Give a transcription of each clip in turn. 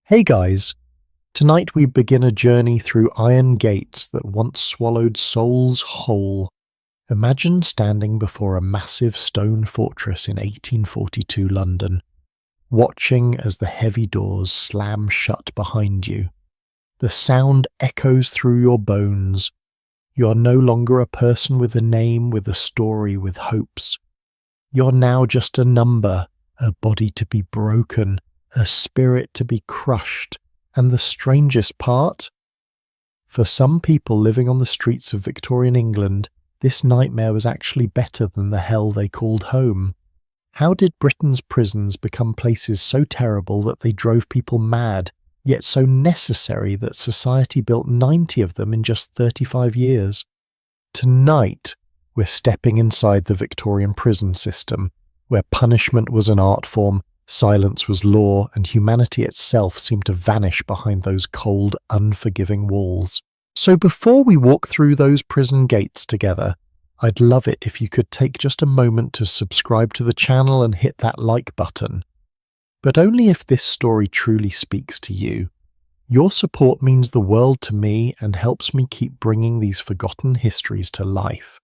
Hey guys, tonight we begin a journey through iron gates that once swallowed souls whole. Imagine standing before a massive stone fortress in 1842 London, watching as the heavy doors slam shut behind you. The sound echoes through your bones. You are no longer a person with a name, with a story, with hopes. You're now just a number, a body to be broken, a spirit to be crushed, and the strangest part? For some people living on the streets of Victorian England, this nightmare was actually better than the hell they called home. How did Britain's prisons become places so terrible that they drove people mad, yet so necessary that society built 90 of them in just 35 years? Tonight, we're stepping inside the Victorian prison system, where punishment was an art form, silence was law, and humanity itself seemed to vanish behind those cold, unforgiving walls. So before we walk through those prison gates together, I'd love it if you could take just a moment to subscribe to the channel and hit that like button. But only if this story truly speaks to you. Your support means the world to me and helps me keep bringing these forgotten histories to life.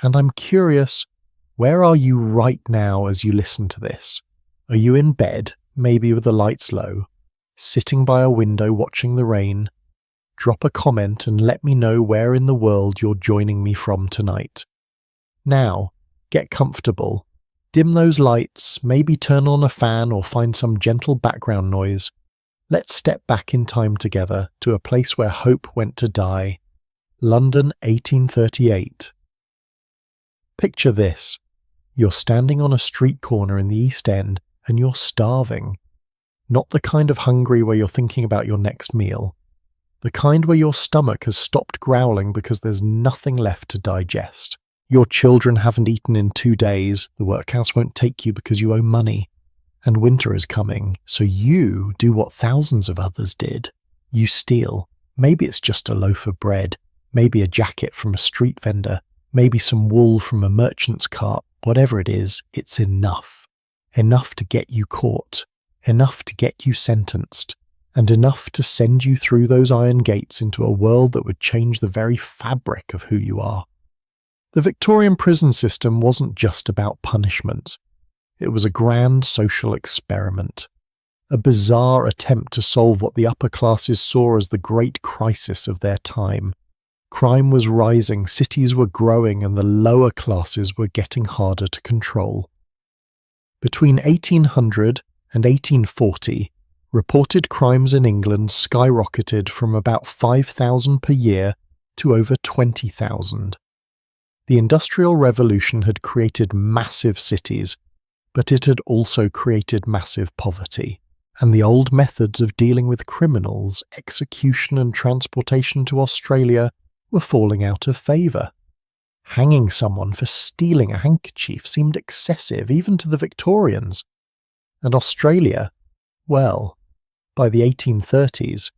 And I'm curious, where are you right now as you listen to this? Are you in bed, maybe with the lights low, sitting by a window watching the rain? Drop a comment and let me know where in the world you're joining me from tonight. Now, get comfortable. Dim those lights, maybe turn on a fan or find some gentle background noise. Let's step back in time together to a place where hope went to die. London, 1838. Picture this. You're standing on a street corner in the East End and you're starving. Not the kind of hungry where you're thinking about your next meal. The kind where your stomach has stopped growling because there's nothing left to digest. Your children haven't eaten in 2 days, the workhouse won't take you because you owe money. And winter is coming, so you do what thousands of others did. You steal. Maybe it's just a loaf of bread, maybe a jacket from a street vendor, maybe some wool from a merchant's cart. Whatever it is, it's enough. Enough to get you caught, enough to get you sentenced, and enough to send you through those iron gates into a world that would change the very fabric of who you are. The Victorian prison system wasn't just about punishment. It was a grand social experiment, a bizarre attempt to solve what the upper classes saw as the great crisis of their time. Crime was rising, cities were growing, and the lower classes were getting harder to control. Between 1800 and 1840, reported crimes in England skyrocketed from about 5,000 per year to over 20,000. The Industrial Revolution had created massive cities, but it had also created massive poverty, and the old methods of dealing with criminals, execution and transportation to Australia, were falling out of favour. Hanging someone for stealing a handkerchief seemed excessive even to the Victorians. And Australia, well, by the 1830s,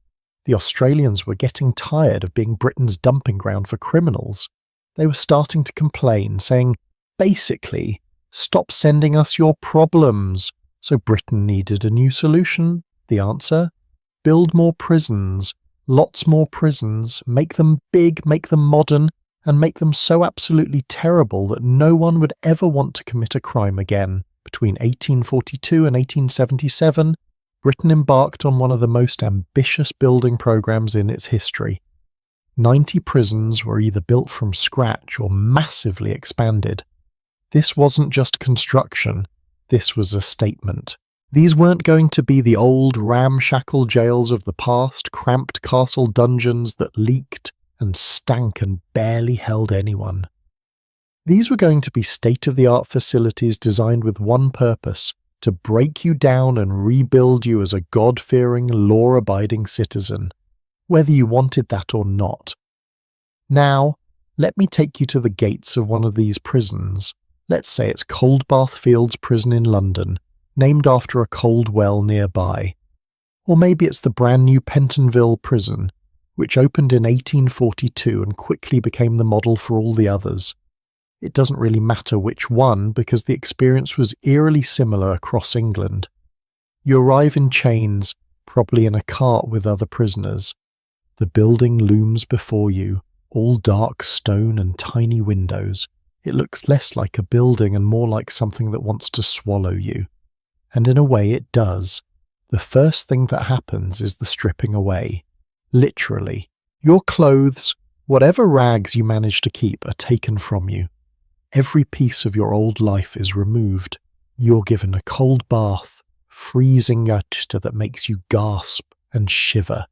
the Australians were getting tired of being Britain's dumping ground for criminals. They were starting to complain, saying, basically, stop sending us your problems. So Britain needed a new solution. The answer? Build more prisons. Lots more prisons, make them big, make them modern, and make them so absolutely terrible that no one would ever want to commit a crime again. Between 1842 and 1877, Britain embarked on one of the most ambitious building programs in its history. 90 prisons were either built from scratch or massively expanded. This wasn't just construction, this was a statement. These weren't going to be the old ramshackle jails of the past, cramped castle dungeons that leaked and stank and barely held anyone. These were going to be state-of-the-art facilities designed with one purpose, to break you down and rebuild you as a God-fearing, law-abiding citizen, whether you wanted that or not. Now, let me take you to the gates of one of these prisons. Let's say it's Coldbath Fields Prison in London, named after a cold well nearby. Or maybe it's the brand new Pentonville prison, which opened in 1842 and quickly became the model for all the others. It doesn't really matter which one because the experience was eerily similar across England. You arrive in chains, probably in a cart with other prisoners. The building looms before you, all dark stone and tiny windows. It looks less like a building and more like something that wants to swallow you. And in a way it does. The first thing that happens is the stripping away. Literally. Your clothes, whatever rags you manage to keep, are taken from you. Every piece of your old life is removed. You're given a cold bath, freezing yacht that makes you gasp and shiver.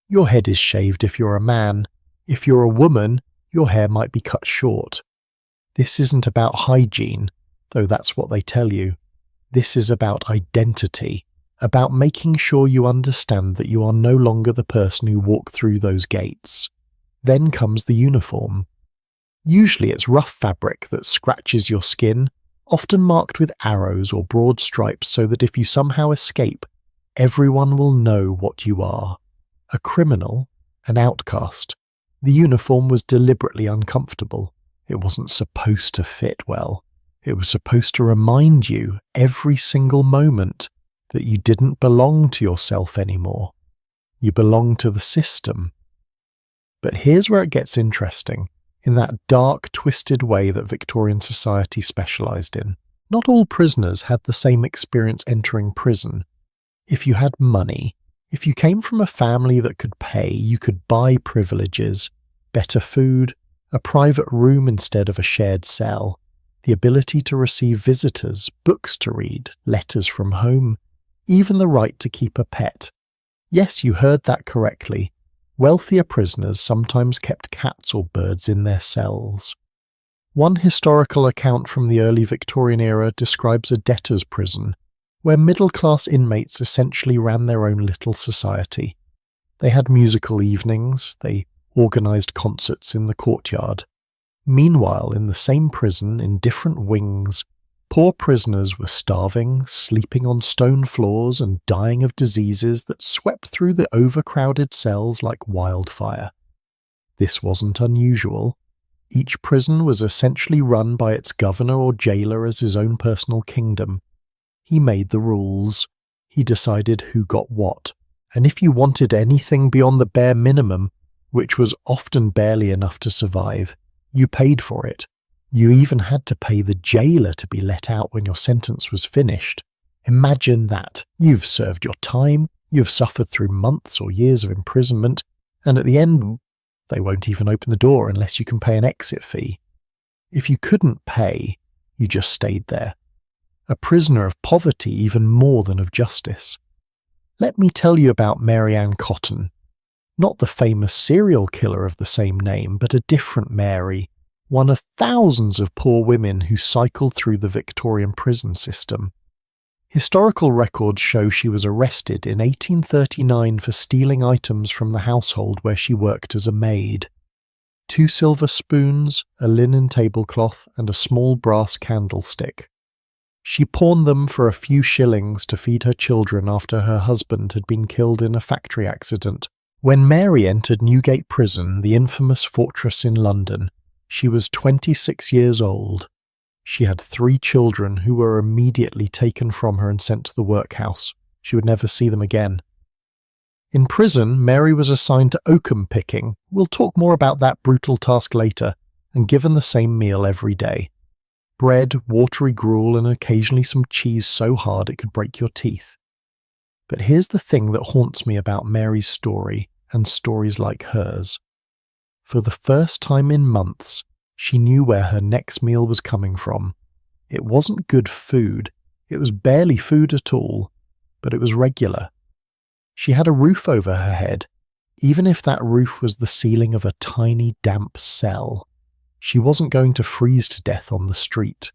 Your head is shaved if you're a man. If you're a woman, your hair might be cut short. This isn't about hygiene, though that's what they tell you. This is about identity, about making sure you understand that you are no longer the person who walked through those gates. Then comes the uniform. Usually it's rough fabric that scratches your skin, often marked with arrows or broad stripes so that if you somehow escape, everyone will know what you are. A criminal, an outcast. The uniform was deliberately uncomfortable. It wasn't supposed to fit well. It was supposed to remind you every single moment that you didn't belong to yourself anymore. You belonged to the system. But here's where it gets interesting, in that dark, twisted way that Victorian society specialised in. Not all prisoners had the same experience entering prison. If you had money, if you came from a family that could pay, you could buy privileges, better food, a private room instead of a shared cell, the ability to receive visitors, books to read, letters from home, even the right to keep a pet. Yes, you heard that correctly. Wealthier prisoners sometimes kept cats or birds in their cells. One historical account from the early Victorian era describes a debtor's prison, where middle-class inmates essentially ran their own little society. They had musical evenings, they organised concerts in the courtyard. Meanwhile, in the same prison, in different wings, poor prisoners were starving, sleeping on stone floors and dying of diseases that swept through the overcrowded cells like wildfire. This wasn't unusual. Each prison was essentially run by its governor or jailer as his own personal kingdom. He made the rules. He decided who got what. And if you wanted anything beyond the bare minimum, which was often barely enough to survive, you paid for it. You even had to pay the jailer to be let out when your sentence was finished. Imagine that. You've served your time, you've suffered through months or years of imprisonment, and at the end, they won't even open the door unless you can pay an exit fee. If you couldn't pay, you just stayed there. A prisoner of poverty even more than of justice. Let me tell you about Mary Ann Cotton. Not the famous serial killer of the same name, but a different Mary, one of thousands of poor women who cycled through the Victorian prison system. Historical records show she was arrested in 1839 for stealing items from the household where she worked as a maid. 2 silver spoons, a linen tablecloth, and a small brass candlestick. She pawned them for a few shillings to feed her children after her husband had been killed in a factory accident. When Mary entered Newgate Prison, the infamous fortress in London, she was 26 years old. She had 3 children who were immediately taken from her and sent to the workhouse. She would never see them again. In prison, Mary was assigned to oakum picking. We'll talk more about that brutal task later, and given the same meal every day. Bread, watery gruel, and occasionally some cheese so hard it could break your teeth. But here's the thing that haunts me about Mary's story, and stories like hers. For the first time in months, she knew where her next meal was coming from. It wasn't good food, it was barely food at all, but it was regular. She had a roof over her head, even if that roof was the ceiling of a tiny, damp cell. She wasn't going to freeze to death on the street.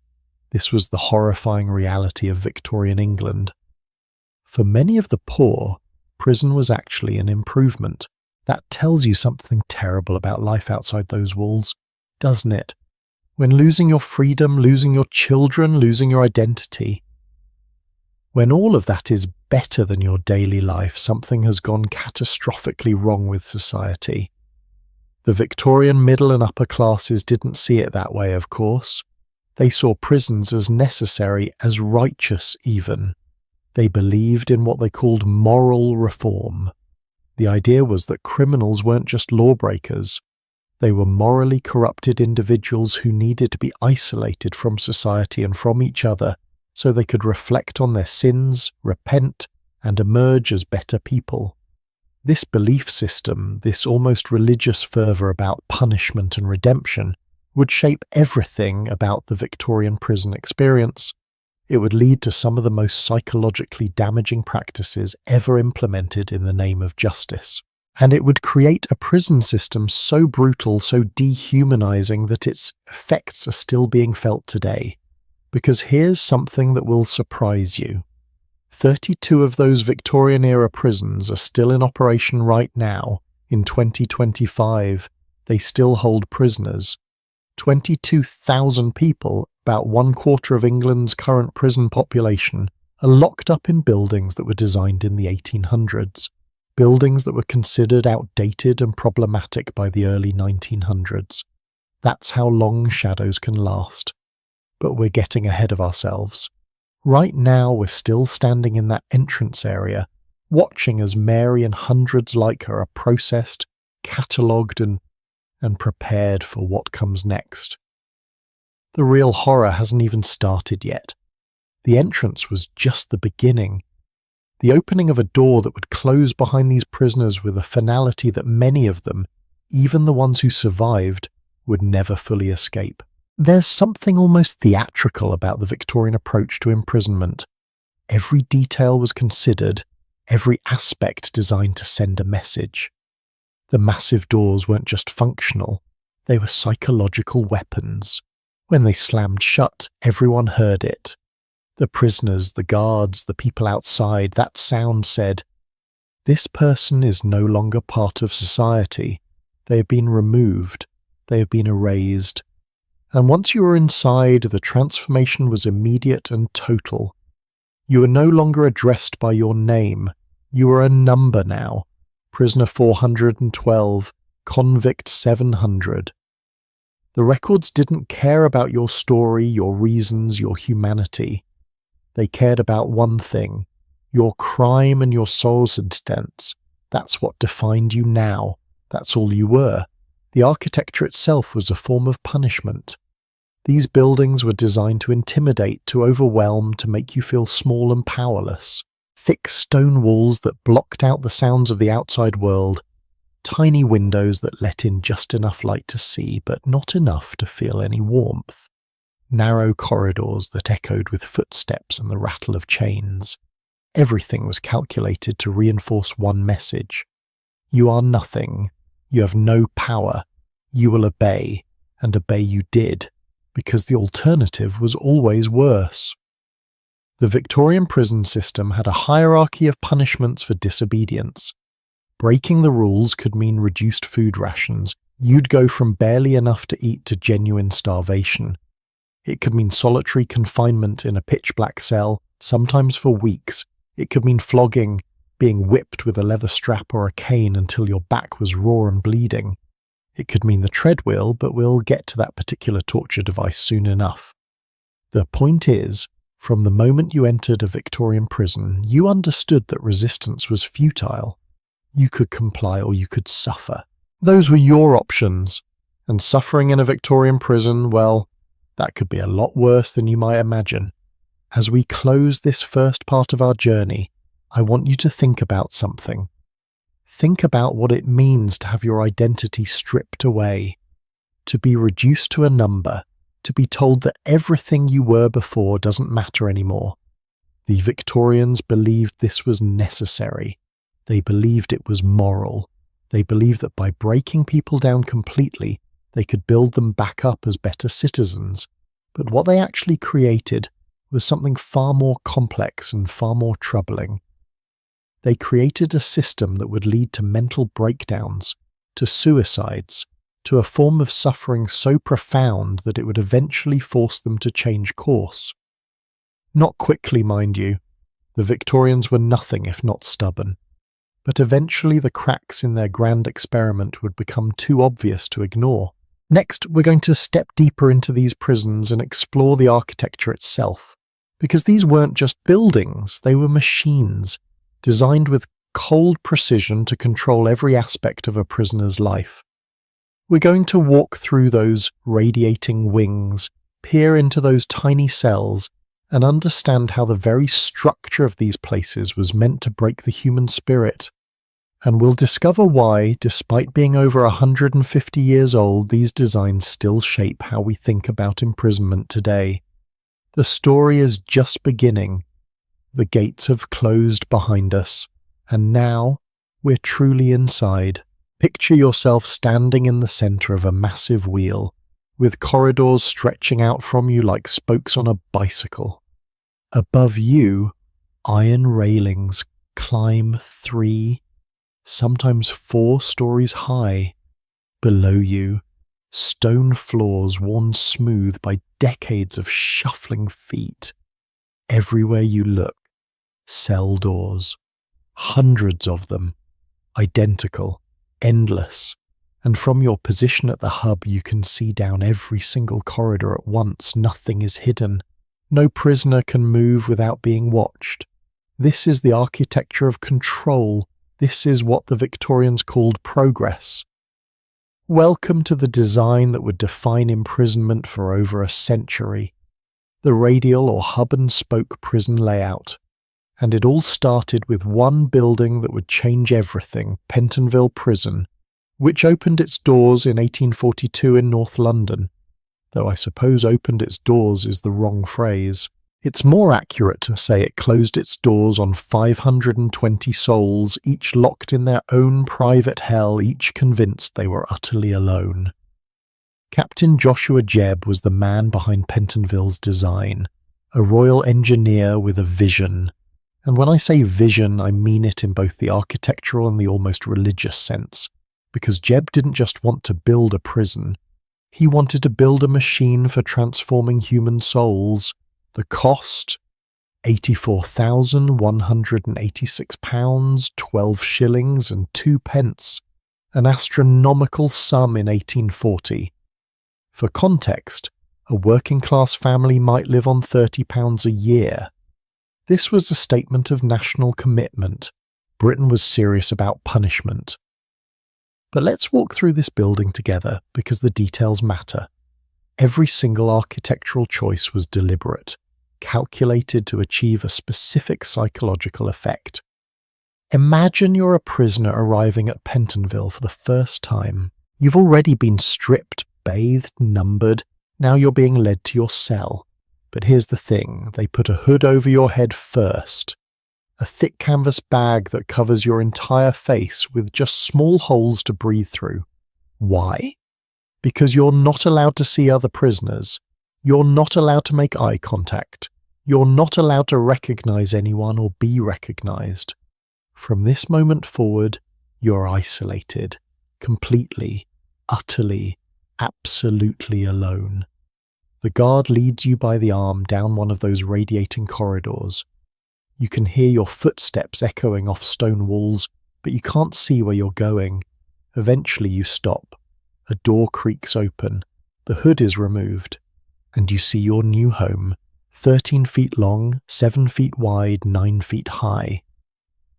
This was the horrifying reality of Victorian England. For many of the poor, prison was actually an improvement. That tells you something terrible about life outside those walls, doesn't it? When losing your freedom, losing your children, losing your identity. When all of that is better than your daily life, something has gone catastrophically wrong with society. The Victorian middle and upper classes didn't see it that way, of course. They saw prisons as necessary, as righteous even. They believed in what they called moral reform. The idea was that criminals weren't just lawbreakers. They were morally corrupted individuals who needed to be isolated from society and from each other so they could reflect on their sins, repent, and emerge as better people. This belief system, this almost religious fervour about punishment and redemption, would shape everything about the Victorian prison experience. It would lead to some of the most psychologically damaging practices ever implemented in the name of justice. And it would create a prison system so brutal, so dehumanizing that its effects are still being felt today. Because here's something that will surprise you. 32 of those Victorian-era prisons are still in operation right now. In 2025, they still hold prisoners. 22,000 people, about 1/4 of England's current prison population, are locked up in buildings that were designed in the 1800s. Buildings that were considered outdated and problematic by the early 1900s. That's how long shadows can last. But we're getting ahead of ourselves. Right now we're still standing in that entrance area, watching as Mary and hundreds like her are processed, catalogued and prepared for what comes next. The real horror hasn't even started yet. The entrance was just the beginning. The opening of a door that would close behind these prisoners with a finality that many of them, even the ones who survived, would never fully escape. There's something almost theatrical about the Victorian approach to imprisonment. Every detail was considered, every aspect designed to send a message. The massive doors weren't just functional, they were psychological weapons. When they slammed shut, everyone heard it. The prisoners, the guards, the people outside, that sound said, "This person is no longer part of society. They have been removed. They have been erased." And once you were inside, the transformation was immediate and total. You were no longer addressed by your name. You were a number now. Prisoner 412, Convict 700. The records didn't care about your story, your reasons, your humanity. They cared about one thing, your crime and your soul's substance. That's what defined you now. That's all you were. The architecture itself was a form of punishment. These buildings were designed to intimidate, to overwhelm, to make you feel small and powerless. Thick stone walls that blocked out the sounds of the outside world. Tiny windows that let in just enough light to see, but not enough to feel any warmth. Narrow corridors that echoed with footsteps and the rattle of chains. Everything was calculated to reinforce one message. You are nothing. You have no power. You will obey, and obey you did, because the alternative was always worse. The Victorian prison system had a hierarchy of punishments for disobedience. Breaking the rules could mean reduced food rations. You'd go from barely enough to eat to genuine starvation. It could mean solitary confinement in a pitch-black cell, sometimes for weeks. It could mean flogging, being whipped with a leather strap or a cane until your back was raw and bleeding. It could mean the treadwheel, but we'll get to that particular torture device soon enough. The point is, from the moment you entered a Victorian prison, you understood that resistance was futile. You could comply or you could suffer. Those were your options. And suffering in a Victorian prison, well, that could be a lot worse than you might imagine. As we close this first part of our journey, I want you to think about something. Think about what it means to have your identity stripped away, to be reduced to a number, to be told that everything you were before doesn't matter anymore. The Victorians believed this was necessary. They believed it was moral. They believed that by breaking people down completely, they could build them back up as better citizens. But what they actually created was something far more complex and far more troubling. They created a system that would lead to mental breakdowns, to suicides, to a form of suffering so profound that it would eventually force them to change course. Not quickly, mind you. The Victorians were nothing if not stubborn. But eventually the cracks in their grand experiment would become too obvious to ignore. Next, we're going to step deeper into these prisons and explore the architecture itself, Because these weren't just buildings, they were machines, designed with cold precision to control every aspect of a prisoner's life. We're going to walk through those radiating wings, peer into those tiny cells, and understand how the very structure of these places was meant to break the human spirit. And we'll discover why, despite being over 150 years old, these designs still shape how we think about imprisonment today. The story is just beginning. The gates have closed behind us, and now we're truly inside. Picture yourself standing in the center of a massive wheel, with corridors stretching out from you like spokes on a bicycle. Above you, iron railings climb 3, sometimes 4 stories high. Below you, stone floors worn smooth by decades of shuffling feet. Everywhere you look, cell doors, hundreds of them, identical, endless, and from your position at the hub you can see down every single corridor at once. Nothing is hidden. No prisoner can move without being watched. This is the architecture of control. This is what the Victorians called progress. Welcome to the design that would define imprisonment for over a century, the radial or hub-and-spoke prison layout. And it all started with one building that would change everything, Pentonville Prison, which opened its doors in 1842 in North London, though I suppose opened its doors is the wrong phrase. It's more accurate to say it closed its doors on 520 souls, each locked in their own private hell, each convinced they were utterly alone. Captain Joshua Jebb was the man behind Pentonville's design, a royal engineer with a vision. And when I say vision, I mean it in both the architectural and the almost religious sense, because Jebb didn't just want to build a prison, he wanted to build a machine for transforming human souls. The cost? £84,186, 12 shillings and 2 pence, an astronomical sum in 1840. For context, a working-class family might live on £30 a year. This was a statement of national commitment. Britain was serious about punishment. But let's walk through this building together, because the details matter. Every single architectural choice was deliberate, calculated to achieve a specific psychological effect. Imagine you're a prisoner arriving at Pentonville for the first time. You've already been stripped, bathed, numbered. Now you're being led to your cell. But here's the thing, they put a hood over your head first. A thick canvas bag that covers your entire face with just small holes to breathe through. Why? Because you're not allowed to see other prisoners. You're not allowed to make eye contact. You're not allowed to recognize anyone or be recognized. From this moment forward, you're isolated, completely, utterly, absolutely alone. The guard leads you by the arm down one of those radiating corridors. You can hear your footsteps echoing off stone walls, but you can't see where you're going. Eventually you stop. A door creaks open. The hood is removed. And you see your new home, 13 feet long, 7 feet wide, 9 feet high.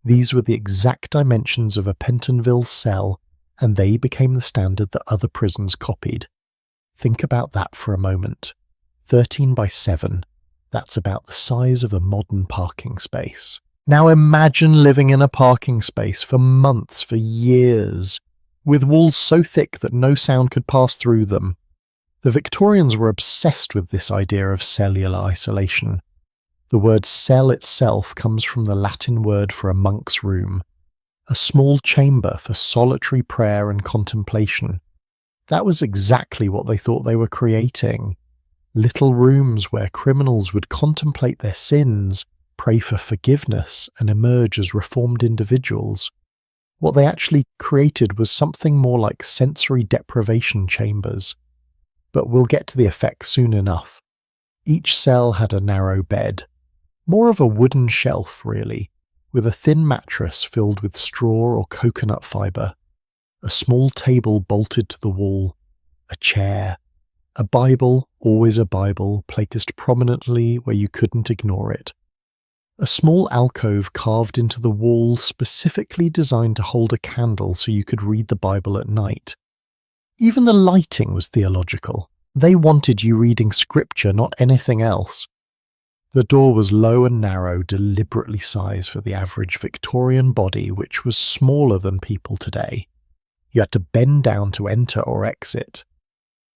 These were the exact dimensions of a Pentonville cell, and they became the standard that other prisons copied. Think about that for a moment. 13 by 7. That's about the size of a modern parking space. Now imagine living in a parking space for months, for years, with walls so thick that no sound could pass through them. The Victorians were obsessed with this idea of cellular isolation. The word cell itself comes from the Latin word for a monk's room, a small chamber for solitary prayer and contemplation. That was exactly what they thought they were creating. Little rooms where criminals would contemplate their sins, pray for forgiveness, and emerge as reformed individuals. What they actually created was something more like sensory deprivation chambers. But we'll get to the effects soon enough. Each cell had a narrow bed, more of a wooden shelf really, with a thin mattress filled with straw or coconut fibre, a small table bolted to the wall, a chair, A Bible, always a Bible, placed prominently where you couldn't ignore it. A small alcove carved into the wall specifically designed to hold a candle so you could read the Bible at night. Even the lighting was theological. They wanted you reading scripture, not anything else. The door was low and narrow, deliberately sized for the average Victorian body, which was smaller than people today. You had to bend down to enter or exit.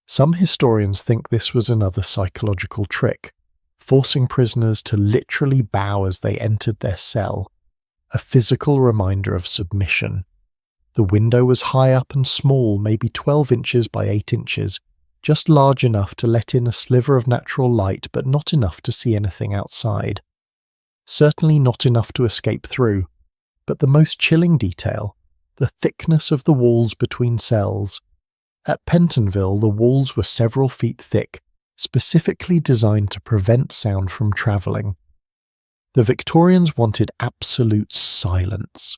Some historians think this was another psychological trick, forcing prisoners to literally bow as they entered their cell, a physical reminder of submission. The window was high up and small, maybe 12 inches by 8 inches, just large enough to let in a sliver of natural light, but not enough to see anything outside. Certainly not enough to escape through. But the most chilling detail, the thickness of the walls between cells. At Pentonville, the walls were several feet thick, specifically designed to prevent sound from travelling. The Victorians wanted absolute silence.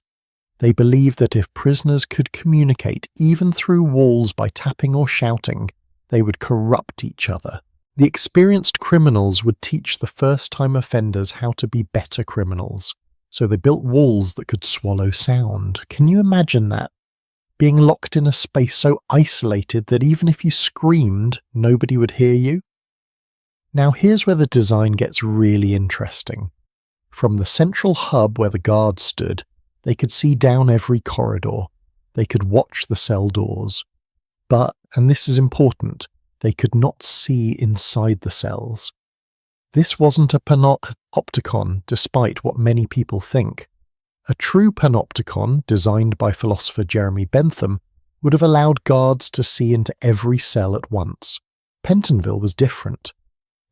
They believed that if prisoners could communicate even through walls by tapping or shouting, they would corrupt each other. The experienced criminals would teach the first-time offenders how to be better criminals, so they built walls that could swallow sound. Can you imagine that? Being locked in a space so isolated that even if you screamed, nobody would hear you? Now here's where the design gets really interesting. From the central hub where the guards stood, they could see down every corridor. They could watch the cell doors. But, and this is important, they could not see inside the cells. This wasn't a panopticon, despite what many people think. A true panopticon, designed by philosopher Jeremy Bentham, would have allowed guards to see into every cell at once. Pentonville was different.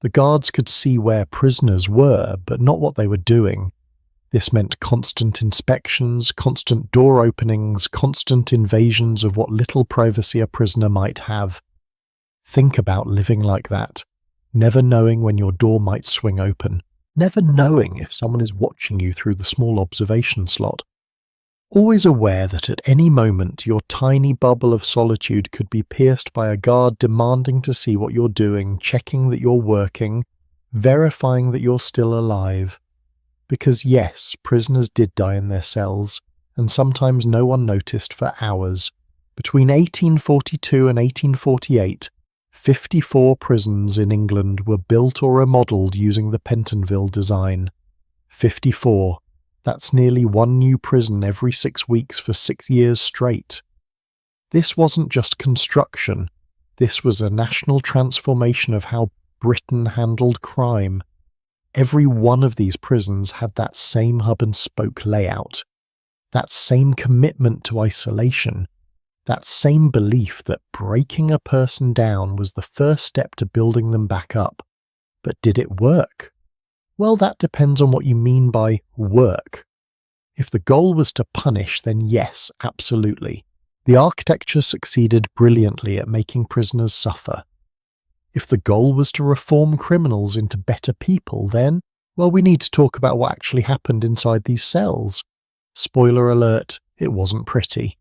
The guards could see where prisoners were, but not what they were doing. This meant constant inspections, constant door openings, constant invasions of what little privacy a prisoner might have. Think about living like that, never knowing when your door might swing open, never knowing if someone is watching you through the small observation slot. Always aware that at any moment your tiny bubble of solitude could be pierced by a guard demanding to see what you're doing, checking that you're working, verifying that you're still alive. Because yes, prisoners did die in their cells, and sometimes no one noticed for hours. Between 1842 and 1848, 54 prisons in England were built or remodelled using the Pentonville design. 54. That's nearly one new prison every 6 weeks for 6 years straight. This wasn't just construction. This was a national transformation of how Britain handled crime. Every one of these prisons had that same hub-and-spoke layout, that same commitment to isolation, that same belief that breaking a person down was the first step to building them back up. But did it work? Well, that depends on what you mean by work. If the goal was to punish, then yes, absolutely. The architecture succeeded brilliantly at making prisoners suffer. If the goal was to reform criminals into better people, then, well, we need to talk about what actually happened inside these cells. Spoiler alert, it wasn't pretty.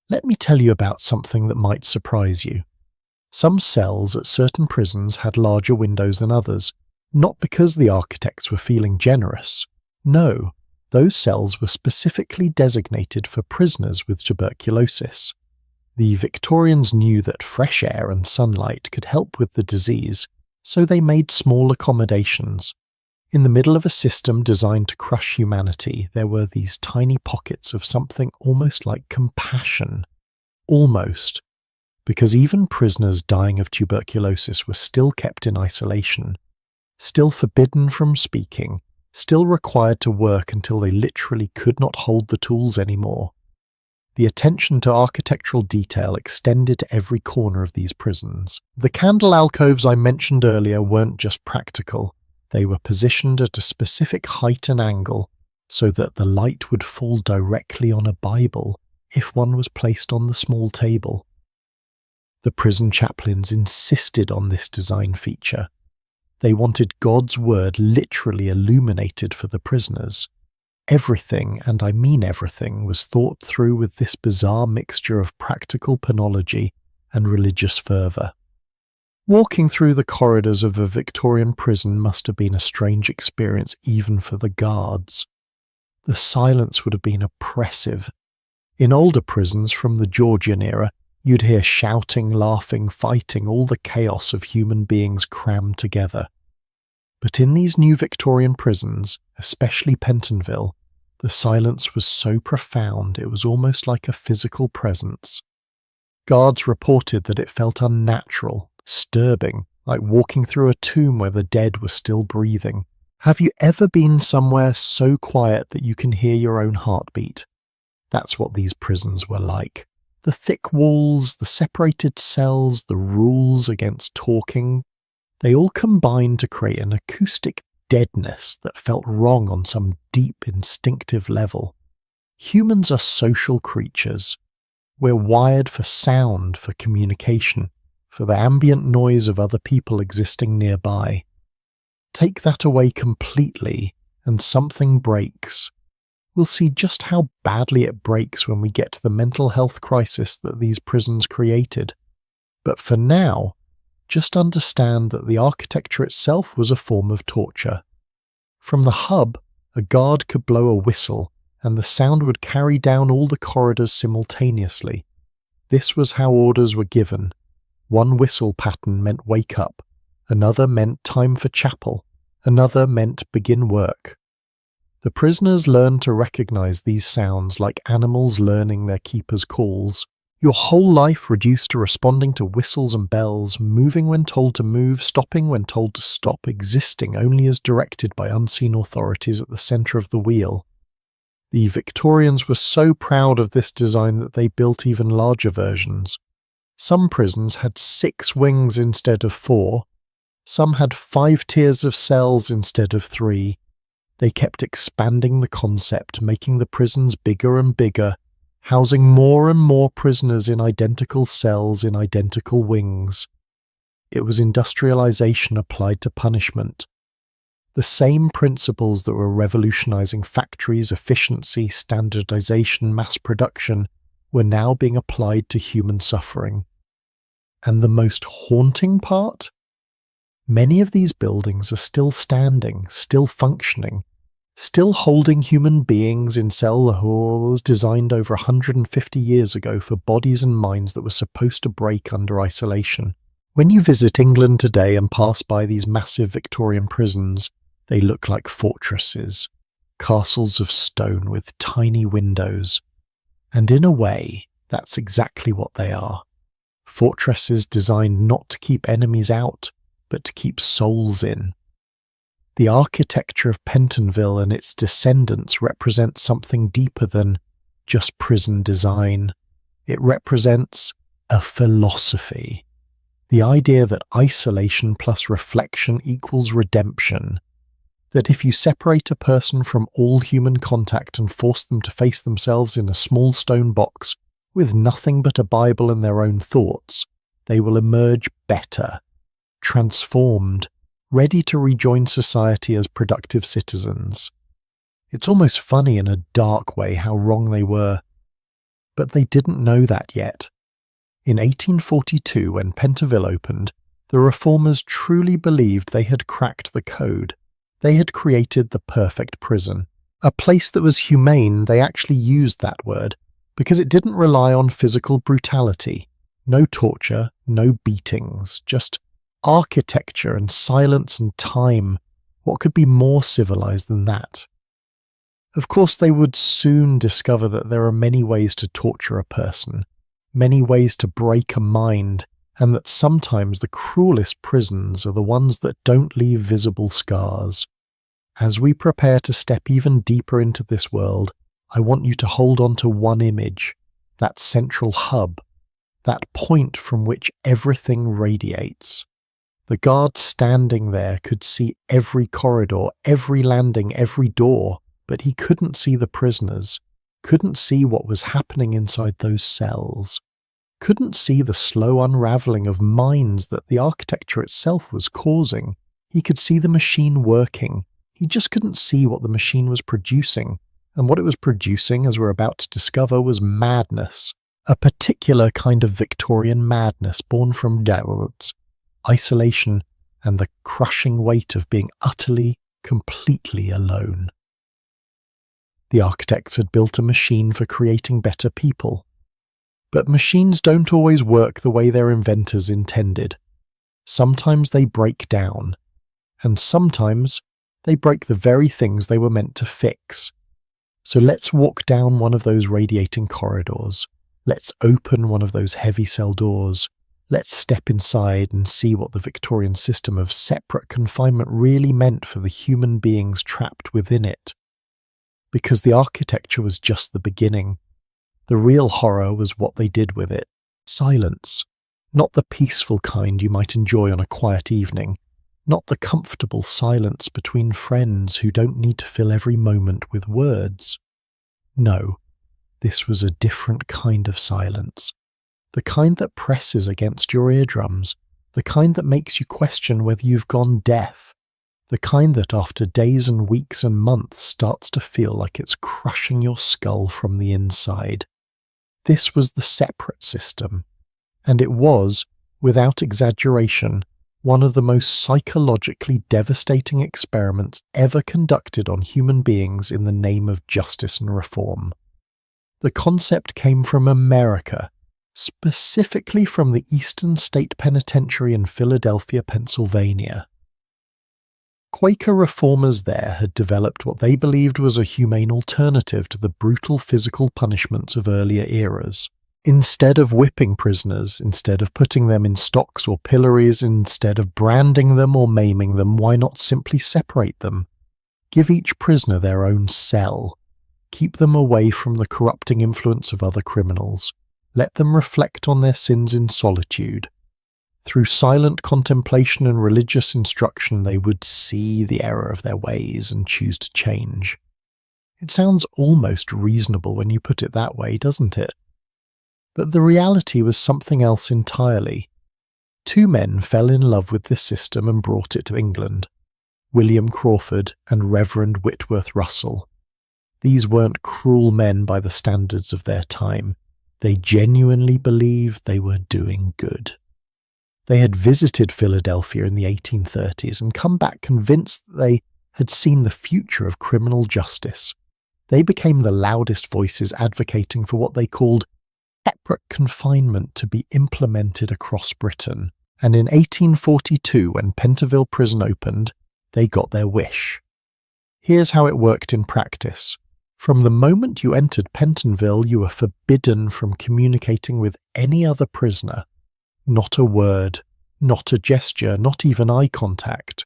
Let me tell you about something that might surprise you. Some cells at certain prisons had larger windows than others, not because the architects were feeling generous. No, those cells were specifically designated for prisoners with tuberculosis. The Victorians knew that fresh air and sunlight could help with the disease, so they made small accommodations. In the middle of a system designed to crush humanity, there were these tiny pockets of something almost like compassion. Almost. Because even prisoners dying of tuberculosis were still kept in isolation, still forbidden from speaking, still required to work until they literally could not hold the tools anymore. The attention to architectural detail extended to every corner of these prisons. The candle alcoves I mentioned earlier weren't just practical. They were positioned at a specific height and angle so that the light would fall directly on a Bible if one was placed on the small table. The prison chaplains insisted on this design feature. They wanted God's word literally illuminated for the prisoners. Everything, and I mean everything, was thought through with this bizarre mixture of practical panology and religious fervour. Walking through the corridors of a Victorian prison must have been a strange experience even for the guards. The silence would have been oppressive. In older prisons from the Georgian era, you'd hear shouting, laughing, fighting, all the chaos of human beings crammed together. But in these new Victorian prisons, especially Pentonville, the silence was so profound it was almost like a physical presence. Guards reported that it felt unnatural, disturbing, like walking through a tomb where the dead were still breathing. Have you ever been somewhere so quiet that you can hear your own heartbeat? That's what these prisons were like. The thick walls, the separated cells, the rules against talking, they all combined to create an acoustic deadness that felt wrong on some deep instinctive level. Humans are social creatures. We're wired for sound, for communication, for the ambient noise of other people existing nearby. Take that away completely, and something breaks. We'll see just how badly it breaks when we get to the mental health crisis that these prisons created. But for now, just understand that the architecture itself was a form of torture. From the hub, a guard could blow a whistle, and the sound would carry down all the corridors simultaneously. This was how orders were given. One whistle pattern meant wake up, another meant time for chapel, another meant begin work. The prisoners learned to recognize these sounds like animals learning their keeper's calls. Your whole life reduced to responding to whistles and bells, moving when told to move, stopping when told to stop, existing only as directed by unseen authorities at the center of the wheel. The Victorians were so proud of this design that they built even larger versions. Some prisons had 6 wings instead of 4. Some had 5 tiers of cells instead of 3. They kept expanding the concept, making the prisons bigger and bigger, housing more and more prisoners in identical cells in identical wings. It was industrialization applied to punishment. The same principles that were revolutionizing factories, efficiency, standardization, mass production were now being applied to human suffering. And the most haunting part? Many of these buildings are still standing, still functioning, still holding human beings in cell halls designed over 150 years ago for bodies and minds that were supposed to break under isolation. When you visit England today and pass by these massive Victorian prisons, they look like fortresses, castles of stone with tiny windows. And in a way, that's exactly what they are. Fortresses designed not to keep enemies out, but to keep souls in. The architecture of Pentonville and its descendants represents something deeper than just prison design. It represents a philosophy. The idea that isolation plus reflection equals redemption. That if you separate a person from all human contact and force them to face themselves in a small stone box with nothing but a Bible and their own thoughts, they will emerge better, transformed, ready to rejoin society as productive citizens. It's almost funny in a dark way how wrong they were. But they didn't know that yet. In 1842, when Pentonville opened, the reformers truly believed they had cracked the code. They had created the perfect prison. A place that was humane, they actually used that word, because it didn't rely on physical brutality. No torture, no beatings, just architecture and silence and time. What could be more civilized than that? Of course, they would soon discover that there are many ways to torture a person, many ways to break a mind, and that sometimes the cruelest prisons are the ones that don't leave visible scars. As we prepare to step even deeper into this world, I want you to hold on to one image, that central hub, that point from which everything radiates. The guard standing there could see every corridor, every landing, every door, but he couldn't see the prisoners, couldn't see what was happening inside those cells, couldn't see the slow unraveling of minds that the architecture itself was causing. He could see the machine working. He just couldn't see what the machine was producing. And what it was producing, as we're about to discover, was madness. A particular kind of Victorian madness born from doubts. isolation, and the crushing weight of being utterly, completely alone. The architects had built a machine for creating better people. But machines don't always work the way their inventors intended. Sometimes they break down, and sometimes they break the very things they were meant to fix. So let's walk down one of those radiating corridors. Let's open one of those heavy cell doors. Let's step inside and see what the Victorian system of separate confinement really meant for the human beings trapped within it. Because the architecture was just the beginning. The real horror was what they did with it. Silence. Not the peaceful kind you might enjoy on a quiet evening. Not the comfortable silence between friends who don't need to fill every moment with words. No, this was a different kind of silence. The kind that presses against your eardrums. The kind that makes you question whether you've gone deaf. The kind that after days and weeks and months starts to feel like it's crushing your skull from the inside. This was the separate system, and it was, without exaggeration, one of the most psychologically devastating experiments ever conducted on human beings in the name of justice and reform. The concept came from America, specifically from the Eastern State Penitentiary in Philadelphia, Pennsylvania. Quaker reformers there had developed what they believed was a humane alternative to the brutal physical punishments of earlier eras. Instead of whipping prisoners, instead of putting them in stocks or pillories, instead of branding them or maiming them, why not simply separate them? Give each prisoner their own cell. Keep them away from the corrupting influence of other criminals. Let them reflect on their sins in solitude. Through silent contemplation and religious instruction, they would see the error of their ways and choose to change. It sounds almost reasonable when you put it that way, doesn't it? But the reality was something else entirely. Two men fell in love with this system and brought it to England. William Crawford and Reverend Whitworth Russell. These weren't cruel men by the standards of their time. They genuinely believed they were doing good. They had visited Philadelphia in the 1830s and come back convinced that they had seen the future of criminal justice. They became the loudest voices advocating for what they called separate confinement to be implemented across Britain. And in 1842, when Pentonville Prison opened, they got their wish. Here's how it worked in practice. From the moment you entered Pentonville, you were forbidden from communicating with any other prisoner. Not a word, not a gesture, not even eye contact.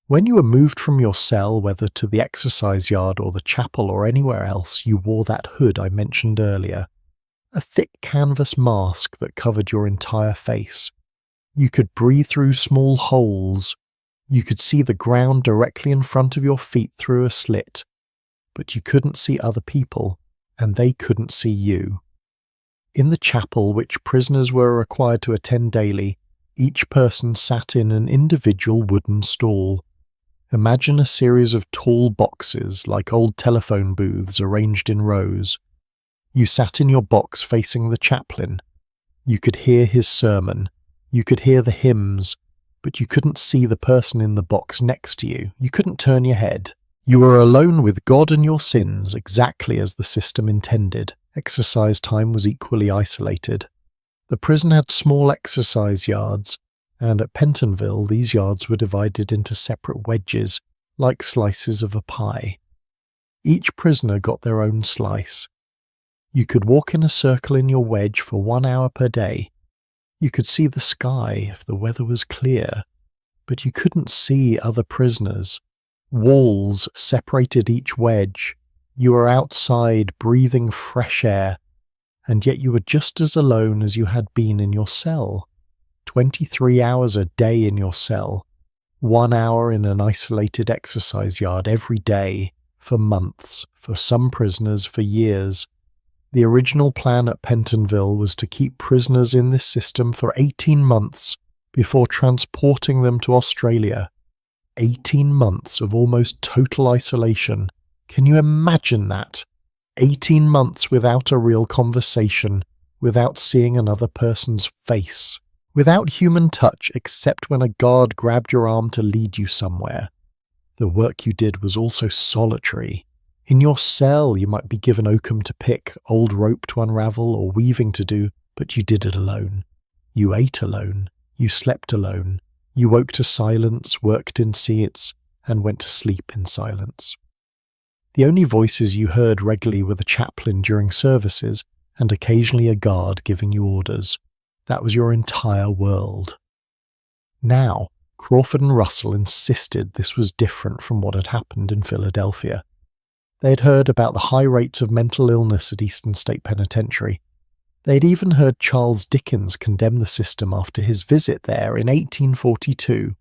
When you were moved from your cell, whether to the exercise yard or the chapel or anywhere else, you wore that hood I mentioned earlier. A thick canvas mask that covered your entire face. You could breathe through small holes. You could see the ground directly in front of your feet through a slit. But you couldn't see other people, and they couldn't see you. In the chapel, which prisoners were required to attend daily, each person sat in an individual wooden stall. Imagine a series of tall boxes, like old telephone booths, arranged in rows. You sat in your box facing the chaplain. You could hear his sermon. You could hear the hymns, but you couldn't see the person in the box next to you. You couldn't turn your head. You were alone with God and your sins, exactly as the system intended. Exercise time was equally isolated. The prison had small exercise yards, and at Pentonville these yards were divided into separate wedges, like slices of a pie. Each prisoner got their own slice. You could walk in a circle in your wedge for 1 hour per day. You could see the sky if the weather was clear, but you couldn't see other prisoners. Walls separated each wedge. You were outside breathing fresh air, and yet you were just as alone as you had been in your cell. 23 hours a day in your cell, 1 hour in an isolated exercise yard every day, for months, for some prisoners for years. The original plan at Pentonville was to keep prisoners in this system for 18 months before transporting them to Australia. 18 months of almost total isolation. Can you imagine that? 18 months without a real conversation, without seeing another person's face, without human touch except when a guard grabbed your arm to lead you somewhere. The work you did was also solitary. In your cell you might be given oakum to pick, old rope to unravel, or weaving to do, but you did it alone. You ate alone. You slept alone. You woke to silence, worked in seats, and went to sleep in silence. The only voices you heard regularly were the chaplain during services and occasionally a guard giving you orders. That was your entire world. Now, Crawford and Russell insisted this was different from what had happened in Philadelphia. They had heard about the high rates of mental illness at Eastern State Penitentiary. They had even heard Charles Dickens condemn the system after his visit there in 1842.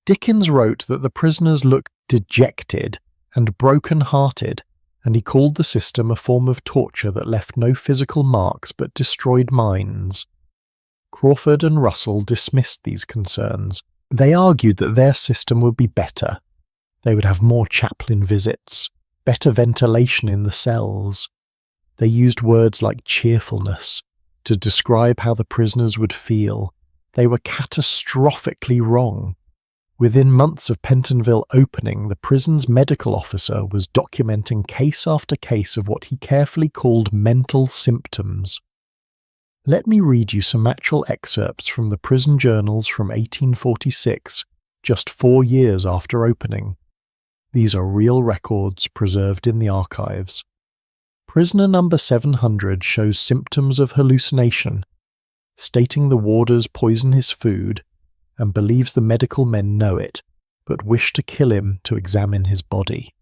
Dickens wrote that the prisoners looked dejected and broken-hearted, and he called the system a form of torture that left no physical marks but destroyed minds. Crawford and Russell dismissed these concerns. They argued that their system would be better. They would have more chaplain visits, better ventilation in the cells. They used words like cheerfulness to describe how the prisoners would feel. They were catastrophically wrong. Within months of Pentonville opening, the prison's medical officer was documenting case after case of what he carefully called mental symptoms. Let me read you some actual excerpts from the prison journals from 1846, just 4 years after opening. These are real records preserved in the archives. Prisoner number 700 shows symptoms of hallucination, stating the warders poison his food and believes the medical men know it, but wish to kill him to examine his body.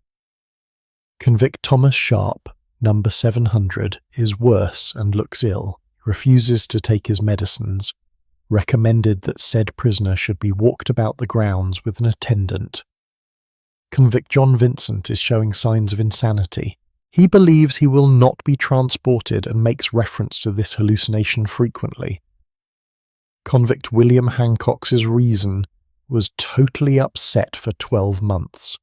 Convict Thomas Sharp, number 700, is worse and looks ill, refuses to take his medicines, recommended that said prisoner should be walked about the grounds with an attendant. Convict John Vincent is showing signs of insanity. He believes he will not be transported and makes reference to this hallucination frequently. Convict William Hancock's reason was totally upset for 12 months.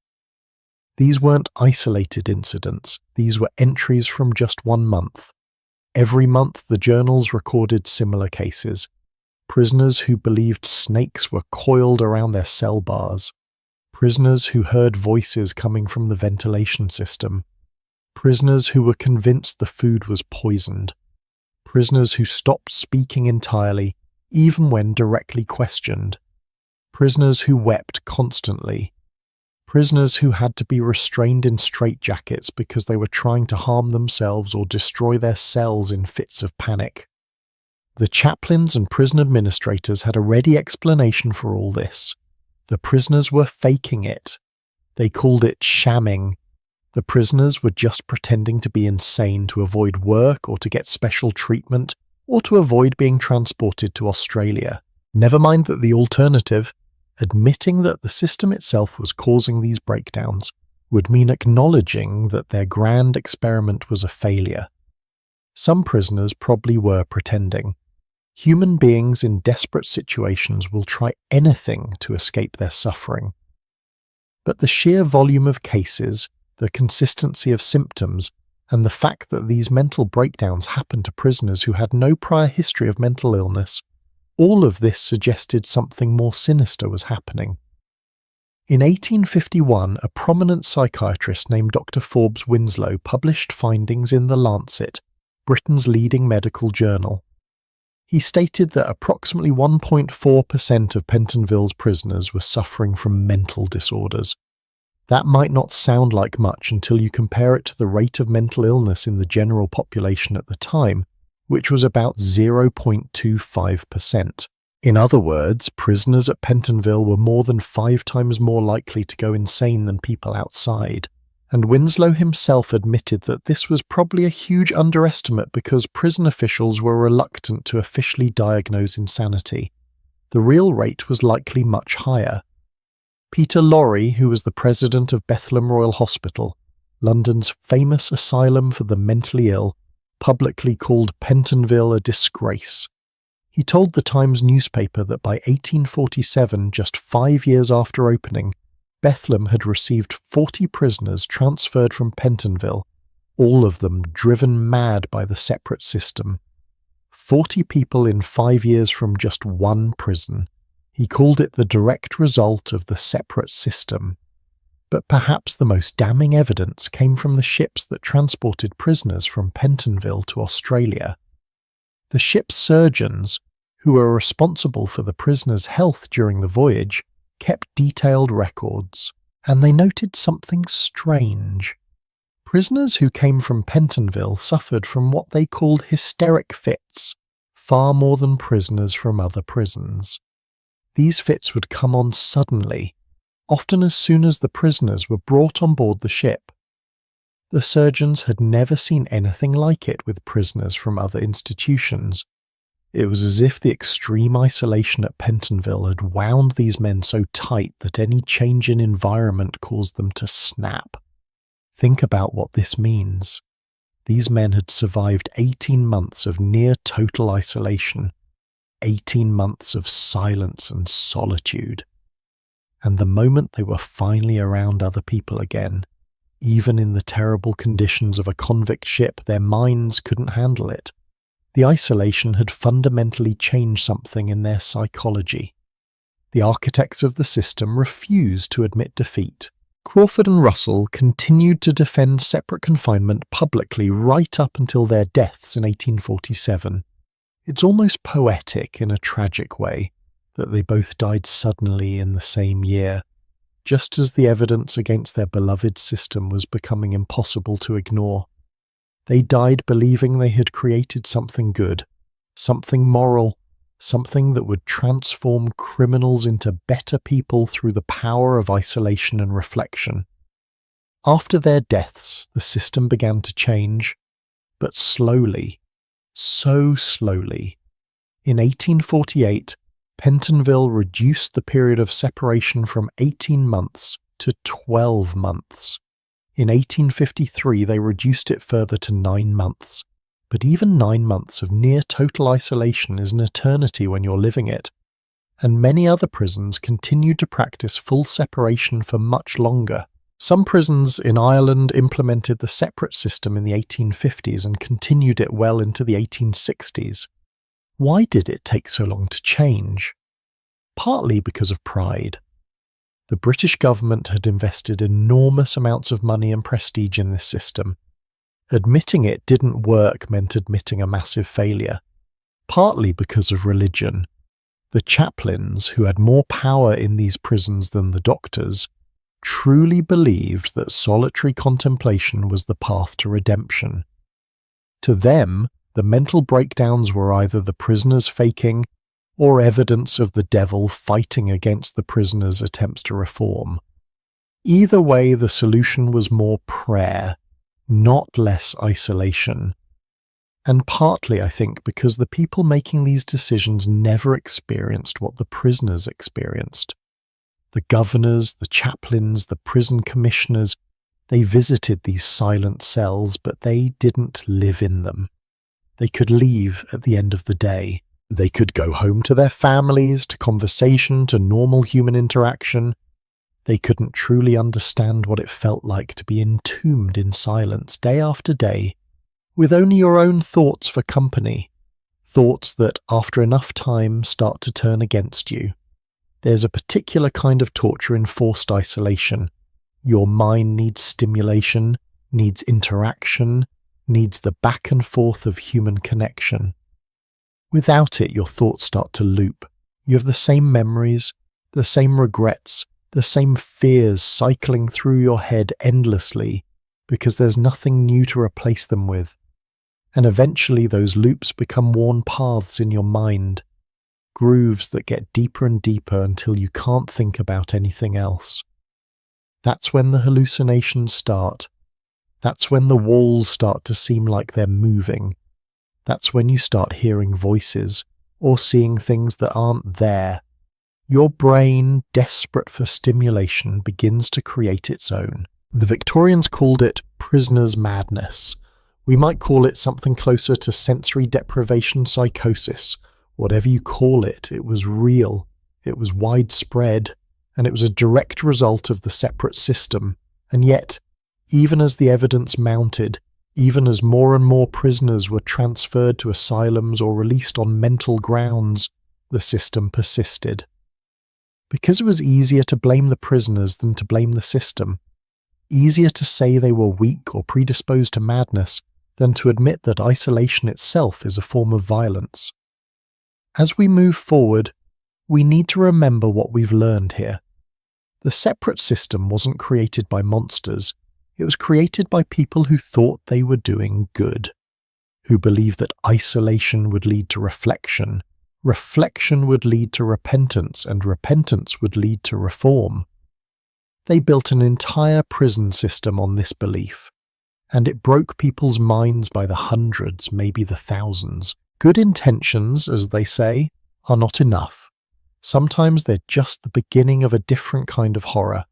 These weren't isolated incidents, these were entries from just 1 month. Every month the journals recorded similar cases. Prisoners who believed snakes were coiled around their cell bars. Prisoners who heard voices coming from the ventilation system. Prisoners who were convinced the food was poisoned. Prisoners who stopped speaking entirely, even when directly questioned. Prisoners who wept constantly. Prisoners who had to be restrained in straitjackets because they were trying to harm themselves or destroy their cells in fits of panic. The chaplains and prison administrators had a ready explanation for all this. The prisoners were faking it. They called it shamming. The prisoners were just pretending to be insane to avoid work or to get special treatment or to avoid being transported to Australia. Never mind that the alternative, admitting that the system itself was causing these breakdowns, would mean acknowledging that their grand experiment was a failure. Some prisoners probably were pretending. Human beings in desperate situations will try anything to escape their suffering. But the sheer volume of cases, the consistency of symptoms, and the fact that these mental breakdowns happened to prisoners who had no prior history of mental illness, all of this suggested something more sinister was happening. In 1851, a prominent psychiatrist named Dr. Forbes Winslow published findings in The Lancet, Britain's leading medical journal. He stated that approximately 1.4% of Pentonville's prisoners were suffering from mental disorders. That might not sound like much until you compare it to the rate of mental illness in the general population at the time, which was about 0.25%. In other words, prisoners at Pentonville were more than 5 times more likely to go insane than people outside. And Winslow himself admitted that this was probably a huge underestimate because prison officials were reluctant to officially diagnose insanity. The real rate was likely much higher. Peter Lorre, who was the president of Bethlem Royal Hospital, London's famous asylum for the mentally ill, publicly called Pentonville a disgrace. He told the Times newspaper that by 1847, just 5 years after opening, Bethlem had received 40 prisoners transferred from Pentonville, all of them driven mad by the separate system. 40 people in 5 years from just one prison. He called it the direct result of the separate system. But perhaps the most damning evidence came from the ships that transported prisoners from Pentonville to Australia. The ship's surgeons, who were responsible for the prisoners' health during the voyage, kept detailed records, and they noted something strange. Prisoners who came from Pentonville suffered from what they called hysteric fits, far more than prisoners from other prisons. These fits would come on suddenly, often as soon as the prisoners were brought on board the ship. The surgeons had never seen anything like it with prisoners from other institutions. It was as if the extreme isolation at Pentonville had wound these men so tight that any change in environment caused them to snap. Think about what this means. These men had survived 18 months of near total isolation, 18 months of silence and solitude. And the moment they were finally around other people again, even in the terrible conditions of a convict ship, their minds couldn't handle it. The isolation had fundamentally changed something in their psychology. The architects of the system refused to admit defeat. Crawford and Russell continued to defend separate confinement publicly right up until their deaths in 1847. It's almost poetic in a tragic way that they both died suddenly in the same year, just as the evidence against their beloved system was becoming impossible to ignore. They died believing they had created something good, something moral, something that would transform criminals into better people through the power of isolation and reflection. After their deaths, the system began to change, but slowly, so slowly. In 1848, Pentonville reduced the period of separation from 18 months to 12 months. In 1853, they reduced it further to 9 months. But even 9 months of near total isolation is an eternity when you're living it. And many other prisons continued to practice full separation for much longer. Some prisons in Ireland implemented the separate system in the 1850s and continued it well into the 1860s. Why did it take so long to change? Partly because of pride. The British government had invested enormous amounts of money and prestige in this system. Admitting it didn't work meant admitting a massive failure. Partly because of religion. The chaplains, who had more power in these prisons than the doctors, truly believed that solitary contemplation was the path to redemption. To them, the mental breakdowns were either the prisoners faking or evidence of the devil fighting against the prisoners' attempts to reform. Either way, the solution was more prayer, not less isolation. And partly, I think, because the people making these decisions never experienced what the prisoners experienced. The governors, the chaplains, the prison commissioners, they visited these silent cells, but they didn't live in them. They could leave at the end of the day. They could go home to their families, to conversation, to normal human interaction. They couldn't truly understand what it felt like to be entombed in silence day after day, with only your own thoughts for company, thoughts that, after enough time, start to turn against you. There's a particular kind of torture in forced isolation. Your mind needs stimulation, needs interaction, needs the back and forth of human connection. Without it, your thoughts start to loop. You have the same memories, the same regrets, the same fears cycling through your head endlessly, because there's nothing new to replace them with. And eventually those loops become worn paths in your mind, grooves that get deeper and deeper until you can't think about anything else. That's when the hallucinations start. That's when the walls start to seem like they're moving. That's when you start hearing voices or seeing things that aren't there. Your brain, desperate for stimulation, begins to create its own. The Victorians called it prisoner's madness. We might call it something closer to sensory deprivation psychosis. Whatever you call it, it was real, it was widespread, and it was a direct result of the separate system. And yet, even as the evidence mounted, Even as more and more prisoners were transferred to asylums or released on mental grounds, the system persisted. Because it was easier to blame the prisoners than to blame the system, easier to say they were weak or predisposed to madness than to admit that isolation itself is a form of violence. As we move forward, we need to remember what we've learned here. The separate system wasn't created by monsters, it was created by people who thought they were doing good, who believed that isolation would lead to reflection, reflection would lead to repentance, and repentance would lead to reform. They built an entire prison system on this belief, and it broke people's minds by the hundreds, maybe the thousands. Good intentions, as they say, are not enough. Sometimes they're just the beginning of a different kind of horror,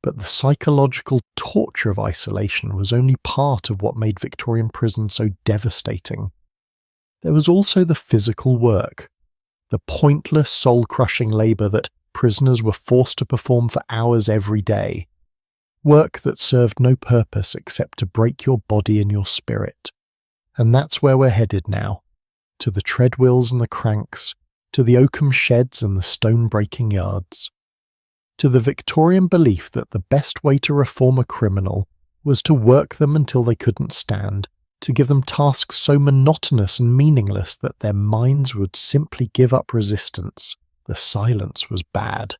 but the psychological torture of isolation was only part of what made Victorian prison so devastating. There was also the physical work, the pointless soul-crushing labour that prisoners were forced to perform for hours every day, work that served no purpose except to break your body and your spirit. And that's where we're headed now, to the treadwheels and the cranks, to the oakum sheds and the stone-breaking yards, to the Victorian belief that the best way to reform a criminal was to work them until they couldn't stand, to give them tasks so monotonous and meaningless that their minds would simply give up resistance. The silence was bad.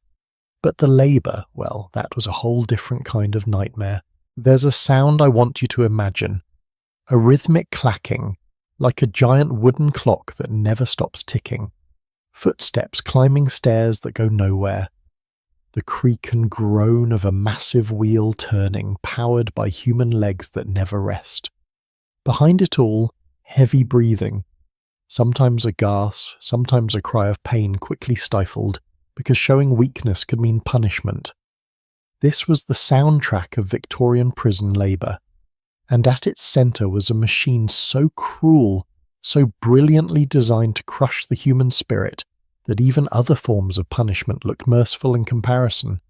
But the labour, well, that was a whole different kind of nightmare. There's a sound I want you to imagine, a rhythmic clacking, like a giant wooden clock that never stops ticking. Footsteps climbing stairs that go nowhere. The creak and groan of a massive wheel turning, powered by human legs that never rest. Behind it all, heavy breathing. Sometimes a gasp, sometimes a cry of pain quickly stifled, because showing weakness could mean punishment. This was the soundtrack of Victorian prison labour, and at its centre was a machine so cruel, so brilliantly designed to crush the human spirit, that even other forms of punishment looked merciful in comparison.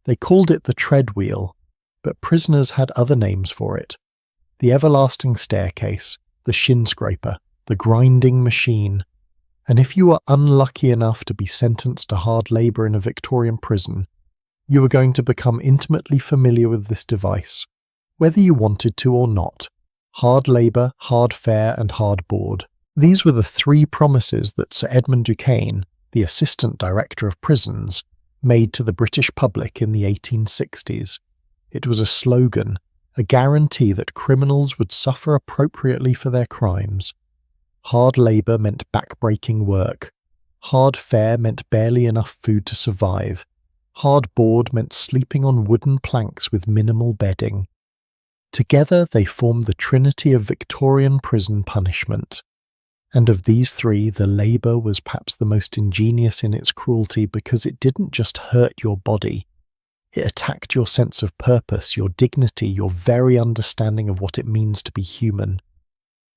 They called it the treadwheel, but prisoners had other names for it. The everlasting staircase, the shin scraper, the grinding machine. And if you were unlucky enough to be sentenced to hard labour in a Victorian prison, you were going to become intimately familiar with this device, whether you wanted to or not. Hard labour, hard fare, and hard board. These were the three promises that Sir Edmund Duquesne, the Assistant Director of Prisons, made to the British public in the 1860s. It was a slogan, a guarantee that criminals would suffer appropriately for their crimes. Hard labour meant back-breaking work. Hard fare meant barely enough food to survive. Hard board meant sleeping on wooden planks with minimal bedding. Together they formed the trinity of Victorian prison punishment. And of these three, the labour was perhaps the most ingenious in its cruelty because it didn't just hurt your body. It attacked your sense of purpose, your dignity, your very understanding of what it means to be human.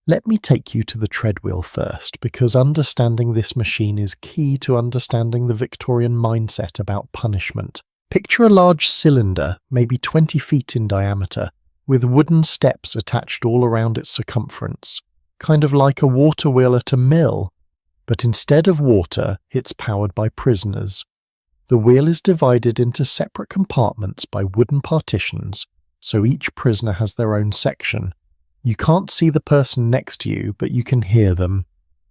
Let me take you to the treadwheel first, because understanding this machine is key to understanding the Victorian mindset about punishment. Picture a large cylinder, maybe 20 feet in diameter, with wooden steps attached all around its circumference. Kind of like a water wheel at a mill, but instead of water, it's powered by prisoners. The wheel is divided into separate compartments by wooden partitions, so each prisoner has their own section. You can't see the person next to you, but you can hear them.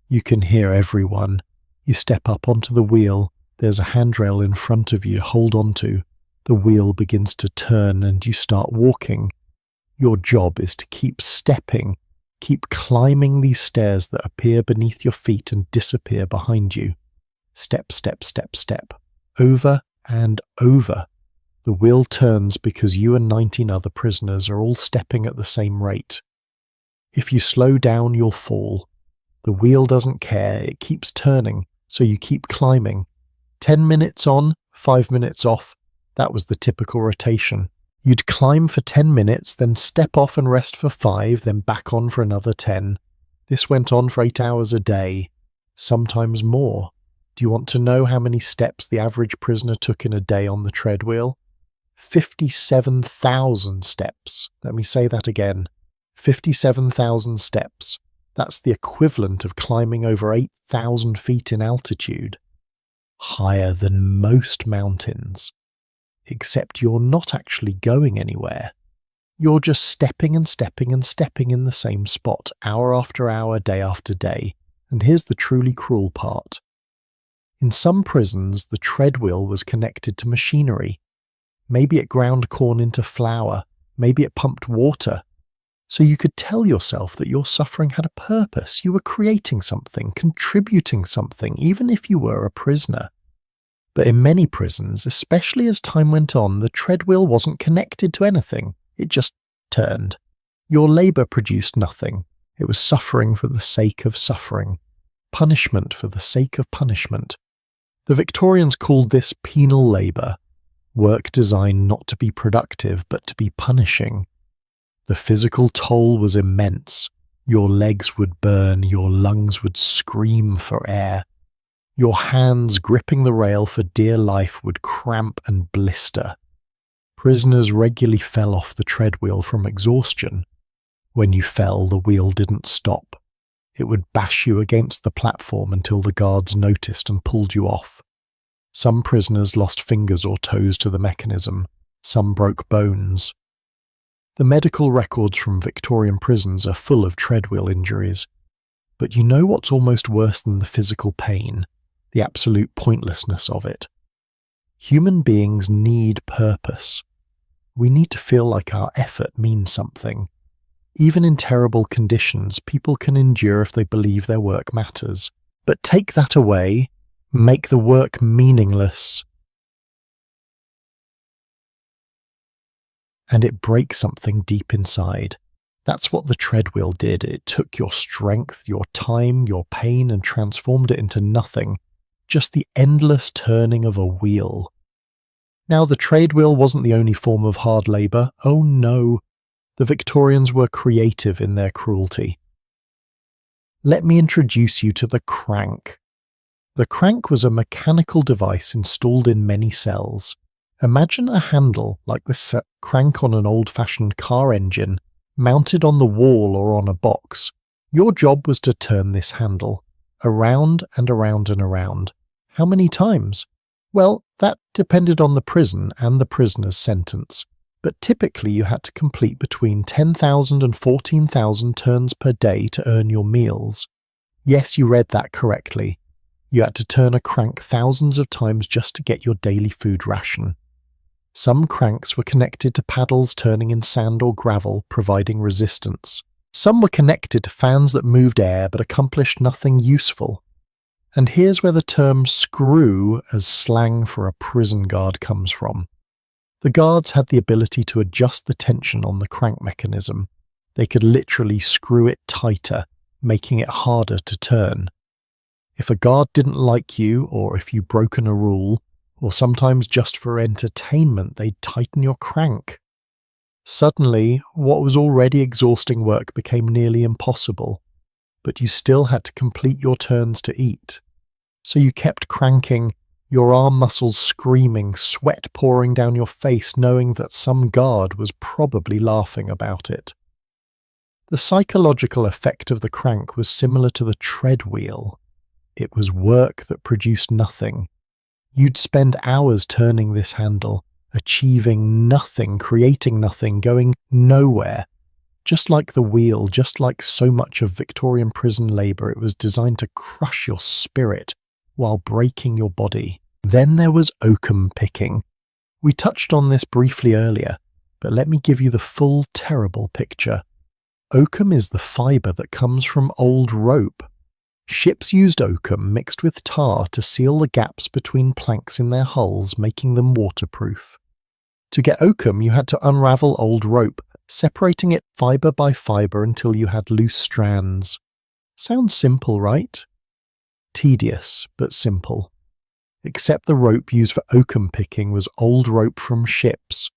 You can hear everyone. You step up onto the wheel, there's a handrail in front of you to hold onto. The wheel begins to turn and you start walking. Your job is to keep stepping, keep climbing these stairs that appear beneath your feet and disappear behind you. Step, step, step, step. Over and over. The wheel turns because you and 19 other prisoners are all stepping at the same rate. If you slow down, you'll fall. The wheel doesn't care, it keeps turning, so you keep climbing. 10 minutes on, 5 minutes off. That was the typical rotation. You'd climb for 10 minutes, then step off and rest for 5, then back on for another 10. This went on for 8 hours a day, sometimes more. Do you want to know how many steps the average prisoner took in a day on the treadwheel? 57,000 steps. Let me say that again. 57,000 steps. That's the equivalent of climbing over 8,000 feet in altitude. Higher than most mountains. Except you're not actually going anywhere. You're just stepping and stepping and stepping in the same spot, hour after hour, day after day. And here's the truly cruel part. In some prisons, the treadwheel was connected to machinery. Maybe it ground corn into flour. Maybe it pumped water. So you could tell yourself that your suffering had a purpose. You were creating something, contributing something, even if you were a prisoner. But in many prisons, especially as time went on, the treadwheel wasn't connected to anything. It just turned. Your labour produced nothing. It was suffering for the sake of suffering. Punishment for the sake of punishment. The Victorians called this penal labour. Work designed not to be productive, but to be punishing. The physical toll was immense. Your legs would burn, your lungs would scream for air. Your hands gripping the rail for dear life would cramp and blister. Prisoners regularly fell off the treadwheel from exhaustion. When you fell, the wheel didn't stop. It would bash you against the platform until the guards noticed and pulled you off. Some prisoners lost fingers or toes to the mechanism. Some broke bones. The medical records from Victorian prisons are full of treadwheel injuries. But you know what's almost worse than the physical pain? The absolute pointlessness of it. Human beings need purpose. We need to feel like our effort means something. Even in terrible conditions, people can endure if they believe their work matters. But take that away, make the work meaningless, and it breaks something deep inside. That's what the treadwheel did. It took your strength, your time, your pain, and transformed it into nothing. Just the endless turning of a wheel. Now, the treadwheel wasn't the only form of hard labour. Oh no. The Victorians were creative in their cruelty. Let me introduce you to the crank. The crank was a mechanical device installed in many cells. Imagine a handle like the crank on an old-fashioned car engine, mounted on the wall or on a box. Your job was to turn this handle, around and around and around. How many times? Well, that depended on the prison and the prisoner's sentence, but typically you had to complete between 10,000 and 14,000 turns per day to earn your meals. Yes, you read that correctly. You had to turn a crank thousands of times just to get your daily food ration. Some cranks were connected to paddles turning in sand or gravel, providing resistance. Some were connected to fans that moved air but accomplished nothing useful. And here's where the term screw as slang for a prison guard comes from. The guards had the ability to adjust the tension on the crank mechanism. They could literally screw it tighter, making it harder to turn. If a guard didn't like you, or if you'd broken a rule, or sometimes just for entertainment, they'd tighten your crank. Suddenly, what was already exhausting work became nearly impossible, but you still had to complete your turns to eat. So you kept cranking, your arm muscles screaming, sweat pouring down your face, knowing that some guard was probably laughing about it. The psychological effect of the crank was similar to the treadwheel. It was work that produced nothing. You'd spend hours turning this handle, achieving nothing, creating nothing, going nowhere. Just like the wheel, just like so much of Victorian prison labour, it was designed to crush your spirit while breaking your body. Then there was oakum picking. We touched on this briefly earlier, but let me give you the full terrible picture. Oakum is the fibre that comes from old rope. Ships used oakum mixed with tar to seal the gaps between planks in their hulls, making them waterproof. To get oakum, you had to unravel old rope, separating it fibre by fibre until you had loose strands. Sounds simple, right? Tedious, but simple. Except the rope used for oakum picking was old rope from ships.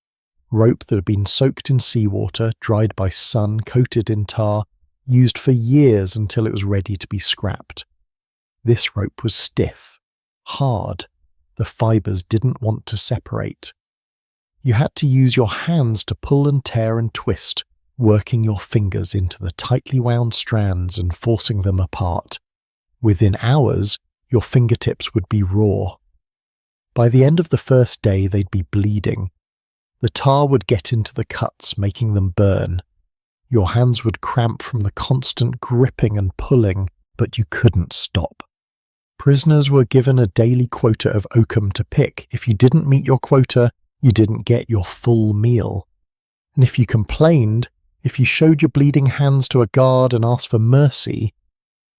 Rope that had been soaked in seawater, dried by sun, coated in tar, used for years until it was ready to be scrapped. This rope was stiff, hard. The fibres didn't want to separate. You had to use your hands to pull and tear and twist, working your fingers into the tightly wound strands and forcing them apart. Within hours, your fingertips would be raw. By the end of the first day, they'd be bleeding. The tar would get into the cuts, making them burn. Your hands would cramp from the constant gripping and pulling, but you couldn't stop. Prisoners were given a daily quota of oakum to pick. If you didn't meet your quota, you didn't get your full meal. And if you complained, if you showed your bleeding hands to a guard and asked for mercy,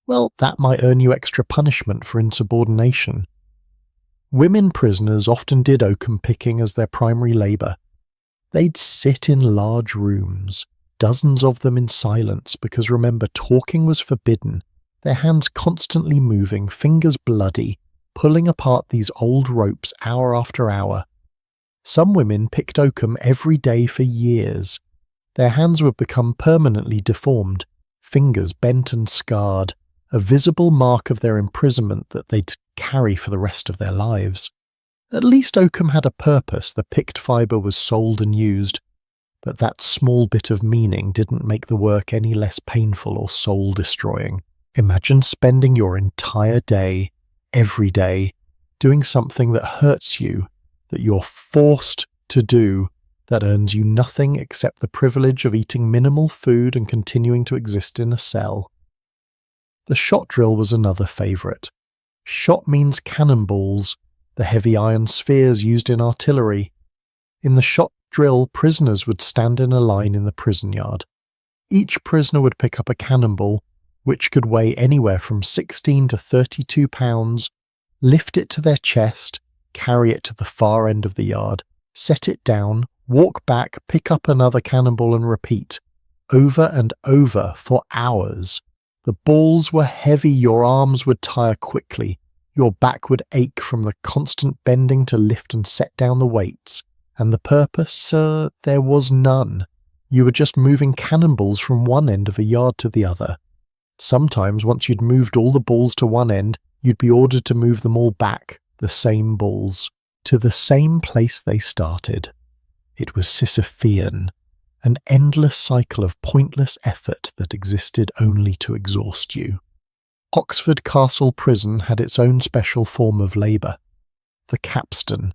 well, that might earn you extra punishment for insubordination. Women prisoners often did oakum picking as their primary labour. They'd sit in large rooms, dozens of them in silence, because remember, talking was forbidden, their hands constantly moving, fingers bloody, pulling apart these old ropes hour after hour. Some women picked oakum every day for years. Their hands would become permanently deformed, fingers bent and scarred, a visible mark of their imprisonment that they'd carry for the rest of their lives. At least oakum had a purpose. The picked fibre was sold and used, but that small bit of meaning didn't make the work any less painful or soul-destroying. Imagine spending your entire day, every day, doing something that hurts you, that you're forced to do, that earns you nothing except the privilege of eating minimal food and continuing to exist in a cell. The shot drill was another favourite. Shot means cannonballs, the heavy iron spheres used in artillery. In the shot drill, prisoners would stand in a line in the prison yard. Each prisoner would pick up a cannonball, which could weigh anywhere from 16 to 32 pounds, lift it to their chest, carry it to the far end of the yard, set it down, walk back, pick up another cannonball and repeat, over and over for hours. The balls were heavy, your arms would tire quickly, your back would ache from the constant bending to lift and set down the weights, and the purpose, there was none. You were just moving cannonballs from one end of a yard to the other. Sometimes, once you'd moved all the balls to one end, you'd be ordered to move them all back, the same balls, to the same place they started. It was Sisyphean, an endless cycle of pointless effort that existed only to exhaust you. Oxford Castle Prison had its own special form of labour, the capstan.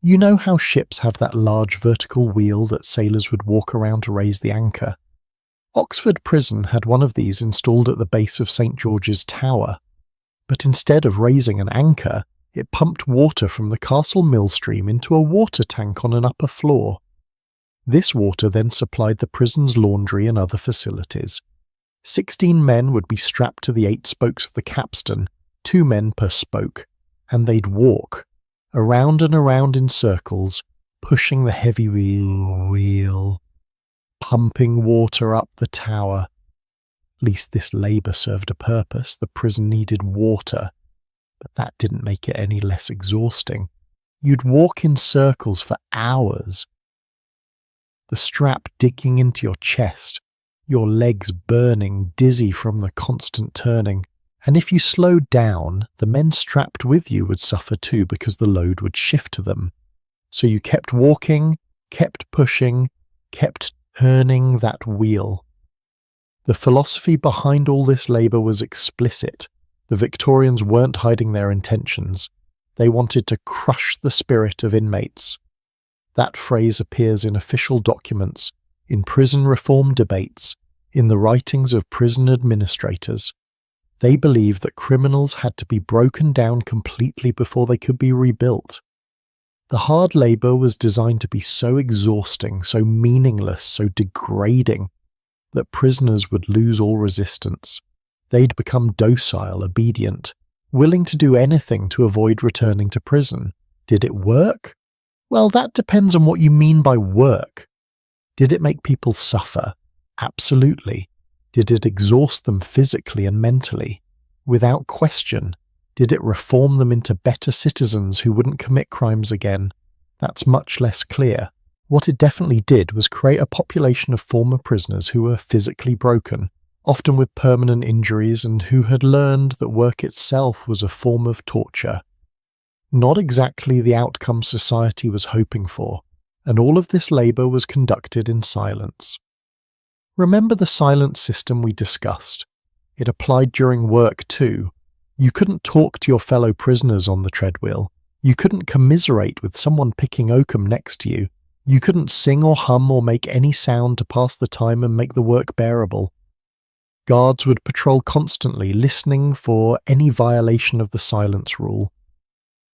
You know how ships have that large vertical wheel that sailors would walk around to raise the anchor? Oxford Prison had one of these installed at the base of St. George's Tower, but instead of raising an anchor, it pumped water from the castle mill stream into a water tank on an upper floor. This water then supplied the prison's laundry and other facilities. 16 men would be strapped to the 8 spokes of the capstan, 2 men per spoke, and they'd walk, around and around in circles, pushing the heavy wheel, pumping water up the tower. At least this labour served a purpose. The prison needed water, but that didn't make it any less exhausting. You'd walk in circles for hours, the strap digging into your chest, your legs burning, dizzy from the constant turning. And if you slowed down, the men strapped with you would suffer too because the load would shift to them. So you kept walking, kept pushing, kept turning that wheel. The philosophy behind all this labour was explicit. The Victorians weren't hiding their intentions. They wanted to crush the spirit of inmates. That phrase appears in official documents, in prison reform debates, in the writings of prison administrators. They believed that criminals had to be broken down completely before they could be rebuilt. The hard labour was designed to be so exhausting, so meaningless, so degrading, that prisoners would lose all resistance. They'd become docile, obedient, willing to do anything to avoid returning to prison. Did it work? Well, that depends on what you mean by work. Did it make people suffer? Absolutely. Did it exhaust them physically and mentally? Without question. Did it reform them into better citizens who wouldn't commit crimes again? That's much less clear. What it definitely did was create a population of former prisoners who were physically broken, often with permanent injuries, and who had learned that work itself was a form of torture. Not exactly the outcome society was hoping for, and all of this labour was conducted in silence. Remember the silence system we discussed? It applied during work too. You couldn't talk to your fellow prisoners on the treadwheel. You couldn't commiserate with someone picking oakum next to you. You couldn't sing or hum or make any sound to pass the time and make the work bearable. Guards would patrol constantly, listening for any violation of the silence rule.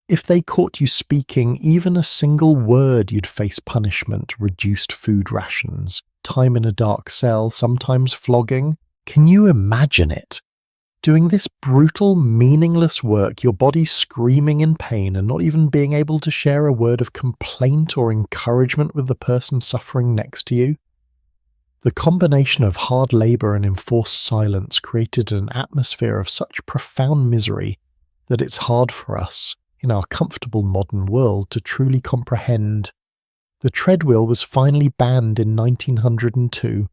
If they caught you speaking even a single word, you'd face punishment, reduced food rations, time in a dark cell, sometimes flogging. Can you imagine it? Doing this brutal, meaningless work, your body screaming in pain and not even being able to share a word of complaint or encouragement with the person suffering next to you? The combination of hard labour and enforced silence created an atmosphere of such profound misery that it's hard for us, in our comfortable modern world, to truly comprehend. The treadwheel was finally banned in 1902.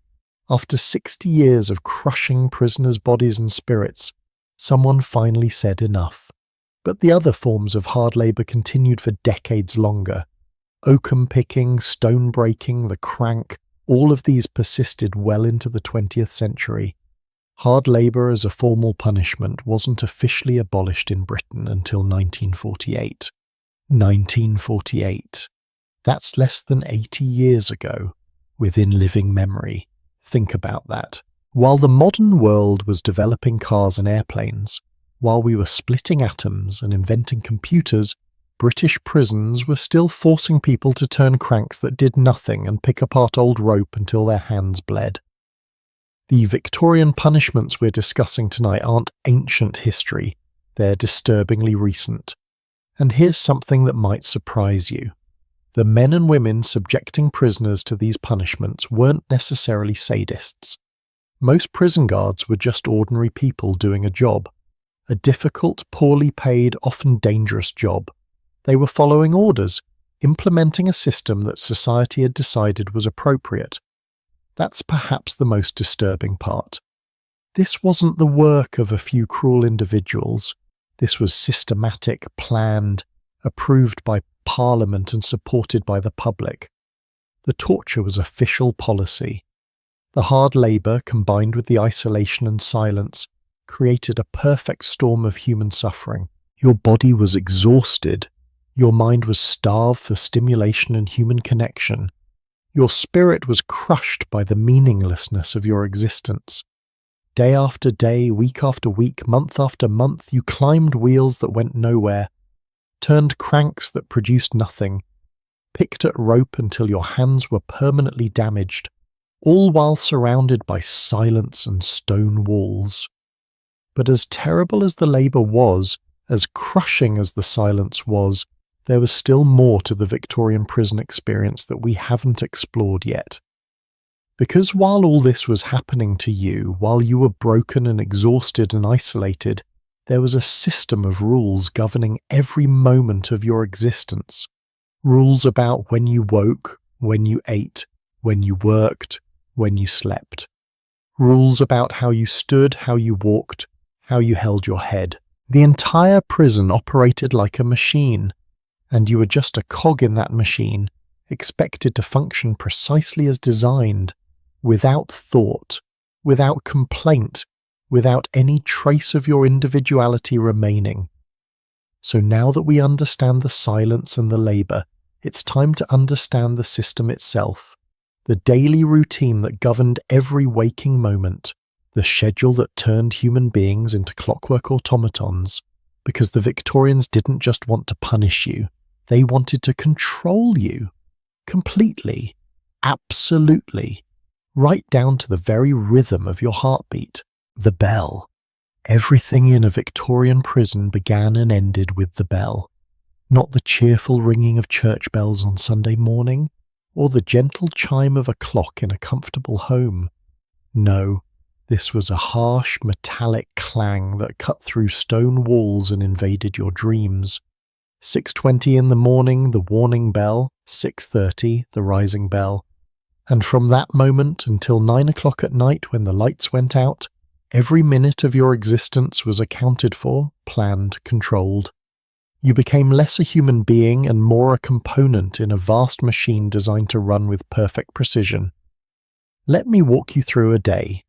After 60 years of crushing prisoners' bodies and spirits, someone finally said enough. But the other forms of hard labour continued for decades longer. Oakum picking, stone breaking, the crank, all of these persisted well into the 20th century. Hard labour as a formal punishment wasn't officially abolished in Britain until 1948. 1948. That's less than 80 years ago, within living memory. Think about that. While the modern world was developing cars and airplanes, while we were splitting atoms and inventing computers, British prisons were still forcing people to turn cranks that did nothing and pick apart old rope until their hands bled. The Victorian punishments we're discussing tonight aren't ancient history, they're disturbingly recent. And here's something that might surprise you. The men and women subjecting prisoners to these punishments weren't necessarily sadists. Most prison guards were just ordinary people doing a job. A difficult, poorly paid, often dangerous job. They were following orders, implementing a system that society had decided was appropriate. That's perhaps the most disturbing part. This wasn't the work of a few cruel individuals. This was systematic, planned, approved by Parliament and supported by the public. The torture was official policy. The hard labour, combined with the isolation and silence, created a perfect storm of human suffering. Your body was exhausted. Your mind was starved for stimulation and human connection. Your spirit was crushed by the meaninglessness of your existence. Day after day, week after week, month after month, you climbed wheels that went nowhere, turned cranks that produced nothing, picked at rope until your hands were permanently damaged, all while surrounded by silence and stone walls. But as terrible as the labour was, as crushing as the silence was, there was still more to the Victorian prison experience that we haven't explored yet. Because while all this was happening to you, while you were broken and exhausted and isolated, there was a system of rules governing every moment of your existence. Rules about when you woke, when you ate, when you worked, when you slept. Rules about how you stood, how you walked, how you held your head. The entire prison operated like a machine, and you were just a cog in that machine, expected to function precisely as designed, without thought, without complaint, without any trace of your individuality remaining. So now that we understand the silence and the labour, it's time to understand the system itself, the daily routine that governed every waking moment, the schedule that turned human beings into clockwork automatons, because the Victorians didn't just want to punish you, they wanted to control you. Completely. Absolutely. Right down to the very rhythm of your heartbeat. The bell. Everything in a Victorian prison began and ended with the bell. Not the cheerful ringing of church bells on Sunday morning, or the gentle chime of a clock in a comfortable home. No, this was a harsh, metallic clang that cut through stone walls and invaded your dreams. 6:20 in the morning, the warning bell. 6:30, the rising bell. And from that moment until 9 o'clock at night when the lights went out, every minute of your existence was accounted for, planned, controlled. You became less a human being and more a component in a vast machine designed to run with perfect precision. Let me walk you through a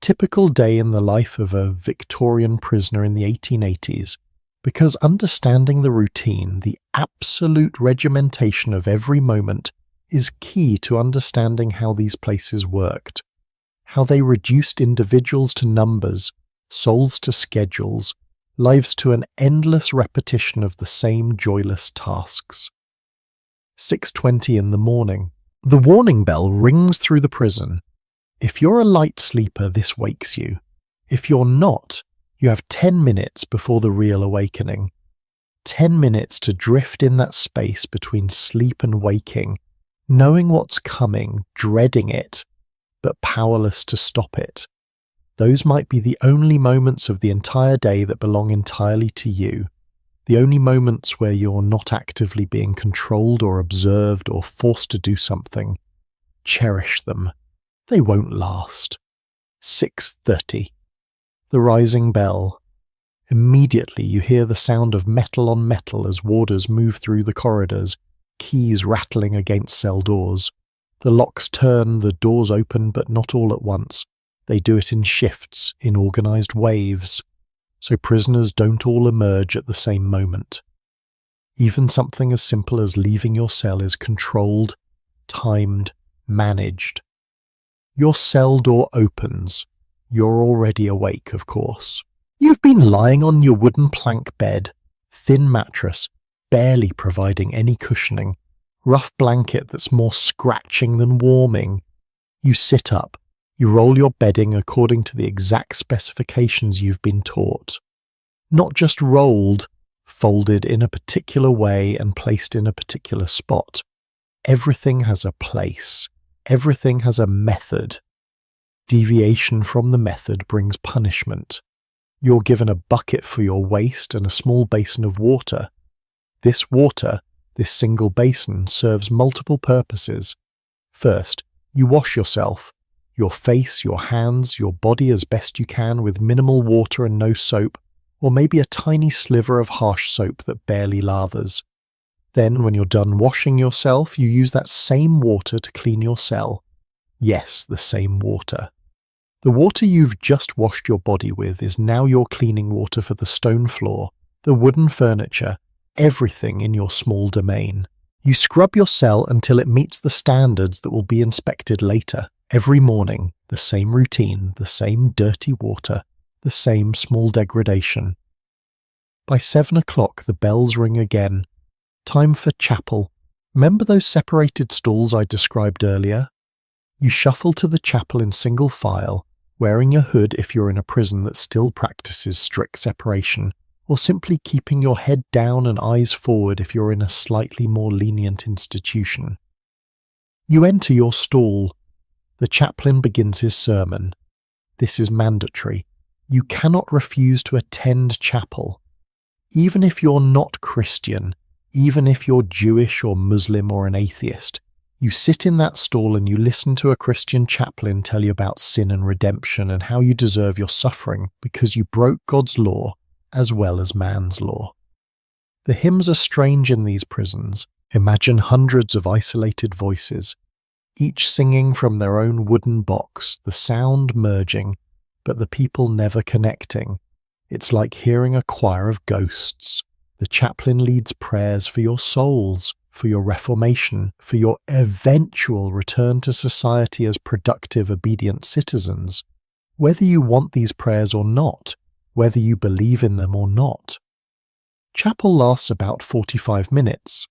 typical day in the life of a Victorian prisoner in the 1880s, because understanding the routine, the absolute regimentation of every moment, is key to understanding how these places worked, how they reduced individuals to numbers, souls to schedules, lives to an endless repetition of the same joyless tasks. 6:20 in the morning. The warning bell rings through the prison. If you're a light sleeper, this wakes you. If you're not, you have 10 minutes before the real awakening. 10 minutes to drift in that space between sleep and waking, knowing what's coming, dreading it, but powerless to stop it. Those might be the only moments of the entire day that belong entirely to you, the only moments where you're not actively being controlled or observed or forced to do something. Cherish them. They won't last. 6:30. The rising bell. Immediately you hear the sound of metal on metal as warders move through the corridors, keys rattling against cell doors. The locks turn, the doors open, but not all at once. They do it in shifts, in organised waves, so prisoners don't all emerge at the same moment. Even something as simple as leaving your cell is controlled, timed, managed. Your cell door opens. You're already awake, of course. You've been lying on your wooden plank bed, thin mattress, barely providing any cushioning, rough blanket that's more scratching than warming. You sit up. You roll your bedding according to the exact specifications you've been taught. Not just rolled, folded in a particular way and placed in a particular spot. Everything has a place. Everything has a method. Deviation from the method brings punishment. You're given a bucket for your waste and a small basin of water. This water, this single basin, serves multiple purposes. First, you wash yourself. Your face, your hands, your body as best you can with minimal water and no soap, or maybe a tiny sliver of harsh soap that barely lathers. Then, when you're done washing yourself, you use that same water to clean your cell. Yes, the same water. The water you've just washed your body with is now your cleaning water for the stone floor, the wooden furniture, everything in your small domain. You scrub your cell until it meets the standards that will be inspected later. Every morning, the same routine, the same dirty water, the same small degradation. By 7 o'clock, the bells ring again. Time for chapel. Remember those separated stalls I described earlier? You shuffle to the chapel in single file, wearing a hood if you're in a prison that still practices strict separation, or simply keeping your head down and eyes forward if you're in a slightly more lenient institution. You enter your stall. The chaplain begins his sermon. This is mandatory. You cannot refuse to attend chapel. Even if you're not Christian, even if you're Jewish or Muslim or an atheist, you sit in that stall and you listen to a Christian chaplain tell you about sin and redemption and how you deserve your suffering because you broke God's law as well as man's law. The hymns are strange in these prisons. Imagine hundreds of isolated voices, each singing from their own wooden box, the sound merging, but the people never connecting. It's like hearing a choir of ghosts. The chaplain leads prayers for your souls, for your reformation, for your eventual return to society as productive, obedient citizens. Whether you want these prayers or not, whether you believe in them or not. Chapel lasts about 45 minutes.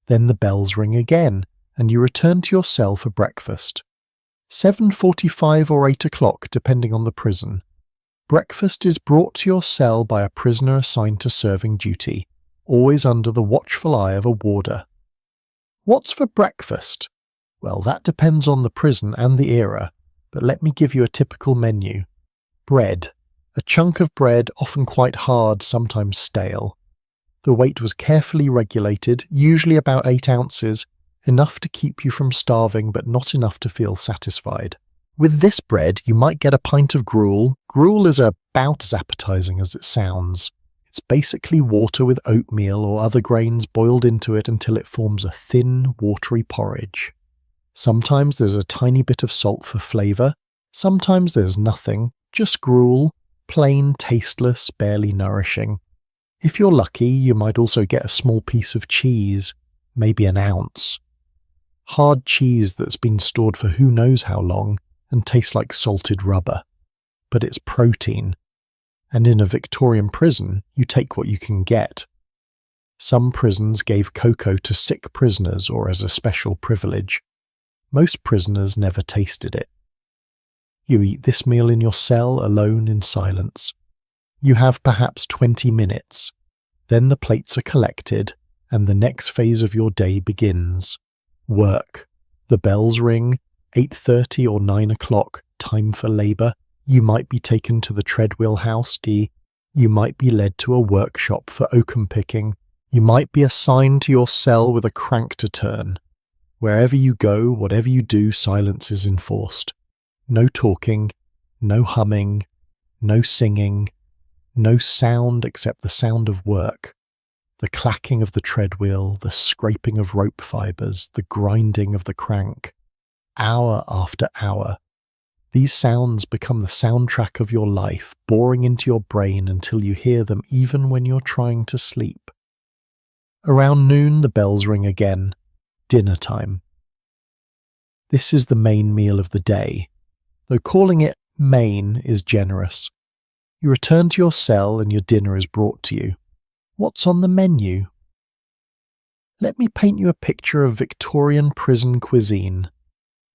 Then the bells ring again, and you return to your cell for breakfast. 7:45 or 8 o'clock, depending on the prison. Breakfast is brought to your cell by a prisoner assigned to serving duty, always under the watchful eye of a warder. What's for breakfast? Well, that depends on the prison and the era, but let me give you a typical menu. Bread. A chunk of bread, often quite hard, sometimes stale. The weight was carefully regulated, usually about 8 ounces, enough to keep you from starving but not enough to feel satisfied. With this bread, you might get a pint of gruel. Gruel is about as appetizing as it sounds. It's basically water with oatmeal or other grains boiled into it until it forms a thin, watery porridge. Sometimes there's a tiny bit of salt for flavour, sometimes there's nothing, just gruel, plain, tasteless, barely nourishing. If you're lucky, you might also get a small piece of cheese, maybe an ounce. Hard cheese that's been stored for who knows how long and tastes like salted rubber. But it's protein. And in a Victorian prison, you take what you can get. Some prisons gave cocoa to sick prisoners or as a special privilege. Most prisoners never tasted it. You eat this meal in your cell alone in silence. You have perhaps 20 minutes. Then the plates are collected and the next phase of your day begins. Work. The bells ring, 8:30 or 9 o'clock, time for labour. You might be taken to the treadwheel house. You might be led to a workshop for oakum picking. You might be assigned to your cell with a crank to turn. Wherever you go, whatever you do, silence is enforced. No talking, no humming, no singing, no sound except the sound of work. The clacking of the treadwheel, the scraping of rope fibres, the grinding of the crank. Hour after hour. These sounds become the soundtrack of your life, boring into your brain until you hear them even when you're trying to sleep. Around noon, the bells ring again. Dinner time. This is the main meal of the day, though calling it main is generous. You return to your cell and your dinner is brought to you. What's on the menu? Let me paint you a picture of Victorian prison cuisine.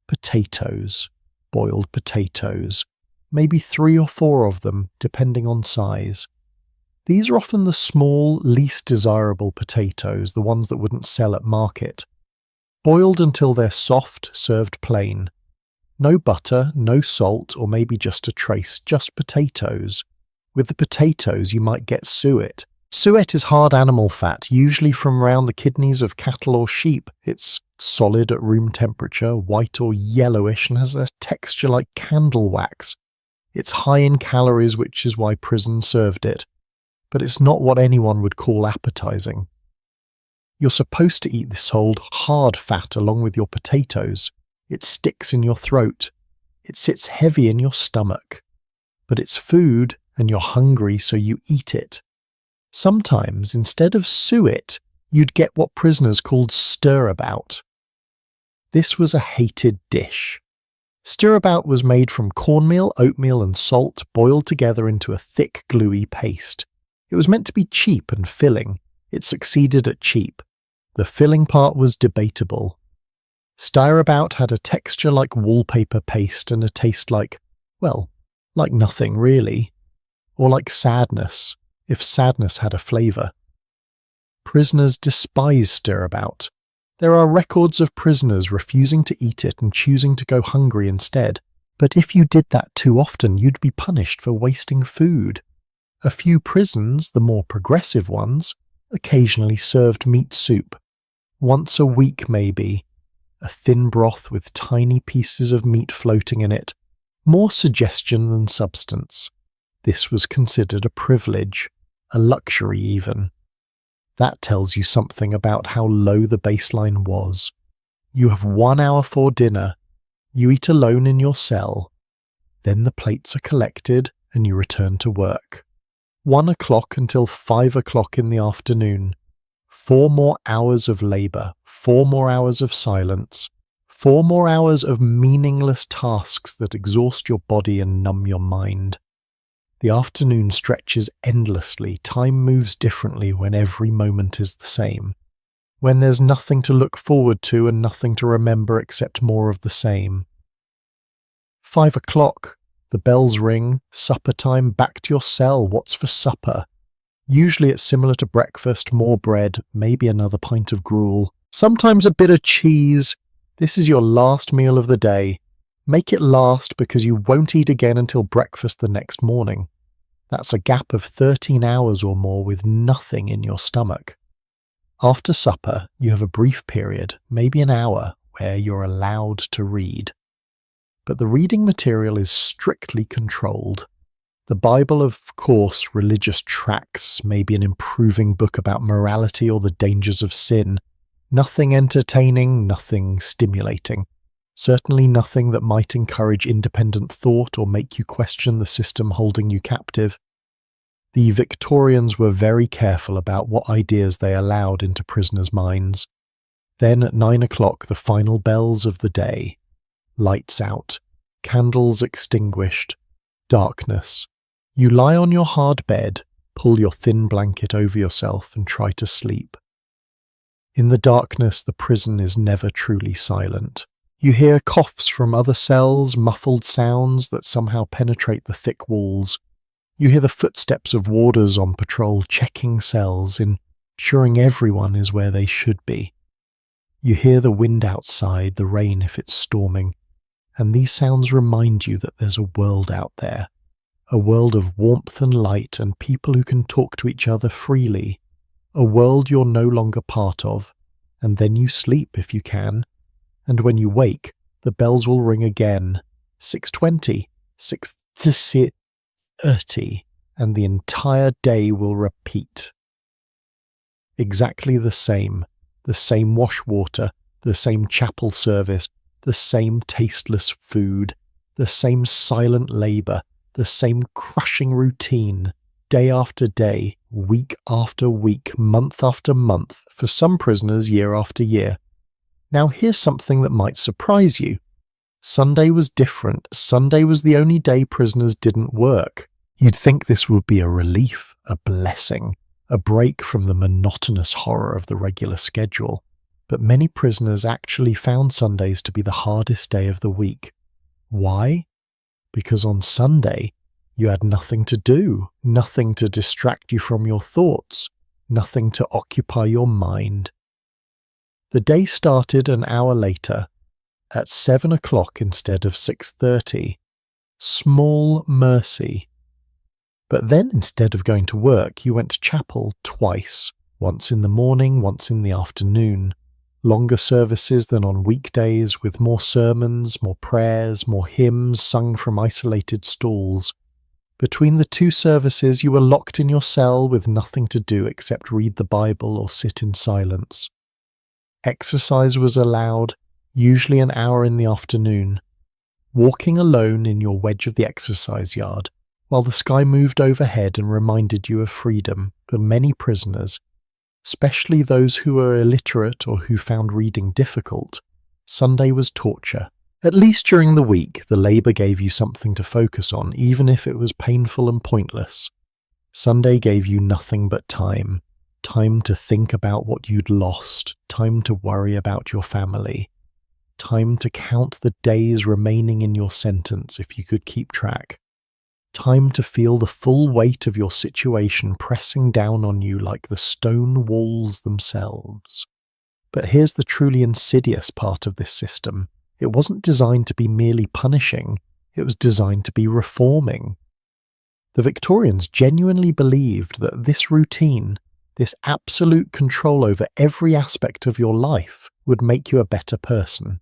Potatoes, boiled potatoes, maybe 3 or 4 of them, depending on size. These are often the small, least desirable potatoes, the ones that wouldn't sell at market. Boiled until they're soft, served plain. No butter, no salt, or maybe just a trace, just potatoes. With the potatoes you might get suet. Suet is hard animal fat, usually from around the kidneys of cattle or sheep. It's solid at room temperature, white or yellowish, and has a texture like candle wax. It's high in calories, which is why prison served it. But it's not what anyone would call appetizing. You're supposed to eat this old, hard fat along with your potatoes. It sticks in your throat. It sits heavy in your stomach. But it's food, and you're hungry, so you eat it. Sometimes, instead of suet, you'd get what prisoners called stirabout. This was a hated dish. Stirabout was made from cornmeal, oatmeal and salt boiled together into a thick, gluey paste. It was meant to be cheap and filling. It succeeded at cheap. The filling part was debatable. Stirabout had a texture like wallpaper paste and a taste like, well, like nothing really. Or like sadness, if sadness had a flavour. Prisoners despise stirabout. There are records of prisoners refusing to eat it and choosing to go hungry instead. But if you did that too often, you'd be punished for wasting food. A few prisons, the more progressive ones, occasionally served meat soup. Once a week maybe. A thin broth with tiny pieces of meat floating in it. More suggestion than substance. This was considered a privilege, a luxury even. That tells you something about how low the baseline was. You have 1 hour for dinner. You eat alone in your cell. Then the plates are collected and you return to work. 1 o'clock until 5 o'clock in the afternoon. 4 more hours of labour, 4 more hours of silence, 4 more hours of meaningless tasks that exhaust your body and numb your mind. The afternoon stretches endlessly, time moves differently when every moment is the same. When there's nothing to look forward to and nothing to remember except more of the same. 5 o'clock. The bells ring, supper time, back to your cell, what's for supper? Usually it's similar to breakfast, more bread, maybe another pint of gruel, sometimes a bit of cheese. This is your last meal of the day. Make it last because you won't eat again until breakfast the next morning. That's a gap of 13 hours or more with nothing in your stomach. After supper, you have a brief period, maybe an hour, where you're allowed to read. But the reading material is strictly controlled. The Bible, of course, religious tracts, maybe an improving book about morality or the dangers of sin. Nothing entertaining, nothing stimulating. Certainly nothing that might encourage independent thought or make you question the system holding you captive. The Victorians were very careful about what ideas they allowed into prisoners' minds. Then at 9 o'clock, the final bells of the day. Lights out, candles extinguished, darkness. You lie on your hard bed, pull your thin blanket over yourself and try to sleep. In the darkness, the prison is never truly silent. You hear coughs from other cells, muffled sounds that somehow penetrate the thick walls. You hear the footsteps of warders on patrol checking cells, ensuring everyone is where they should be. You hear the wind outside, the rain if it's storming, and these sounds remind you that there's a world out there, a world of warmth and light and people who can talk to each other freely, a world you're no longer part of, and then you sleep if you can, and when you wake, the bells will ring again, 6:20, 6:30, and the entire day will repeat. Exactly the same wash water, the same chapel service, the same tasteless food, the same silent labour, the same crushing routine, day after day, week after week, month after month, for some prisoners year after year. Now here's something that might surprise you. Sunday was different. Sunday was the only day prisoners didn't work. You'd think this would be a relief, a blessing, a break from the monotonous horror of the regular schedule. But many prisoners actually found Sundays to be the hardest day of the week. Why? Because on Sunday, you had nothing to do, nothing to distract you from your thoughts, nothing to occupy your mind. The day started an hour later, at 7 o'clock instead of 6:30. Small mercy. But then instead of going to work, you went to chapel twice, once in the morning, once in the afternoon. Longer services than on weekdays, with more sermons, more prayers, more hymns sung from isolated stalls. Between the two services, you were locked in your cell with nothing to do except read the Bible or sit in silence. Exercise was allowed, usually an hour in the afternoon. Walking alone in your wedge of the exercise yard, while the sky moved overhead and reminded you of freedom, for many prisoners, especially those who were illiterate or who found reading difficult, Sunday was torture. At least during the week, the labour gave you something to focus on, even if it was painful and pointless. Sunday gave you nothing but time. Time to think about what you'd lost, time to worry about your family, time to count the days remaining in your sentence if you could keep track, time to feel the full weight of your situation pressing down on you like the stone walls themselves. But here's the truly insidious part of this system. It wasn't designed to be merely punishing, it was designed to be reforming. The Victorians genuinely believed that this routine, this absolute control over every aspect of your life, would make you a better person.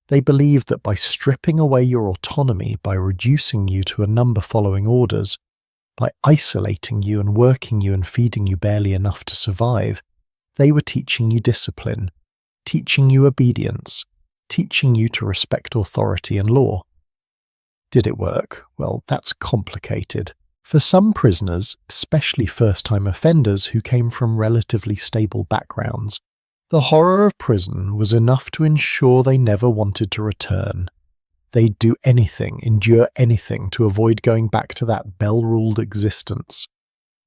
They believed that by stripping away your autonomy, by reducing you to a number following orders, by isolating you and working you and feeding you barely enough to survive, they were teaching you discipline, teaching you obedience, teaching you to respect authority and law. Did it work? Well, that's complicated. For some prisoners, especially first-time offenders who came from relatively stable backgrounds, the horror of prison was enough to ensure they never wanted to return. They'd do anything, endure anything to avoid going back to that bell-ruled existence.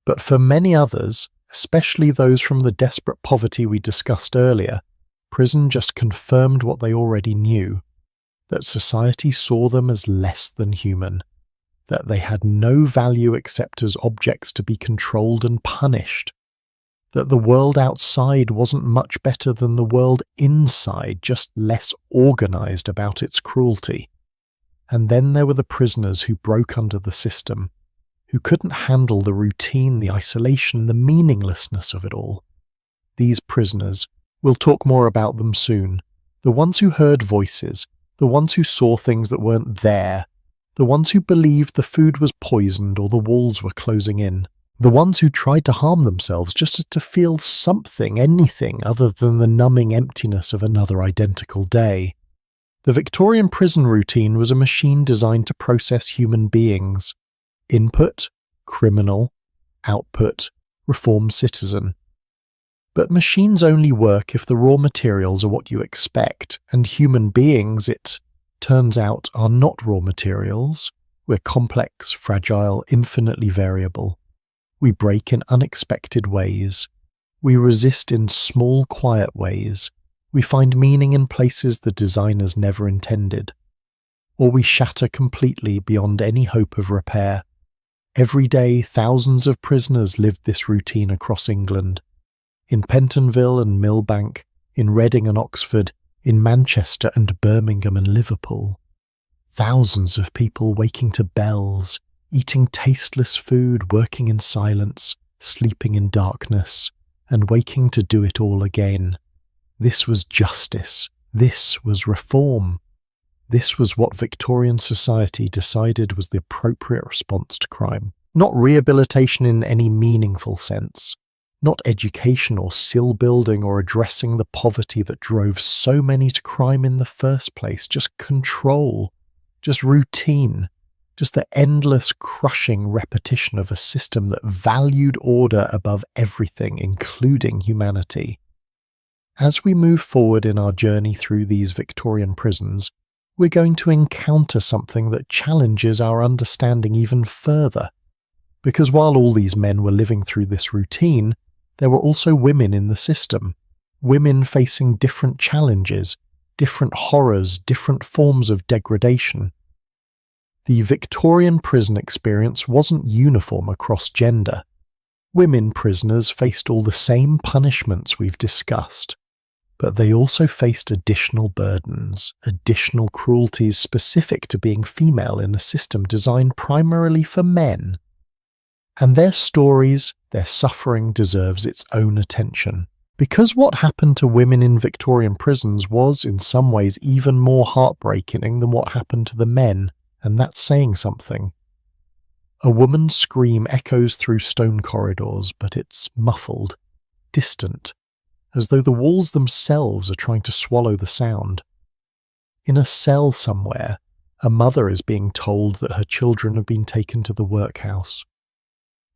But for many others, especially those from the desperate poverty we discussed earlier, prison just confirmed what they already knew, that society saw them as less than human, that they had no value except as objects to be controlled and punished, that the world outside wasn't much better than the world inside, just less organized about its cruelty. And then there were the prisoners who broke under the system, who couldn't handle the routine, the isolation, the meaninglessness of it all. These prisoners, we'll talk more about them soon, the ones who heard voices, the ones who saw things that weren't there, the ones who believed the food was poisoned or the walls were closing in, the ones who tried to harm themselves just to feel something, anything, other than the numbing emptiness of another identical day. The Victorian prison routine was a machine designed to process human beings. Input, criminal; output, reformed citizen. But machines only work if the raw materials are what you expect, and human beings, it turns out, are not raw materials. We're complex, fragile, infinitely variable. We break in unexpected ways. We resist in small, quiet ways. We find meaning in places the designers never intended. Or we shatter completely beyond any hope of repair. Every day, thousands of prisoners lived this routine across England. In Pentonville and Millbank, in Reading and Oxford, in Manchester and Birmingham and Liverpool. Thousands of people waking to bells, eating tasteless food, working in silence, sleeping in darkness, and waking to do it all again. This was justice. This was reform. This was what Victorian society decided was the appropriate response to crime. Not rehabilitation in any meaningful sense. Not education or skill building or addressing the poverty that drove so many to crime in the first place. Just control. Just routine. Just the endless crushing repetition of a system that valued order above everything, including humanity. As we move forward in our journey through these Victorian prisons, we're going to encounter something that challenges our understanding even further. Because while all these men were living through this routine, there were also women in the system. Women facing different challenges, different horrors, different forms of degradation. The Victorian prison experience wasn't uniform across gender. Women prisoners faced all the same punishments we've discussed. But they also faced additional burdens, additional cruelties specific to being female in a system designed primarily for men. And their stories, their suffering deserves its own attention. Because what happened to women in Victorian prisons was, in some ways, even more heartbreaking than what happened to the men, and that's saying something. A woman's scream echoes through stone corridors, but it's muffled, distant, as though the walls themselves are trying to swallow the sound. In a cell somewhere, a mother is being told that her children have been taken to the workhouse.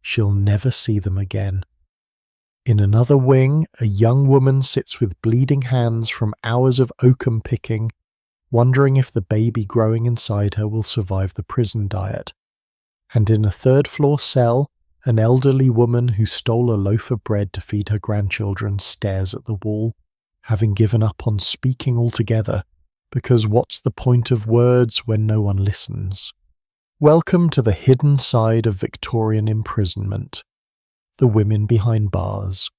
She'll never see them again. In another wing, a young woman sits with bleeding hands from hours of oakum picking, wondering if the baby growing inside her will survive the prison diet. And in a third-floor cell, an elderly woman who stole a loaf of bread to feed her grandchildren stares at the wall, having given up on speaking altogether, because what's the point of words when no one listens? Welcome to the hidden side of Victorian imprisonment. The women behind bars.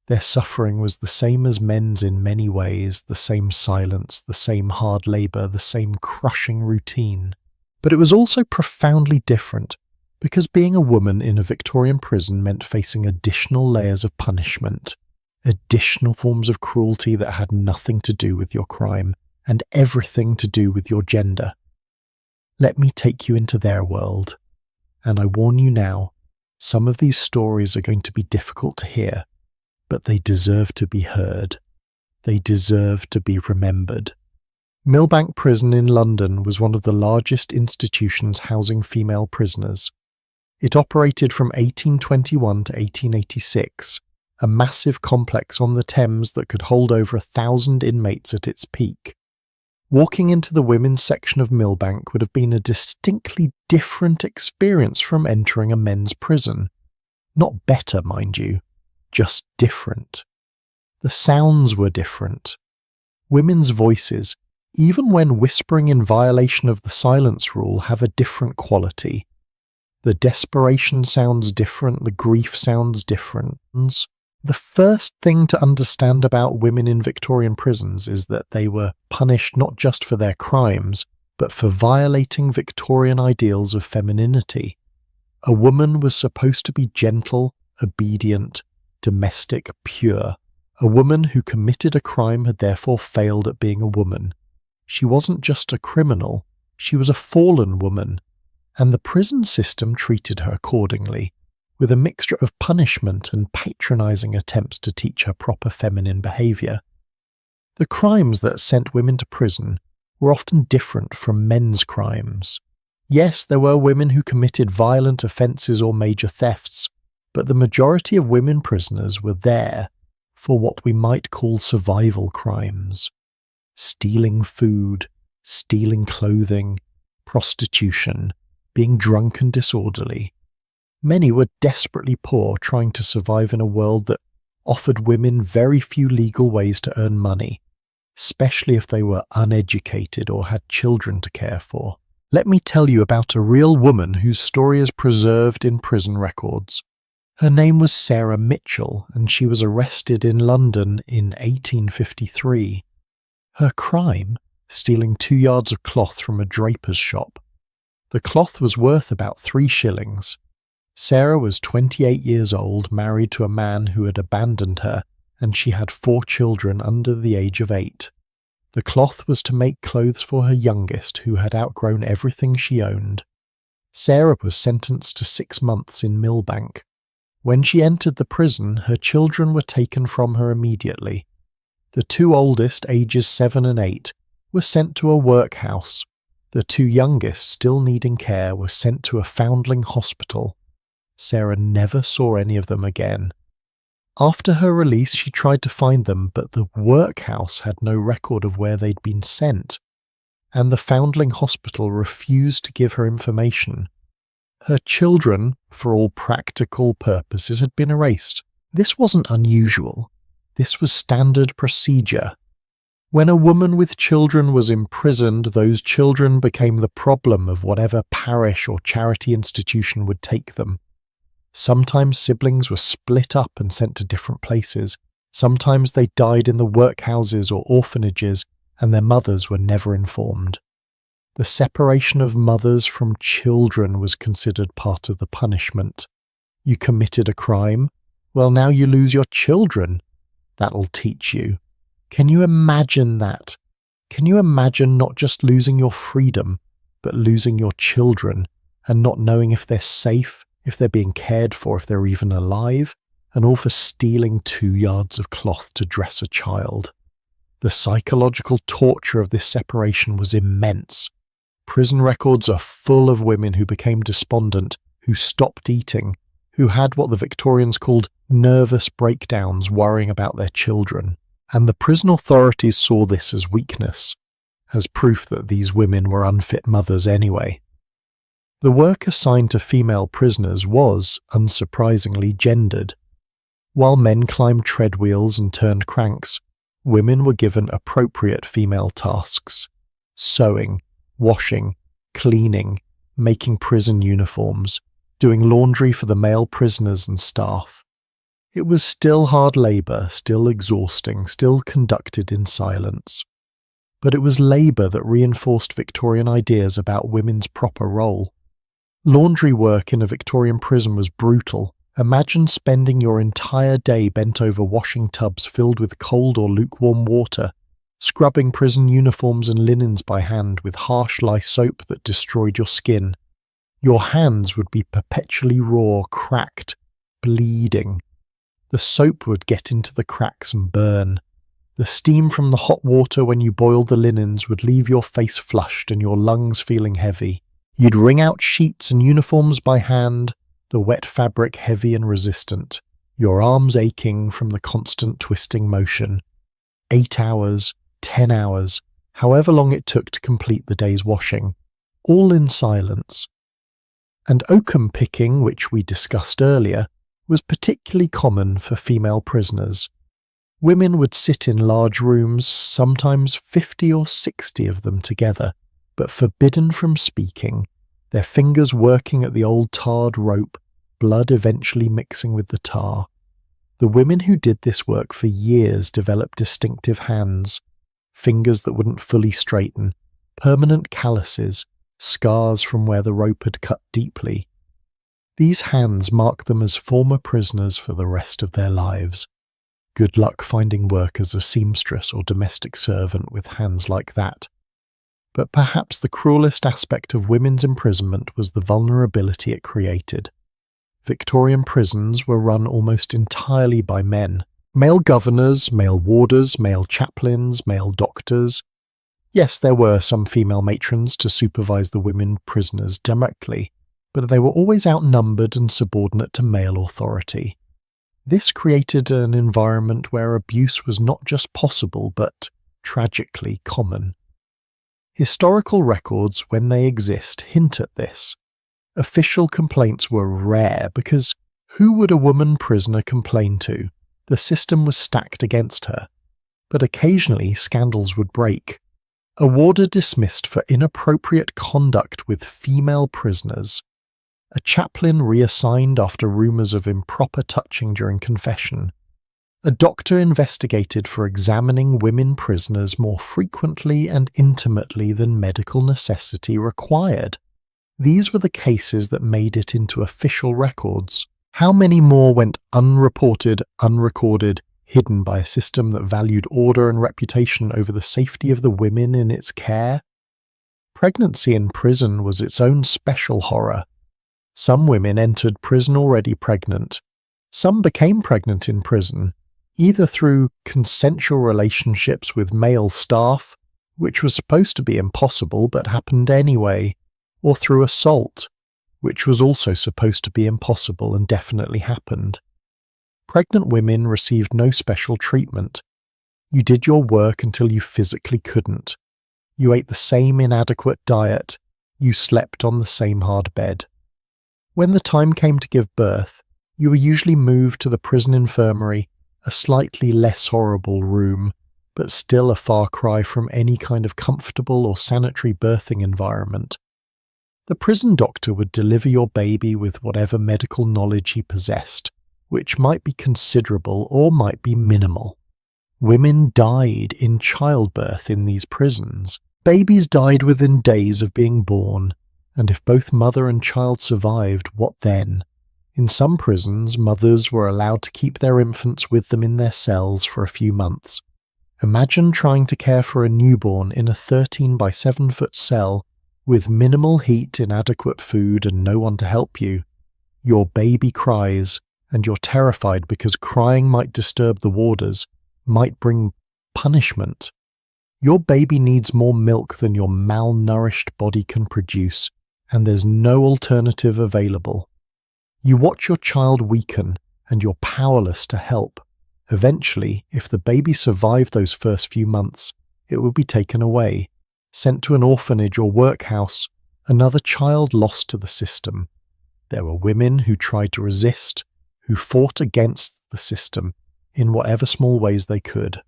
Their suffering was the same as men's in many ways, the same silence, the same hard labour, the same crushing routine. But it was also profoundly different, because being a woman in a Victorian prison meant facing additional layers of punishment, additional forms of cruelty that had nothing to do with your crime, and everything to do with your gender. Let me take you into their world. And I warn you now, some of these stories are going to be difficult to hear, but they deserve to be heard. They deserve to be remembered. Millbank Prison in London was one of the largest institutions housing female prisoners. It operated from 1821 to 1886, a massive complex on the Thames that could hold over 1,000 inmates at its peak. Walking into the women's section of Millbank would have been a distinctly different experience from entering a men's prison. Not better, mind you, just different. The sounds were different. Women's voices, even when whispering in violation of the silence rule, have a different quality. The desperation sounds different, the grief sounds different. The first thing to understand about women in Victorian prisons is that they were punished not just for their crimes, but for violating Victorian ideals of femininity. A woman was supposed to be gentle, obedient, domestic, pure. A woman who committed a crime had therefore failed at being a woman. She wasn't just a criminal, she was a fallen woman, and the prison system treated her accordingly, with a mixture of punishment and patronizing attempts to teach her proper feminine behavior. The crimes that sent women to prison were often different from men's crimes. Yes, there were women who committed violent offences or major thefts, but the majority of women prisoners were there for what we might call survival crimes. Stealing food, stealing clothing, prostitution, being drunk and disorderly. Many were desperately poor, trying to survive in a world that offered women very few legal ways to earn money, especially if they were uneducated or had children to care for. Let me tell you about a real woman whose story is preserved in prison records. Her name was Sarah Mitchell, and she was arrested in London in 1853. Her crime? Stealing 2 yards of cloth from a draper's shop. The cloth was worth about 3 shillings. Sarah was 28 years old, married to a man who had abandoned her, and she had 4 children under the age of 8. The cloth was to make clothes for her youngest, who had outgrown everything she owned. Sarah was sentenced to 6 months in Millbank. When she entered the prison, her children were taken from her immediately. The 2 oldest, ages 7 and 8, were sent to a workhouse. The 2 youngest, still needing care, were sent to a foundling hospital. Sarah never saw any of them again. After her release, she tried to find them, but the workhouse had no record of where they'd been sent, and the foundling hospital refused to give her information. Her children, for all practical purposes, had been erased. This wasn't unusual. This was standard procedure. When a woman with children was imprisoned, those children became the problem of whatever parish or charity institution would take them. Sometimes siblings were split up and sent to different places. Sometimes they died in the workhouses or orphanages, and their mothers were never informed. The separation of mothers from children was considered part of the punishment. You committed a crime? Well, now you lose your children. That'll teach you. Can you imagine that? Can you imagine not just losing your freedom, but losing your children, and not knowing if they're safe, if they're being cared for, if they're even alive, and all for stealing 2 yards of cloth to dress a child? The psychological torture of this separation was immense. Prison records are full of women who became despondent, who stopped eating, who had what the Victorians called nervous breakdowns worrying about their children. And the prison authorities saw this as weakness, as proof that these women were unfit mothers anyway. The work assigned to female prisoners was, unsurprisingly, gendered. While men climbed treadwheels and turned cranks, women were given appropriate female tasks: sewing, washing, cleaning, making prison uniforms, doing laundry for the male prisoners and staff. It was still hard labour, still exhausting, still conducted in silence. But it was labour that reinforced Victorian ideas about women's proper role. Laundry work in a Victorian prison was brutal. Imagine spending your entire day bent over washing tubs filled with cold or lukewarm water, scrubbing prison uniforms and linens by hand with harsh lye soap that destroyed your skin. Your hands would be perpetually raw, cracked, bleeding. The soap would get into the cracks and burn. The steam from the hot water when you boiled the linens would leave your face flushed and your lungs feeling heavy. You'd wring out sheets and uniforms by hand, the wet fabric heavy and resistant, your arms aching from the constant twisting motion. 8 hours, 10 hours, however long it took to complete the day's washing, all in silence. And oakum picking, which we discussed earlier, was particularly common for female prisoners. Women would sit in large rooms, sometimes 50 or 60 of them together, but forbidden from speaking, their fingers working at the old tarred rope, blood eventually mixing with the tar. The women who did this work for years developed distinctive hands, fingers that wouldn't fully straighten, permanent calluses, scars from where the rope had cut deeply. These hands mark them as former prisoners for the rest of their lives. Good luck finding work as a seamstress or domestic servant with hands like that. But perhaps the cruelest aspect of women's imprisonment was the vulnerability it created. Victorian prisons were run almost entirely by men. Male governors, male warders, male chaplains, male doctors. Yes, there were some female matrons to supervise the women prisoners directly, but they were always outnumbered and subordinate to male authority. This created an environment where abuse was not just possible, but tragically common. Historical records, when they exist, hint at this. Official complaints were rare because who would a woman prisoner complain to? The system was stacked against her. But occasionally scandals would break. A warder dismissed for inappropriate conduct with female prisoners. A chaplain reassigned after rumours of improper touching during confession. A doctor investigated for examining women prisoners more frequently and intimately than medical necessity required. These were the cases that made it into official records. How many more went unreported, unrecorded, hidden by a system that valued order and reputation over the safety of the women in its care? Pregnancy in prison was its own special horror. Some women entered prison already pregnant. Some became pregnant in prison, either through consensual relationships with male staff, which was supposed to be impossible but happened anyway, or through assault, which was also supposed to be impossible and definitely happened. Pregnant women received no special treatment. You did your work until you physically couldn't. You ate the same inadequate diet. You slept on the same hard bed. When the time came to give birth, you were usually moved to the prison infirmary, a slightly less horrible room, but still a far cry from any kind of comfortable or sanitary birthing environment. The prison doctor would deliver your baby with whatever medical knowledge he possessed, which might be considerable or might be minimal. Women died in childbirth in these prisons. Babies died within days of being born, and if both mother and child survived, what then? In some prisons, mothers were allowed to keep their infants with them in their cells for a few months. Imagine trying to care for a newborn in a 13 by 7 foot cell with minimal heat, inadequate food, and no one to help you. Your baby cries, and you're terrified because crying might disturb the warders, might bring punishment. Your baby needs more milk than your malnourished body can produce, and there's no alternative available. You watch your child weaken, and you're powerless to help. Eventually, if the baby survived those first few months, it would be taken away, sent to an orphanage or workhouse, another child lost to the system. There were women who tried to resist, who fought against the system in whatever small ways they could.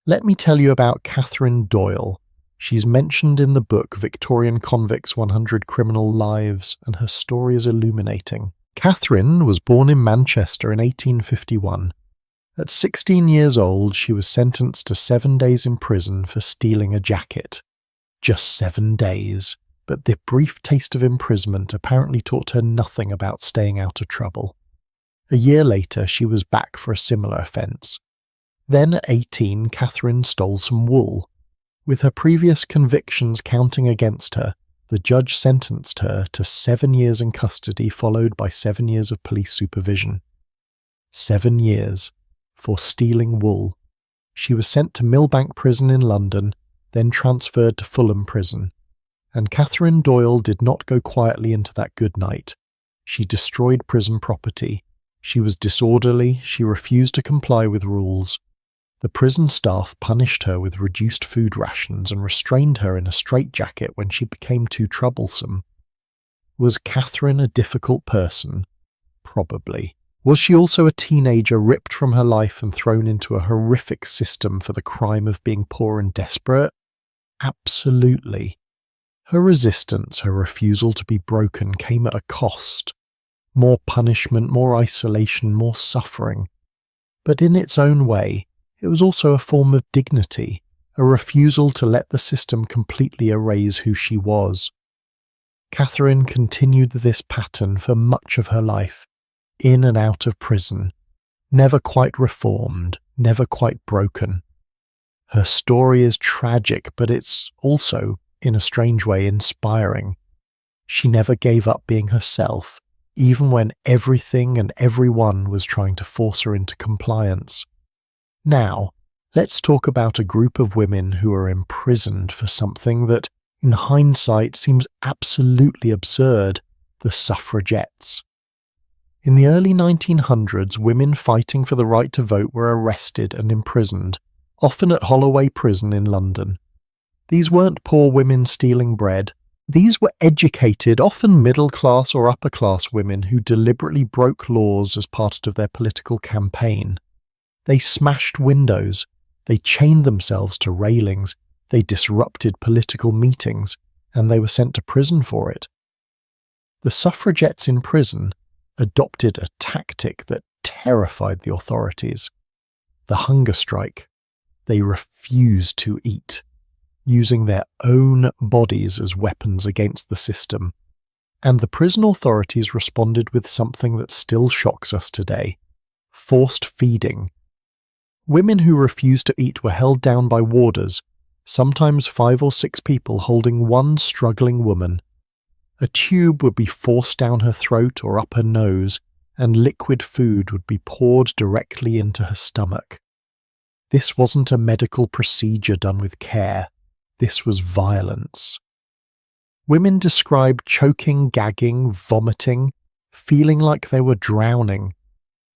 Let me tell you about Catherine Doyle. She's mentioned in the book Victorian Convicts 100 Criminal Lives, and her story is illuminating. Catherine was born in Manchester in 1851. At 16 years old, she was sentenced to 7 days in prison for stealing a jacket. Just 7 days, but the brief taste of imprisonment apparently taught her nothing about staying out of trouble. A year later, she was back for a similar offence. Then at 18, Catherine stole some wool. With her previous convictions counting against her, the judge sentenced her to 7 years in custody, followed by 7 years of police supervision. 7 years for stealing wool. She was sent to Millbank Prison in London, then transferred to Fulham Prison. And Catherine Doyle did not go quietly into that good night. She destroyed prison property. She was disorderly. She refused to comply with rules. The prison staff punished her with reduced food rations and restrained her in a straitjacket when she became too troublesome. Was Catherine a difficult person? Probably. Was she also a teenager ripped from her life and thrown into a horrific system for the crime of being poor and desperate? Absolutely. Her resistance, her refusal to be broken, came at a cost. More punishment, more isolation, more suffering. But in its own way, it was also a form of dignity, a refusal to let the system completely erase who she was. Catherine continued this pattern for much of her life, in and out of prison, never quite reformed, never quite broken. Her story is tragic, but it's also, in a strange way, inspiring. She never gave up being herself, even when everything and everyone was trying to force her into compliance. Now, Let's talk about a group of women who are imprisoned for something that, in hindsight, seems absolutely absurd: the suffragettes. In the early 1900s, women fighting for the right to vote were arrested and imprisoned, often at Holloway Prison in London. These weren't poor women stealing bread. These were educated, often middle-class or upper-class women who deliberately broke laws as part of their political campaign. They smashed windows, they chained themselves to railings, they disrupted political meetings, and they were sent to prison for it. The suffragettes in prison adopted a tactic that terrified the authorities: the hunger strike. They refused to eat, using their own bodies as weapons against the system. And the prison authorities responded with something that still shocks us today: forced feeding. Women who refused to eat were held down by warders, sometimes 5 or 6 people holding one struggling woman. A tube would be forced down her throat or up her nose, and liquid food would be poured directly into her stomach. This wasn't a medical procedure done with care. This was violence. Women described choking, gagging, vomiting, feeling like they were drowning.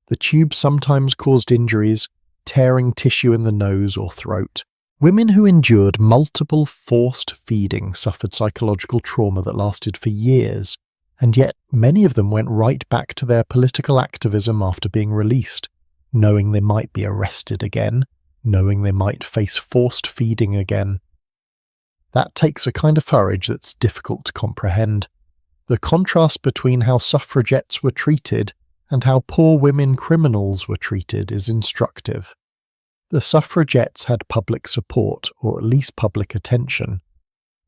The tube sometimes caused injuries, tearing tissue in the nose or throat. Women who endured multiple forced feedings suffered psychological trauma that lasted for years, and yet many of them went right back to their political activism after being released, knowing they might be arrested again, knowing they might face forced feeding again. That takes a kind of courage that's difficult to comprehend. The contrast between how suffragettes were treated and how poor women criminals were treated is instructive. The suffragettes had public support, or at least public attention.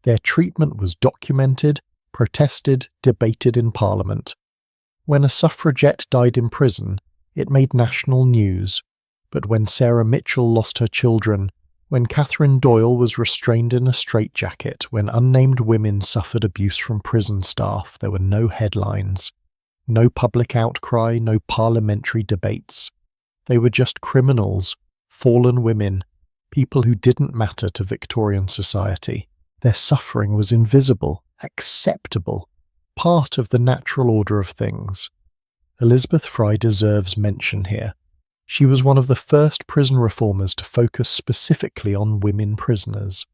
Their treatment was documented, protested, debated in Parliament. When a suffragette died in prison, it made national news. But when Sarah Mitchell lost her children, when Catherine Doyle was restrained in a straitjacket, when unnamed women suffered abuse from prison staff, there were no headlines. No public outcry, no parliamentary debates. They were just criminals, fallen women, people who didn't matter to Victorian society. Their suffering was invisible, acceptable, part of the natural order of things. Elizabeth Fry deserves mention here. She was one of the first prison reformers to focus specifically on women prisoners.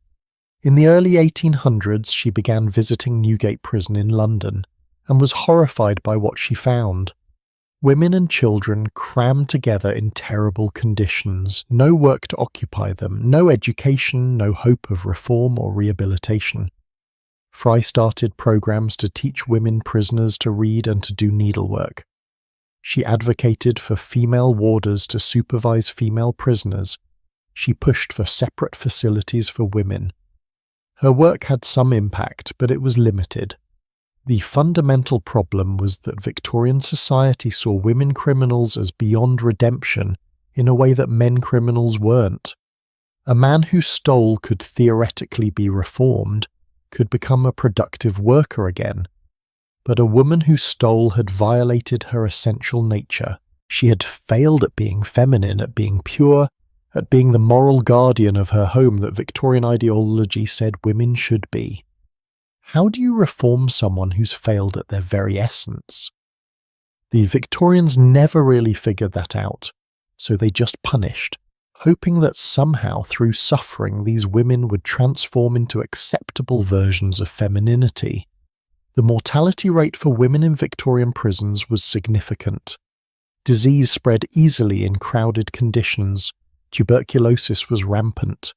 In the early 1800s, she began visiting Newgate Prison in London and was horrified by what she found. Women and children crammed together in terrible conditions, no work to occupy them, no education, no hope of reform or rehabilitation. Fry started programs to teach women prisoners to read and to do needlework. She advocated for female warders to supervise female prisoners. She pushed for separate facilities for women. Her work had some impact, but it was limited. The fundamental problem was that Victorian society saw women criminals as beyond redemption in a way that men criminals weren't. A man who stole could theoretically be reformed, could become a productive worker again. But a woman who stole had violated her essential nature. She had failed at being feminine, at being pure, at being the moral guardian of her home that Victorian ideology said women should be. How do you reform someone who's failed at their very essence? The Victorians never really figured that out, so they just punished, hoping that somehow through suffering these women would transform into acceptable versions of femininity. The mortality rate for women in Victorian prisons was significant. Disease spread easily in crowded conditions. Tuberculosis was rampant.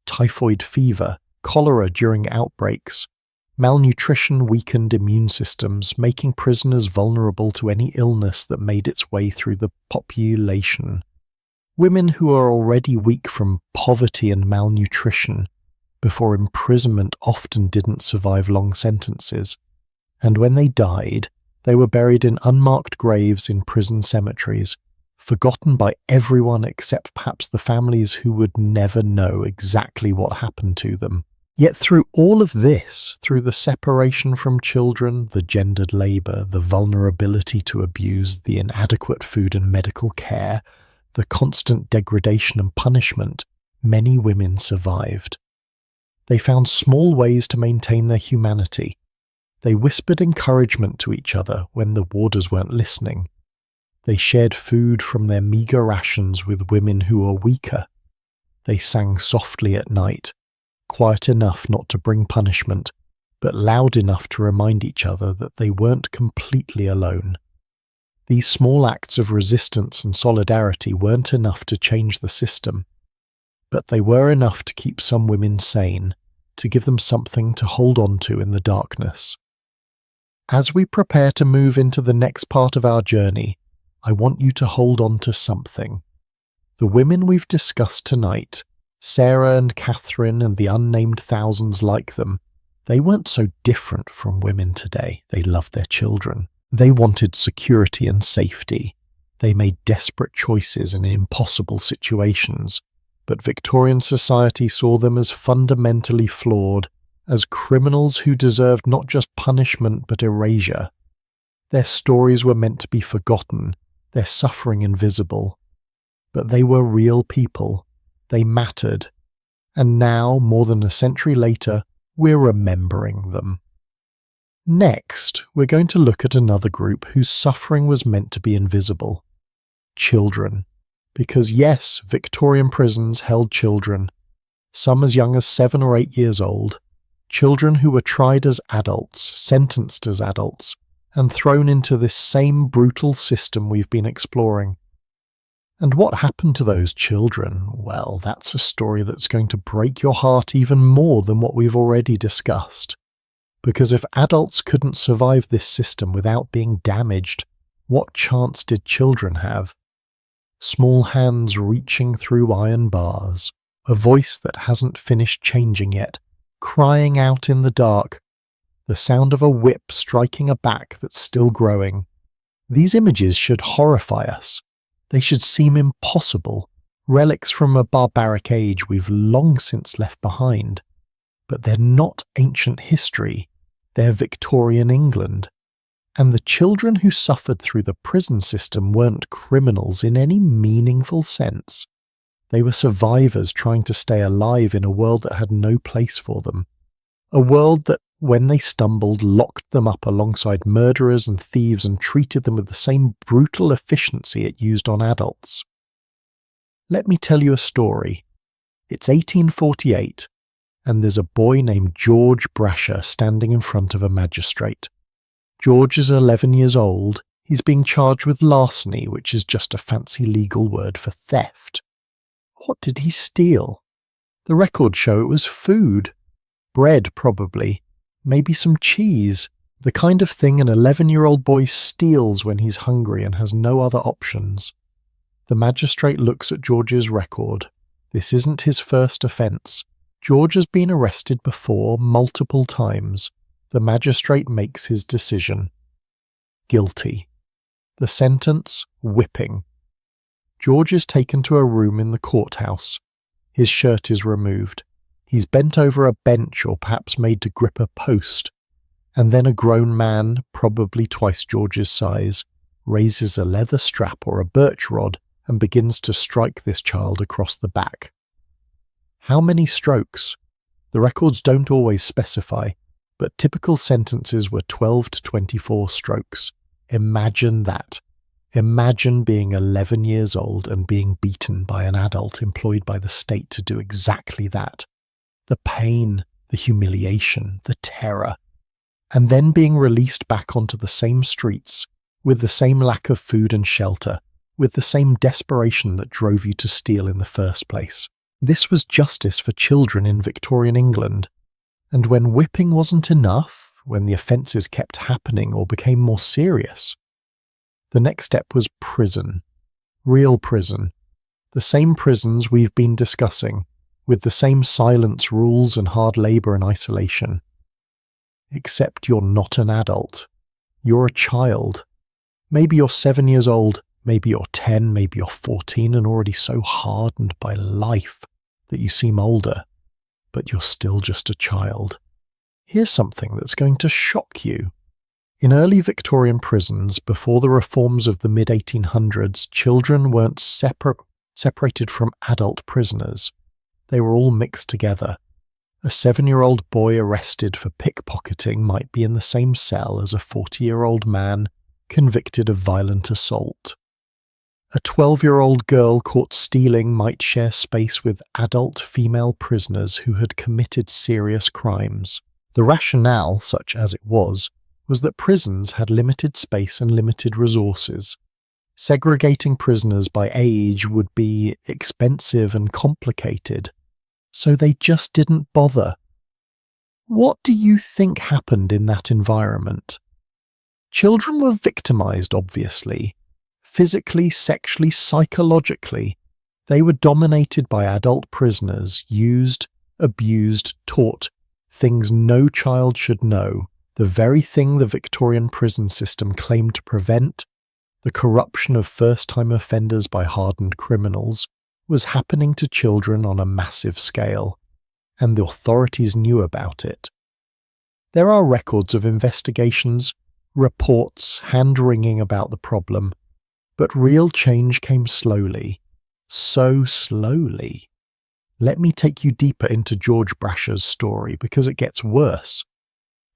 Typhoid fever, cholera during outbreaks. Malnutrition weakened immune systems, making prisoners vulnerable to any illness that made its way through the population. Women who are already weak from poverty and malnutrition before imprisonment often didn't survive long sentences, and when they died, they were buried in unmarked graves in prison cemeteries, forgotten by everyone except perhaps the families who would never know exactly what happened to them. Yet through all of this, through the separation from children, the gendered labour, the vulnerability to abuse, the inadequate food and medical care, the constant degradation and punishment, many women survived. They found small ways to maintain their humanity. They whispered encouragement to each other when the warders weren't listening. They shared food from their meagre rations with women who were weaker. They sang softly at night, quiet enough not to bring punishment, but loud enough to remind each other that they weren't completely alone. These small acts of resistance and solidarity weren't enough to change the system, but they were enough to keep some women sane, to give them something to hold on to in the darkness. As we prepare to move into the next part of our journey, I want you to hold on to something. The women we've discussed tonight, Sarah and Catherine and the unnamed thousands like them, they weren't so different from women today. They loved their children. They wanted security and safety. They made desperate choices in impossible situations, but Victorian society saw them as fundamentally flawed, as criminals who deserved not just punishment but erasure. Their stories were meant to be forgotten, their suffering invisible. But they were real people. They mattered. And now, more than a century later, we're remembering them. Next, we're going to look at another group whose suffering was meant to be invisible. Children. Because yes, Victorian prisons held children, some as young as 7 or 8 years old, children who were tried as adults, sentenced as adults, and thrown into this same brutal system we've been exploring. And what happened to those children? Well, that's a story that's going to break your heart even more than what we've already discussed. Because if adults couldn't survive this system without being damaged, what chance did children have? Small hands reaching through iron bars, a voice that hasn't finished changing yet, crying out in the dark, the sound of a whip striking a back that's still growing. These images should horrify us. They should seem impossible, relics from a barbaric age we've long since left behind. But they're not ancient history, they're Victorian England. And the children who suffered through the prison system weren't criminals in any meaningful sense. They were survivors trying to stay alive in a world that had no place for them. A world that, when they stumbled, locked them up alongside murderers and thieves and treated them with the same brutal efficiency it used on adults. Let me tell you a story. It's 1848, and there's a boy named George Brasher standing in front of a magistrate. George is 11 years old. He's being charged with larceny, which is just a fancy legal word for theft. What did he steal? The records show it was food. Bread, probably. Maybe some cheese. The kind of thing an 11-year-old boy steals when he's hungry and has no other options. The magistrate looks at George's record. This isn't his first offence. George has been arrested before multiple times. The magistrate makes his decision. Guilty. The sentence, whipping. George is taken to a room in the courthouse. His shirt is removed. He's bent over a bench or perhaps made to grip a post. And then a grown man, probably twice George's size, raises a leather strap or a birch rod and begins to strike this child across the back. How many strokes? The records don't always specify, but typical sentences were 12 to 24 strokes. Imagine that. Imagine being 11 years old and being beaten by an adult employed by the state to do exactly that. The pain, the humiliation, the terror. And then being released back onto the same streets, with the same lack of food and shelter, with the same desperation that drove you to steal in the first place. This was justice for children in Victorian England. And when whipping wasn't enough, when the offences kept happening or became more serious, the next step was prison. Real prison. The same prisons we've been discussing, with the same silence rules and hard labour and isolation. Except you're not an adult. You're a child. Maybe you're 7 years old, maybe you're 10, maybe you're 14 and already so hardened by life that you seem older. But you're still just a child. Here's something that's going to shock you. In early Victorian prisons, before the reforms of the mid-1800s, children weren't separated from adult prisoners. They were all mixed together. A 7-year-old boy arrested for pickpocketing might be in the same cell as a 40-year-old man convicted of violent assault. A 12-year-old girl caught stealing might share space with adult female prisoners who had committed serious crimes. The rationale, such as it was that prisons had limited space and limited resources. Segregating prisoners by age would be expensive and complicated, so they just didn't bother. What do you think happened in that environment? Children were victimized, obviously. Physically, sexually, psychologically. They were dominated by adult prisoners, used, abused, taught things no child should know, the very thing the Victorian prison system claimed to prevent. The corruption of first-time offenders by hardened criminals was happening to children on a massive scale, and the authorities knew about it. There are records of investigations, reports, hand-wringing about the problem, but real change came slowly. So slowly. Let me take you deeper into George Brasher's story, because it gets worse.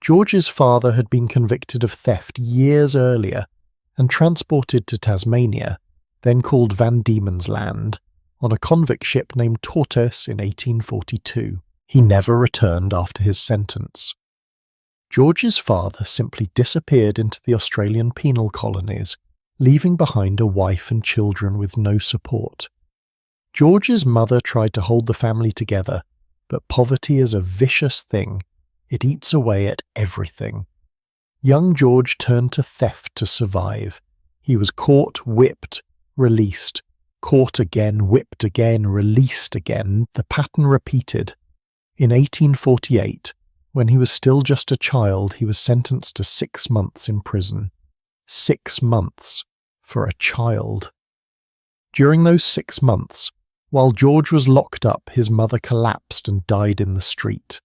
George's father had been convicted of theft years earlier and transported to Tasmania, then called Van Diemen's Land, on a convict ship named Tortoise in 1842. He never returned after his sentence. George's father simply disappeared into the Australian penal colonies, leaving behind a wife and children with no support. George's mother tried to hold the family together, but poverty is a vicious thing. It eats away at everything. Young George turned to theft to survive. He was caught, whipped, released, caught again, whipped again, released again. The pattern repeated. In 1848, when he was still just a child, he was sentenced to 6 months in prison. 6 months for a child. During those 6 months, while George was locked up, his mother collapsed and died in the street.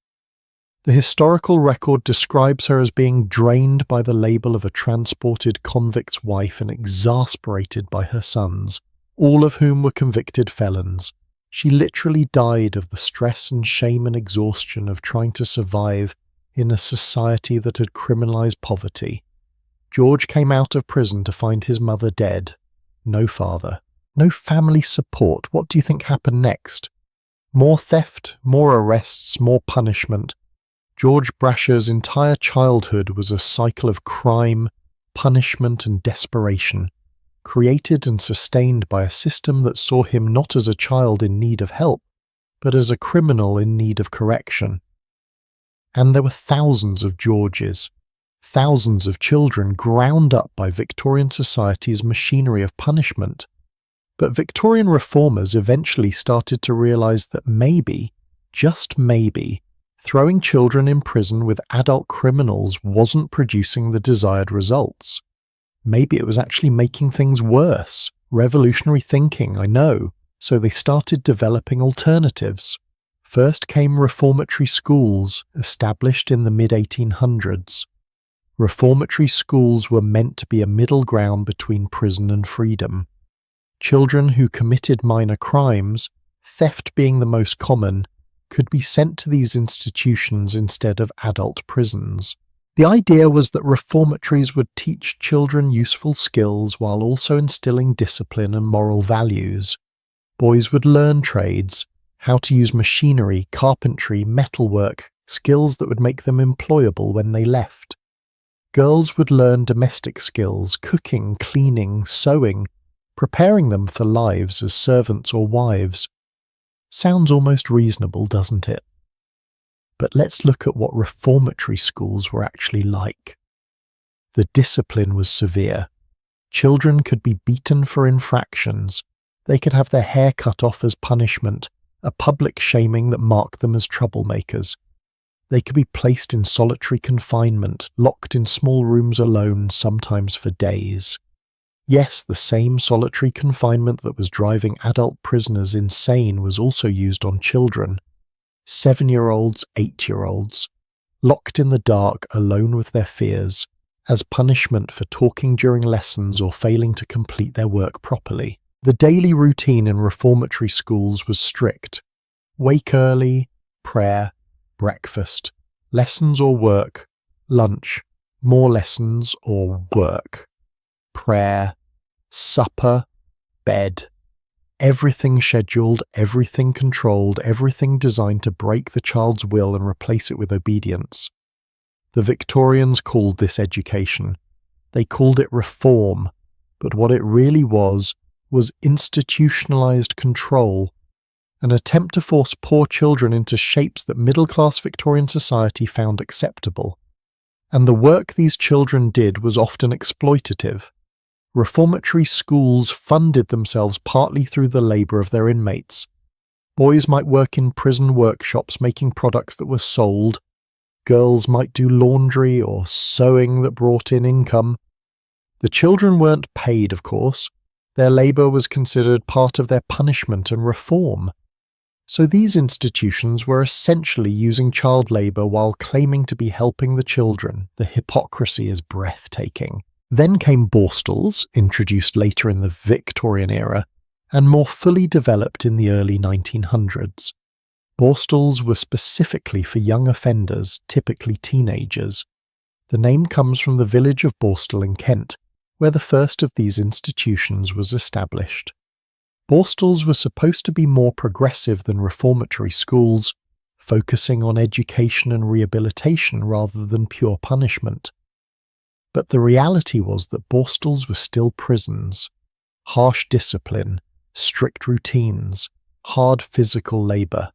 The historical record describes her as being drained by the label of a transported convict's wife and exasperated by her sons, all of whom were convicted felons. She literally died of the stress and shame and exhaustion of trying to survive in a society that had criminalized poverty. George came out of prison to find his mother dead. No father. No family support. What do you think happened next? More theft, more arrests, more punishment. George Brasher's entire childhood was a cycle of crime, punishment and desperation, created and sustained by a system that saw him not as a child in need of help, but as a criminal in need of correction. And there were thousands of Georges, thousands of children ground up by Victorian society's machinery of punishment. But Victorian reformers eventually started to realize that maybe, just maybe, throwing children in prison with adult criminals wasn't producing the desired results. Maybe it was actually making things worse. Revolutionary thinking, I know. So they started developing alternatives. First came reformatory schools, established in the mid-1800s. Reformatory schools were meant to be a middle ground between prison and freedom. Children who committed minor crimes, theft being the most common, could be sent to these institutions instead of adult prisons. The idea was that reformatories would teach children useful skills while also instilling discipline and moral values. Boys would learn trades, how to use machinery, carpentry, metalwork, skills that would make them employable when they left. Girls would learn domestic skills, cooking, cleaning, sewing, preparing them for lives as servants or wives. Sounds almost reasonable, doesn't it? But let's look at what reformatory schools were actually like. The discipline was severe. Children could be beaten for infractions. They could have their hair cut off as punishment, a public shaming that marked them as troublemakers. They could be placed in solitary confinement, locked in small rooms alone, sometimes for days. Yes, the same solitary confinement that was driving adult prisoners insane was also used on children. 7-year-olds, 8-year-olds, locked in the dark alone with their fears, as punishment for talking during lessons or failing to complete their work properly. The daily routine in reformatory schools was strict. Wake early, prayer, breakfast, lessons or work, lunch, more lessons or work, prayer, supper, bed. Everything scheduled, everything controlled, everything designed to break the child's will and replace it with obedience. The Victorians called this education. They called it reform, but what it really was institutionalized control, an attempt to force poor children into shapes that middle-class Victorian society found acceptable. And the work these children did was often exploitative. Reformatory schools funded themselves partly through the labour of their inmates. Boys might work in prison workshops making products that were sold. Girls might do laundry or sewing that brought in income. The children weren't paid, of course. Their labour was considered part of their punishment and reform. So these institutions were essentially using child labour while claiming to be helping the children. The hypocrisy is breathtaking. Then came Borstals, introduced later in the Victorian era, and more fully developed in the early 1900s. Borstals were specifically for young offenders, typically teenagers. The name comes from the village of Borstal in Kent, where the first of these institutions was established. Borstals were supposed to be more progressive than reformatory schools, focusing on education and rehabilitation rather than pure punishment. But the reality was that Borstals were still prisons. Harsh discipline, strict routines, hard physical labour.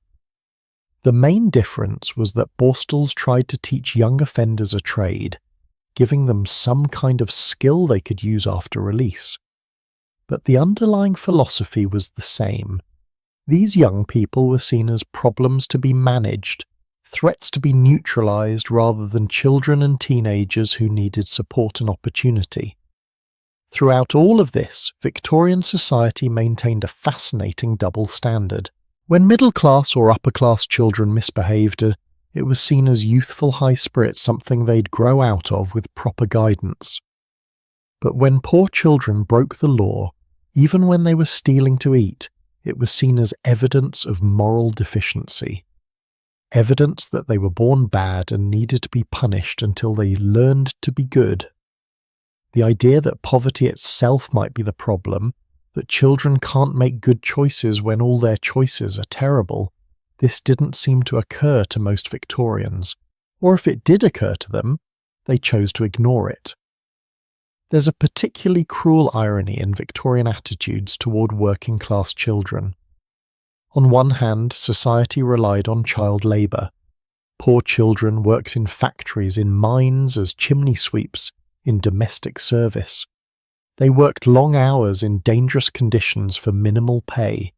The main difference was that Borstals tried to teach young offenders a trade, giving them some kind of skill they could use after release. But the underlying philosophy was the same. These young people were seen as problems to be managed, threats to be neutralised rather than children and teenagers who needed support and opportunity. Throughout all of this, Victorian society maintained a fascinating double standard. When middle-class or upper-class children misbehaved, it was seen as youthful high spirits, something they'd grow out of with proper guidance. But when poor children broke the law, even when they were stealing to eat, it was seen as evidence of moral deficiency. Evidence that they were born bad and needed to be punished until they learned to be good. The idea that poverty itself might be the problem, that children can't make good choices when all their choices are terrible, this didn't seem to occur to most Victorians, or if it did occur to them, they chose to ignore it. There's a particularly cruel irony in Victorian attitudes toward working-class children. On one hand, society relied on child labour. Poor children worked in factories, in mines, as chimney sweeps, in domestic service. They worked long hours in dangerous conditions for minimal pay.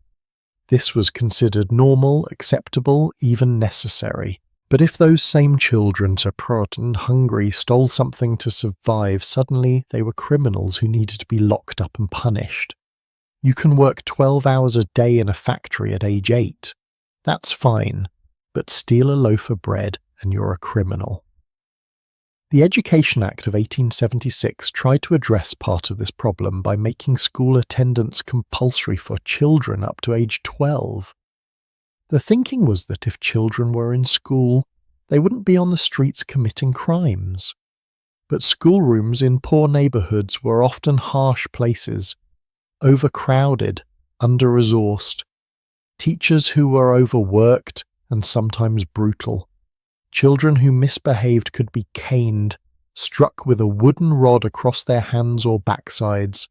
This was considered normal, acceptable, even necessary. But if those same children, desperate and hungry, stole something to survive, suddenly they were criminals who needed to be locked up and punished. You can work 12 hours a day in a factory at age 8. That's fine, but steal a loaf of bread and you're a criminal. The Education Act of 1876 tried to address part of this problem by making school attendance compulsory for children up to age 12. The thinking was that if children were in school, they wouldn't be on the streets committing crimes. But schoolrooms in poor neighbourhoods were often harsh places, overcrowded, under-resourced, teachers who were overworked and sometimes brutal. Children who misbehaved could be caned, struck with a wooden rod across their hands or backsides.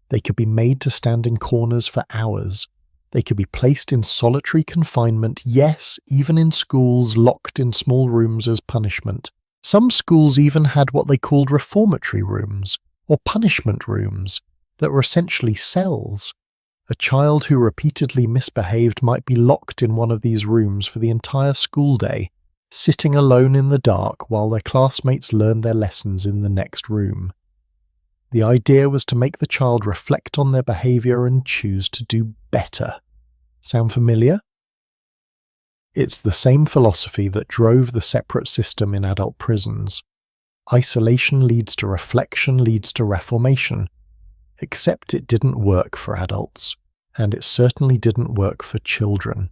They could be made to stand in corners for hours. They could be placed in solitary confinement, yes, even in schools, locked in small rooms as punishment. Some schools even had what they called reformatory rooms, or punishment rooms, that were essentially cells. A child who repeatedly misbehaved might be locked in one of these rooms for the entire school day, sitting alone in the dark while their classmates learned their lessons in the next room. The idea was to make the child reflect on their behaviour and choose to do better. Sound familiar? It's the same philosophy that drove the separate system in adult prisons. Isolation leads to reflection, leads to reformation. Except it didn't work for adults, and it certainly didn't work for children.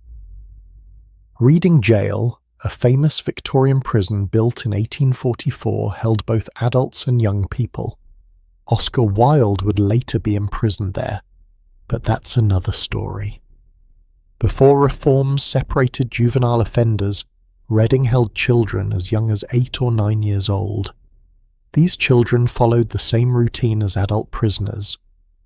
Reading Jail, a famous Victorian prison built in 1844, held both adults and young people. Oscar Wilde would later be imprisoned there, but that's another story. Before reforms separated juvenile offenders, Reading held children as young as 8 or 9 years old. These children followed the same routine as adult prisoners,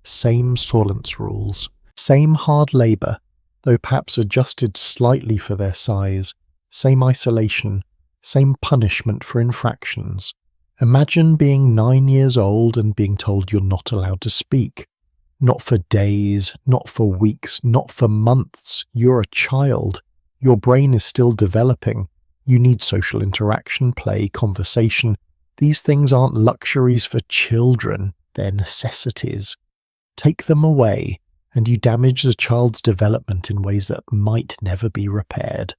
same solence rules, same hard labour, though perhaps adjusted slightly for their size, same isolation, same punishment for infractions. Imagine being 9 years old and being told you're not allowed to speak. Not for days, not for weeks, not for months. You're a child. Your brain is still developing. You need social interaction, play, conversation. These things aren't luxuries for children, they're necessities. Take them away, and you damage the child's development in ways that might never be repaired.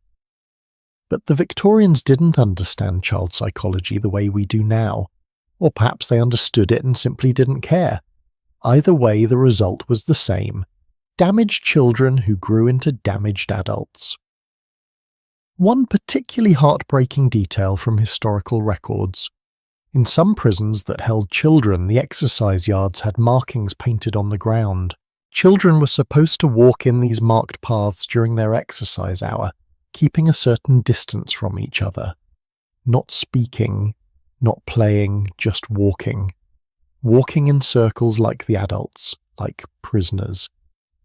But the Victorians didn't understand child psychology the way we do now, or perhaps they understood it and simply didn't care. Either way, the result was the same: damaged children who grew into damaged adults. One particularly heartbreaking detail from historical records. In some prisons that held children, the exercise yards had markings painted on the ground. Children were supposed to walk in these marked paths during their exercise hour, keeping a certain distance from each other. Not speaking, not playing, just walking. Walking in circles like the adults, like prisoners,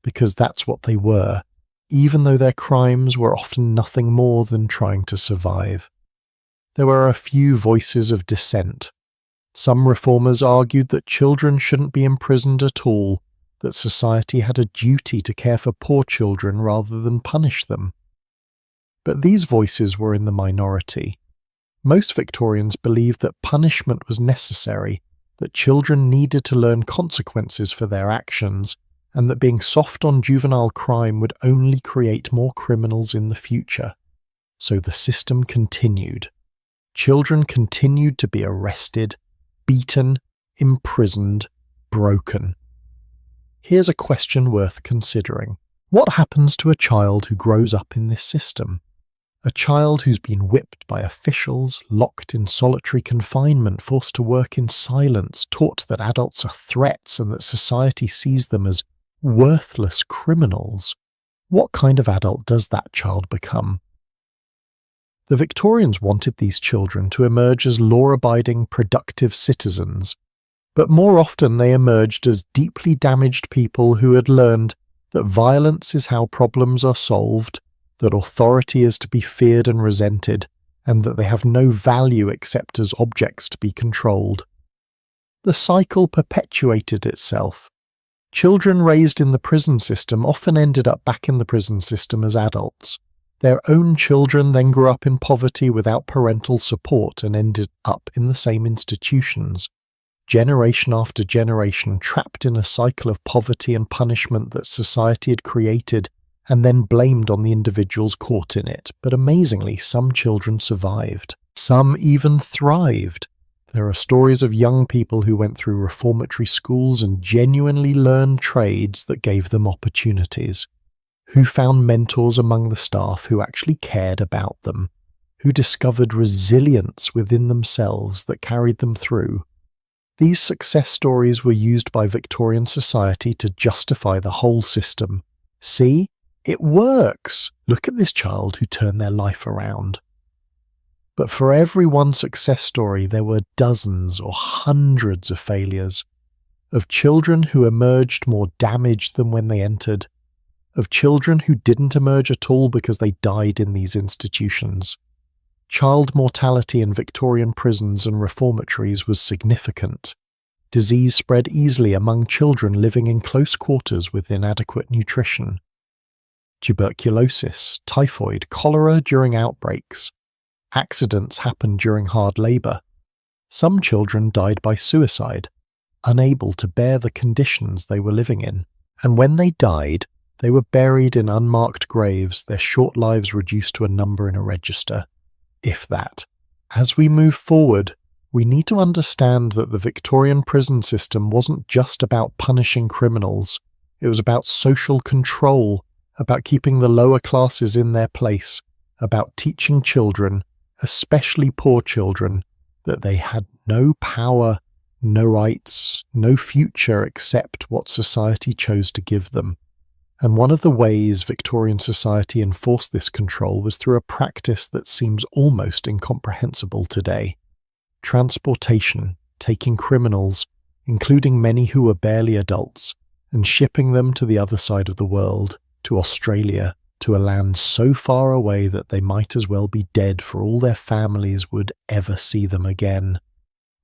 because that's what they were, even though their crimes were often nothing more than trying to survive. There were a few voices of dissent. Some reformers argued that children shouldn't be imprisoned at all, that society had a duty to care for poor children rather than punish them. But these voices were in the minority. Most Victorians believed that punishment was necessary, that children needed to learn consequences for their actions, and that being soft on juvenile crime would only create more criminals in the future. So the system continued. Children continued to be arrested, beaten, imprisoned, broken. Here's a question worth considering. What happens to a child who grows up in this system? A child who's been whipped by officials, locked in solitary confinement, forced to work in silence, taught that adults are threats and that society sees them as worthless criminals. What kind of adult does that child become? The Victorians wanted these children to emerge as law-abiding, productive citizens, but more often they emerged as deeply damaged people who had learned that violence is how problems are solved, that authority is to be feared and resented, and that they have no value except as objects to be controlled. The cycle perpetuated itself. Children raised in the prison system often ended up back in the prison system as adults. Their own children then grew up in poverty without parental support and ended up in the same institutions. Generation after generation trapped in a cycle of poverty and punishment that society had created and then blamed on the individuals caught in it. But amazingly, some children survived. Some even thrived. There are stories of young people who went through reformatory schools and genuinely learned trades that gave them opportunities, who found mentors among the staff who actually cared about them, who discovered resilience within themselves that carried them through. These success stories were used by Victorian society to justify the whole system. See? It works! Look at this child who turned their life around. But for every one success story, there were dozens or hundreds of failures, of children who emerged more damaged than when they entered, of children who didn't emerge at all because they died in these institutions. Child mortality in Victorian prisons and reformatories was significant. Disease spread easily among children living in close quarters with inadequate nutrition. Tuberculosis, typhoid, cholera during outbreaks. Accidents happened during hard labour. Some children died by suicide, unable to bear the conditions they were living in. And when they died, they were buried in unmarked graves, their short lives reduced to a number in a register, if that. As we move forward, we need to understand that the Victorian prison system wasn't just about punishing criminals. It was about social control, about keeping the lower classes in their place, about teaching children, especially poor children, that they had no power, no rights, no future except what society chose to give them. And one of the ways Victorian society enforced this control was through a practice that seems almost incomprehensible today. Transportation, taking criminals, including many who were barely adults, and shipping them to the other side of the world, to Australia, to a land so far away that they might as well be dead for all their families would ever see them again.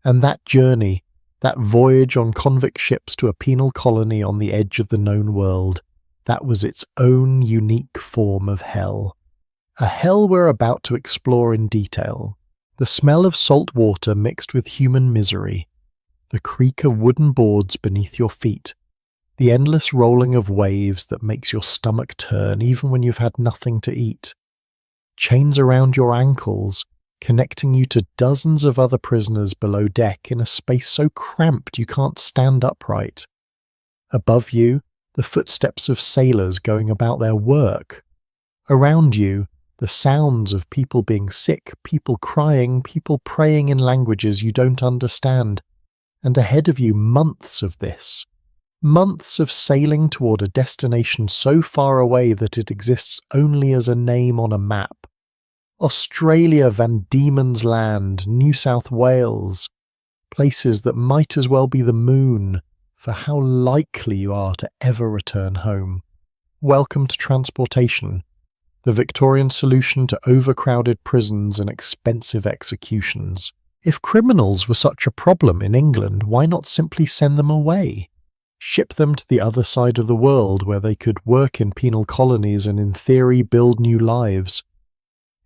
And that journey, that voyage on convict ships to a penal colony on the edge of the known world, that was its own unique form of hell. A hell we're about to explore in detail. The smell of salt water mixed with human misery, the creak of wooden boards beneath your feet, the endless rolling of waves that makes your stomach turn even when you've had nothing to eat, chains around your ankles, connecting you to dozens of other prisoners below deck in a space so cramped you can't stand upright. Above you, the footsteps of sailors going about their work. Around you, the sounds of people being sick, people crying, people praying in languages you don't understand. And ahead of you, months of this. Months of sailing toward a destination so far away that it exists only as a name on a map. Australia, Van Diemen's Land, New South Wales. Places that might as well be the moon, for how likely you are to ever return home. Welcome to transportation, the Victorian solution to overcrowded prisons and expensive executions. If criminals were such a problem in England, why not simply send them away? Ship them to the other side of the world where they could work in penal colonies and in theory build new lives.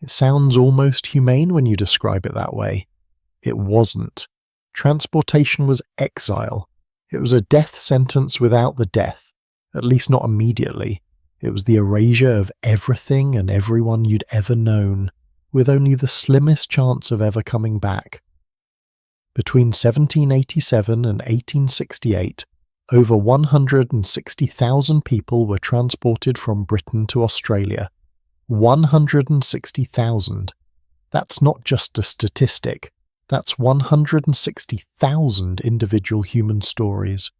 It sounds almost humane when you describe it that way. It wasn't. Transportation was exile. It was a death sentence without the death, at least not immediately. It was the erasure of everything and everyone you'd ever known, with only the slimmest chance of ever coming back. Between 1787 and 1868, over 160,000 people were transported from Britain to Australia. 160,000. That's not just a statistic. That's 160,000 individual human stories.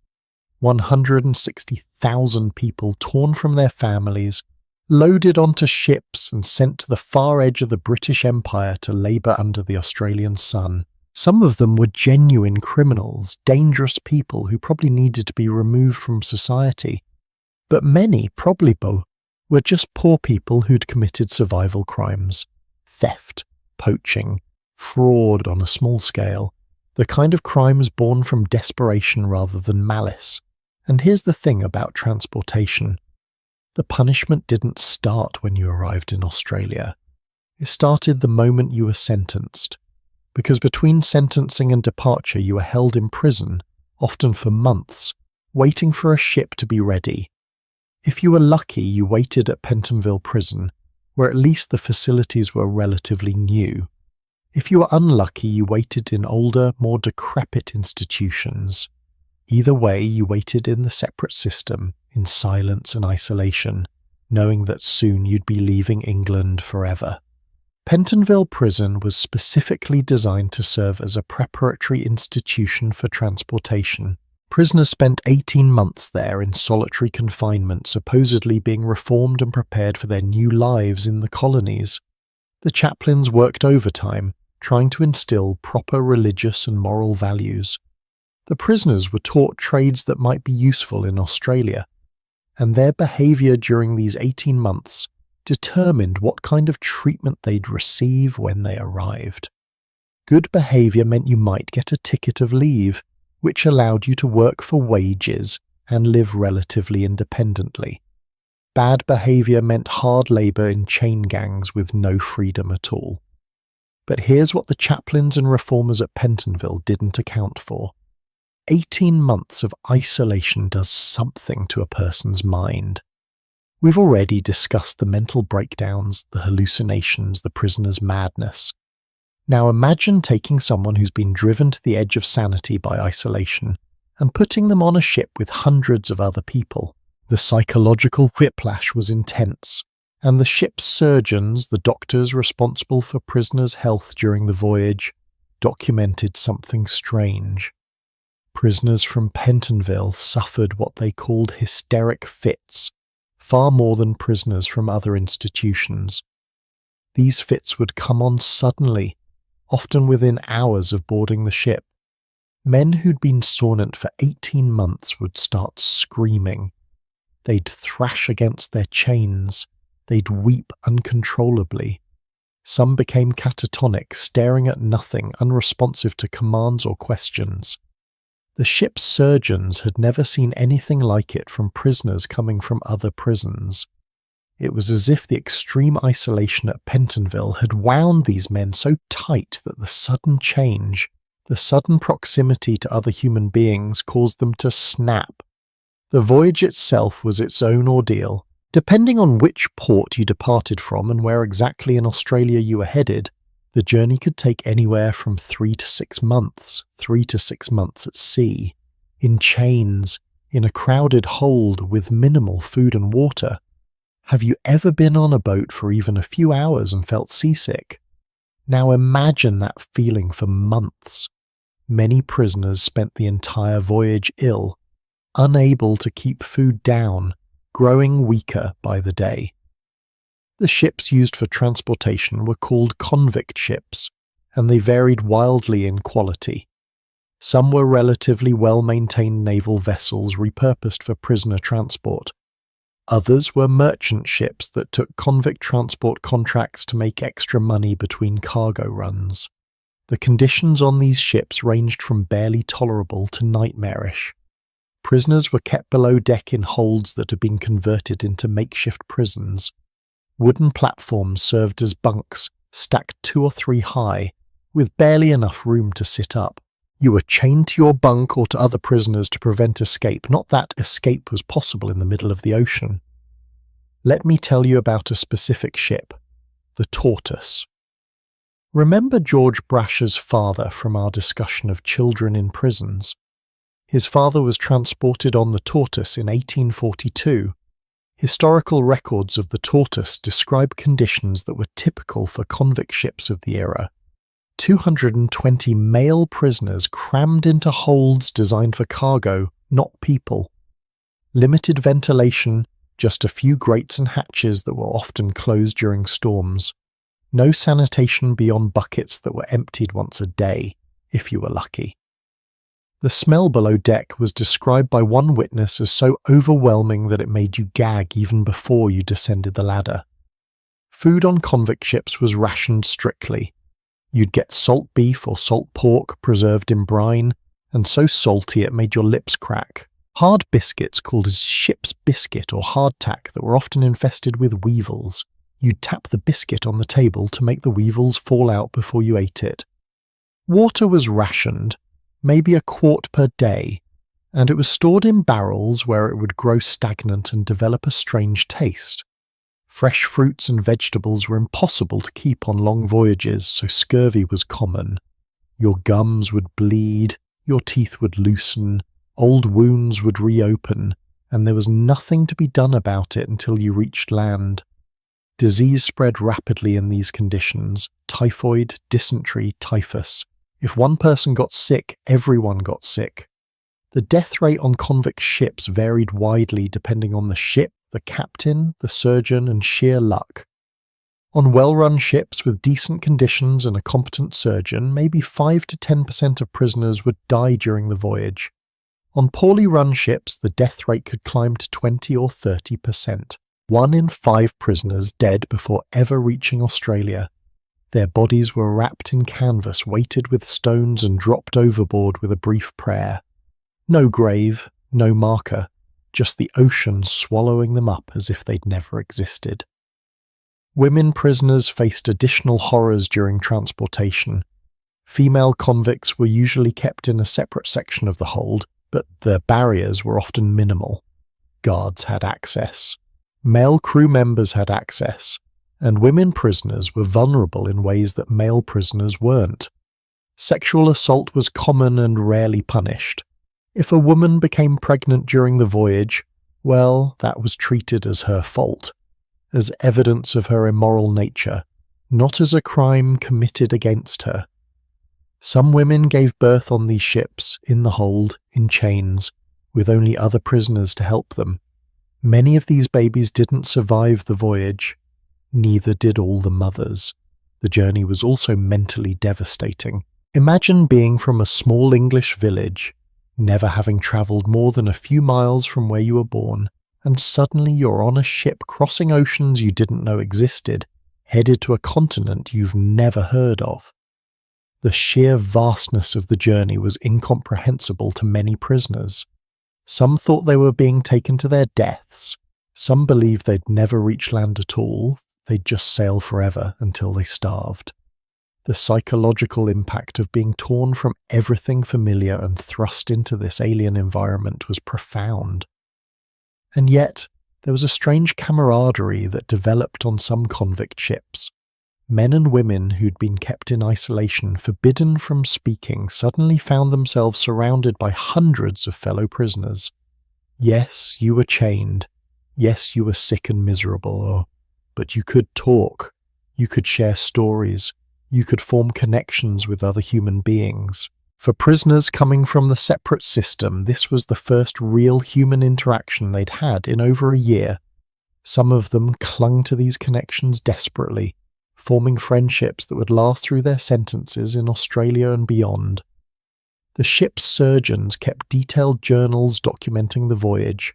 160,000 people torn from their families, loaded onto ships and sent to the far edge of the British Empire to labour under the Australian sun. Some of them were genuine criminals, dangerous people who probably needed to be removed from society. But many, probably both, were just poor people who'd committed survival crimes. Theft, poaching, fraud on a small scale, the kind of crimes born from desperation rather than malice. And here's the thing about transportation. The punishment didn't start when you arrived in Australia. It started the moment you were sentenced. Because between sentencing and departure you were held in prison, often for months, waiting for a ship to be ready. If you were lucky, you waited at Pentonville Prison, where at least the facilities were relatively new. If you were unlucky, you waited in older, more decrepit institutions. Either way, you waited in the separate system, in silence and isolation, knowing that soon you'd be leaving England forever. Pentonville Prison was specifically designed to serve as a preparatory institution for transportation. Prisoners spent 18 months there in solitary confinement, supposedly being reformed and prepared for their new lives in the colonies. The chaplains worked overtime, trying to instill proper religious and moral values. The prisoners were taught trades that might be useful in Australia, and their behaviour during these 18 months determined what kind of treatment they'd receive when they arrived. Good behaviour meant you might get a ticket of leave, which allowed you to work for wages and live relatively independently. Bad behaviour meant hard labour in chain gangs with no freedom at all. But here's what the chaplains and reformers at Pentonville didn't account for. 18 months of isolation does something to a person's mind. We've already discussed the mental breakdowns, the hallucinations, the prisoner's madness. Now imagine taking someone who's been driven to the edge of sanity by isolation and putting them on a ship with hundreds of other people. The psychological whiplash was intense, And the ship's surgeons, the doctors responsible for prisoners' health during the voyage, documented something strange. Prisoners from Pentonville suffered what they called hysteric fits, far more than prisoners from other institutions. These fits would come on suddenly, often within hours of boarding the ship. Men who'd been staunant for 18 months would start screaming. They'd thrash against their chains. They'd weep uncontrollably. Some became catatonic, staring at nothing, unresponsive to commands or questions. The ship's surgeons had never seen anything like it from prisoners coming from other prisons. It was as if the extreme isolation at Pentonville had wound these men so tight that the sudden change, the sudden proximity to other human beings, caused them to snap. The voyage itself was its own ordeal. Depending on which port you departed from and where exactly in Australia you were headed, the journey could take anywhere from 3 to 6 months, 3 to 6 months at sea, in chains, in a crowded hold with minimal food and water. Have you ever been on a boat for even a few hours and felt seasick? Now imagine that feeling for months. Many prisoners spent the entire voyage ill, unable to keep food down, growing weaker by the day. The ships used for transportation were called convict ships, and they varied wildly in quality. Some were relatively well-maintained naval vessels repurposed for prisoner transport. Others were merchant ships that took convict transport contracts to make extra money between cargo runs. The conditions on these ships ranged from barely tolerable to nightmarish. Prisoners were kept below deck in holds that had been converted into makeshift prisons. Wooden platforms served as bunks, stacked 2 or 3 high, with barely enough room to sit up. You were chained to your bunk or to other prisoners to prevent escape, not that escape was possible in the middle of the ocean. Let me tell you about a specific ship, the Tortoise. Remember George Brasher's father from our discussion of children in prisons? His father was transported on the Tortoise in 1842. Historical records of the Tortoise describe conditions that were typical for convict ships of the era. 220 male prisoners crammed into holds designed for cargo, not people. Limited ventilation, just a few grates and hatches that were often closed during storms. No sanitation beyond buckets that were emptied once a day, if you were lucky. The smell below deck was described by one witness as so overwhelming that it made you gag even before you descended the ladder. Food on convict ships was rationed strictly. You'd get salt beef or salt pork preserved in brine, and so salty it made your lips crack. Hard biscuits called as ship's biscuit or hardtack that were often infested with weevils. You'd tap the biscuit on the table to make the weevils fall out before you ate it. Water was rationed, maybe a quart per day, and it was stored in barrels where it would grow stagnant and develop a strange taste. Fresh fruits and vegetables were impossible to keep on long voyages, so scurvy was common. Your gums would bleed, your teeth would loosen, old wounds would reopen, and there was nothing to be done about it until you reached land. Disease spread rapidly in these conditions: typhoid, dysentery, typhus. If one person got sick, everyone got sick. The death rate on convict ships varied widely depending on the ship, the captain, the surgeon, and sheer luck. On well-run ships with decent conditions and a competent surgeon, maybe 5 to 10% of prisoners would die during the voyage. On poorly run ships, the death rate could climb to 20 or 30%. 1 in 5 prisoners dead before ever reaching Australia. Their bodies were wrapped in canvas, weighted with stones, and dropped overboard with a brief prayer. No grave, no marker, just the ocean swallowing them up as if they'd never existed. Women prisoners faced additional horrors during transportation. Female convicts were usually kept in a separate section of the hold, but the barriers were often minimal. Guards had access. Male crew members had access. And women prisoners were vulnerable in ways that male prisoners weren't. Sexual assault was common and rarely punished. If a woman became pregnant during the voyage, well, that was treated as her fault. as evidence of her immoral nature, not as a crime committed against her. Some women gave birth on these ships, in the hold, in chains, with only other prisoners to help them. Many of these babies didn't survive the voyage. Neither did all the mothers. The journey was also mentally devastating. Imagine being from a small English village, never having travelled more than a few miles from where you were born, and suddenly you're on a ship crossing oceans you didn't know existed, headed to a continent you've never heard of. The sheer vastness of the journey was incomprehensible to many prisoners. Some thought they were being taken to their deaths. Some believed they'd never reach land at all, they'd just sail forever until they starved. The psychological impact of being torn from everything familiar and thrust into this alien environment was profound. And yet, there was a strange camaraderie that developed on some convict ships. Men and women who'd been kept in isolation, forbidden from speaking, suddenly found themselves surrounded by hundreds of fellow prisoners. Yes, you were chained. Yes, you were sick and miserable, but you could talk. You could share stories. You could form connections with other human beings. For prisoners coming from the separate system, this was the first real human interaction they'd had in over a year. Some of them clung to these connections desperately, forming friendships that would last through their sentences in Australia and beyond. The ship's surgeons kept detailed journals documenting the voyage.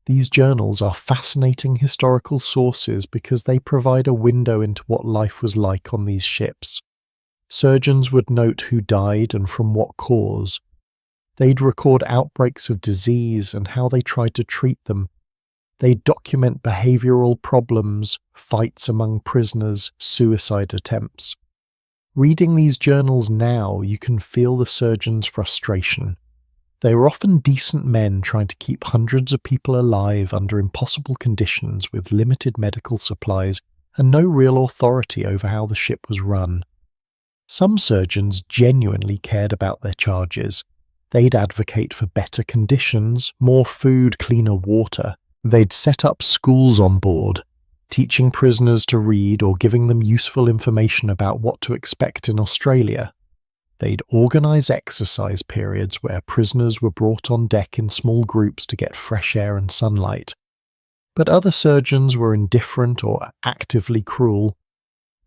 These journals are fascinating historical sources because they provide a window into what life was like on these ships. Surgeons would note who died and from what cause. They'd record outbreaks of disease and how they tried to treat them. They'd document behavioural problems, fights among prisoners, suicide attempts. Reading these journals now, you can feel the surgeons' frustration. They were often decent men trying to keep hundreds of people alive under impossible conditions with limited medical supplies and no real authority over how the ship was run. Some surgeons genuinely cared about their charges. They'd advocate for better conditions, more food, cleaner water. They'd set up schools on board, teaching prisoners to read or giving them useful information about what to expect in Australia. They'd organise exercise periods where prisoners were brought on deck in small groups to get fresh air and sunlight. But other surgeons were indifferent or actively cruel.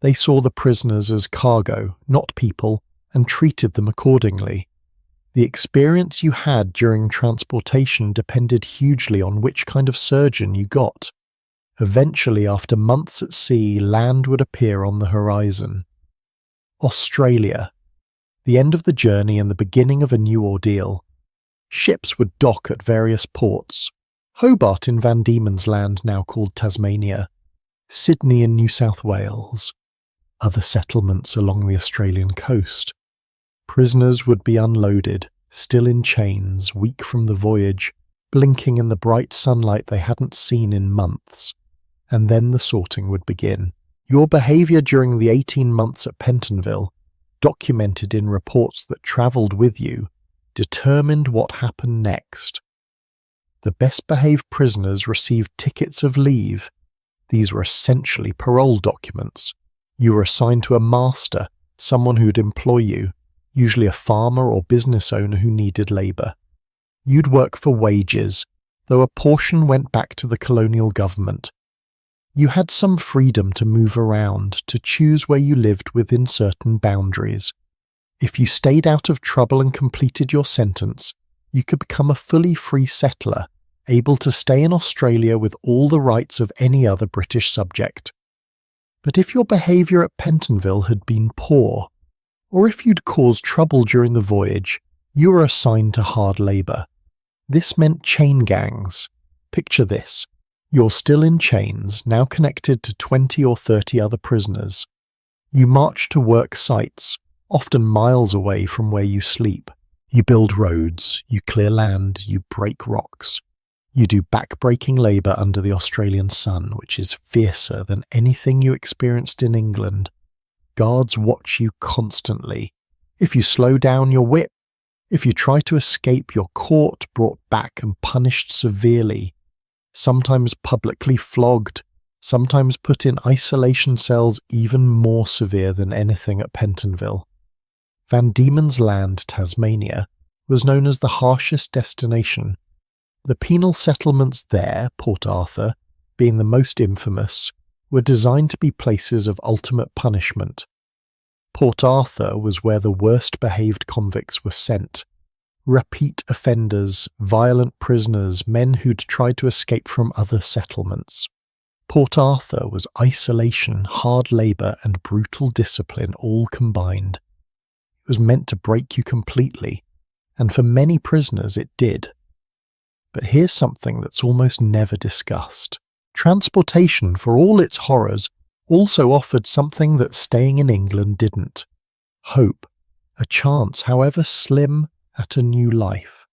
They saw the prisoners as cargo, not people, and treated them accordingly. The experience you had during transportation depended hugely on which kind of surgeon you got. Eventually, after months at sea, land would appear on the horizon. Australia. The end of the journey and the beginning of a new ordeal. Ships would dock at various ports. Hobart in Van Diemen's Land, now called Tasmania. Sydney in New South Wales. Other settlements along the Australian coast. Prisoners would be unloaded, still in chains, weak from the voyage, blinking in the bright sunlight they hadn't seen in months. And then the sorting would begin. Your behaviour during the 18 months at Pentonville, documented in reports that travelled with you, determined what happened next. The best-behaved prisoners received tickets of leave. These were essentially parole documents. You were assigned to a master, someone who'd employ you, usually a farmer or business owner who needed labour. You'd work for wages, though a portion went back to the colonial government. You had some freedom to move around, to choose where you lived within certain boundaries. If you stayed out of trouble and completed your sentence, you could become a fully free settler, able to stay in Australia with all the rights of any other British subject. But if your behaviour at Pentonville had been poor, or if you'd caused trouble during the voyage, you were assigned to hard labour. This meant chain gangs. Picture this. You're still in chains, now connected to 20 or 30 other prisoners. You march to work sites, often miles away from where you sleep. You build roads, you clear land, you break rocks. You do back-breaking labour under the Australian sun, which is fiercer than anything you experienced in England. Guards watch you constantly. If you slow down, you're whipped. If you try to escape, you're caught, brought back and punished severely, sometimes publicly flogged, sometimes put in isolation cells even more severe than anything at Pentonville. Van Diemen's Land, Tasmania, was known as the harshest destination. The penal settlements there, Port Arthur, being the most infamous, were designed to be places of ultimate punishment. Port Arthur was where the worst-behaved convicts were sent. Repeat offenders, violent prisoners, men who'd tried to escape from other settlements. Port Arthur was isolation, hard labour and brutal discipline all combined. It was meant to break you completely, and for many prisoners it did. But here's something that's almost never discussed. Transportation, for all its horrors, also offered something that staying in England didn't. Hope, a chance, however slim, at a new life.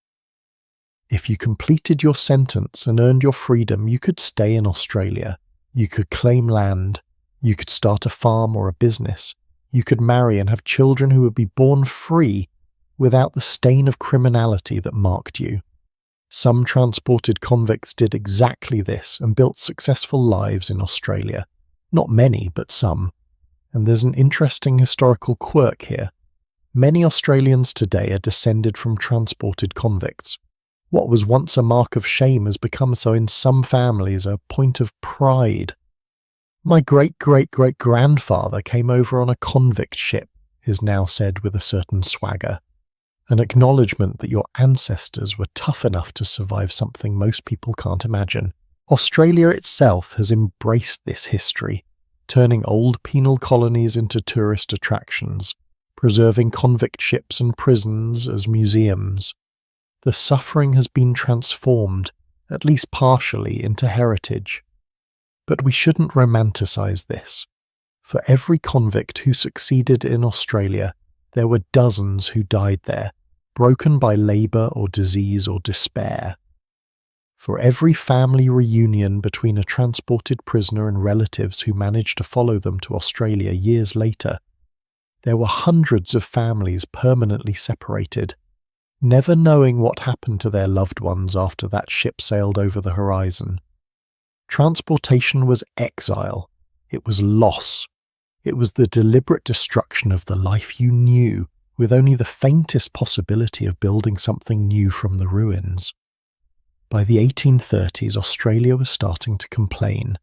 If you completed your sentence and earned your freedom, you could stay in Australia. You could claim land. You could start a farm or a business. You could marry and have children who would be born free without the stain of criminality that marked you. Some transported convicts did exactly this and built successful lives in Australia. Not many, but some. And there's an interesting historical quirk here. Many Australians today are descended from transported convicts. What was once a mark of shame has become, so in some families, a point of pride. My great-great-great-grandfather came over on a convict ship, is now said with a certain swagger. An acknowledgement that your ancestors were tough enough to survive something most people can't imagine. Australia itself has embraced this history, turning old penal colonies into tourist attractions, preserving convict ships and prisons as museums. The suffering has been transformed, at least partially, into heritage. But we shouldn't romanticize this. For every convict who succeeded in Australia, there were dozens who died there, broken by labour or disease or despair. For every family reunion between a transported prisoner and relatives who managed to follow them to Australia years later, there were hundreds of families permanently separated, never knowing what happened to their loved ones after that ship sailed over the horizon. Transportation was exile. It was loss. It was the deliberate destruction of the life you knew, with only the faintest possibility of building something new from the ruins. By the 1830s, Australia was starting to complain.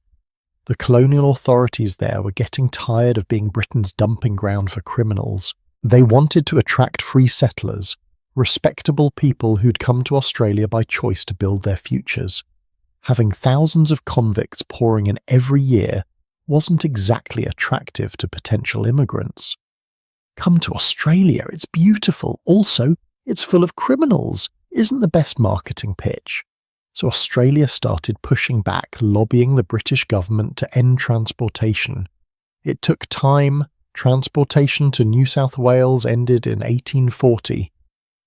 The colonial authorities there were getting tired of being Britain's dumping ground for criminals. They wanted to attract free settlers, respectable people who'd come to Australia by choice to build their futures. Having thousands of convicts pouring in every year wasn't exactly attractive to potential immigrants. Come to Australia, it's beautiful. Also, it's full of criminals, isn't the best marketing pitch. So Australia started pushing back, lobbying the British government to end transportation. It took time. Transportation to New South Wales ended in 1840,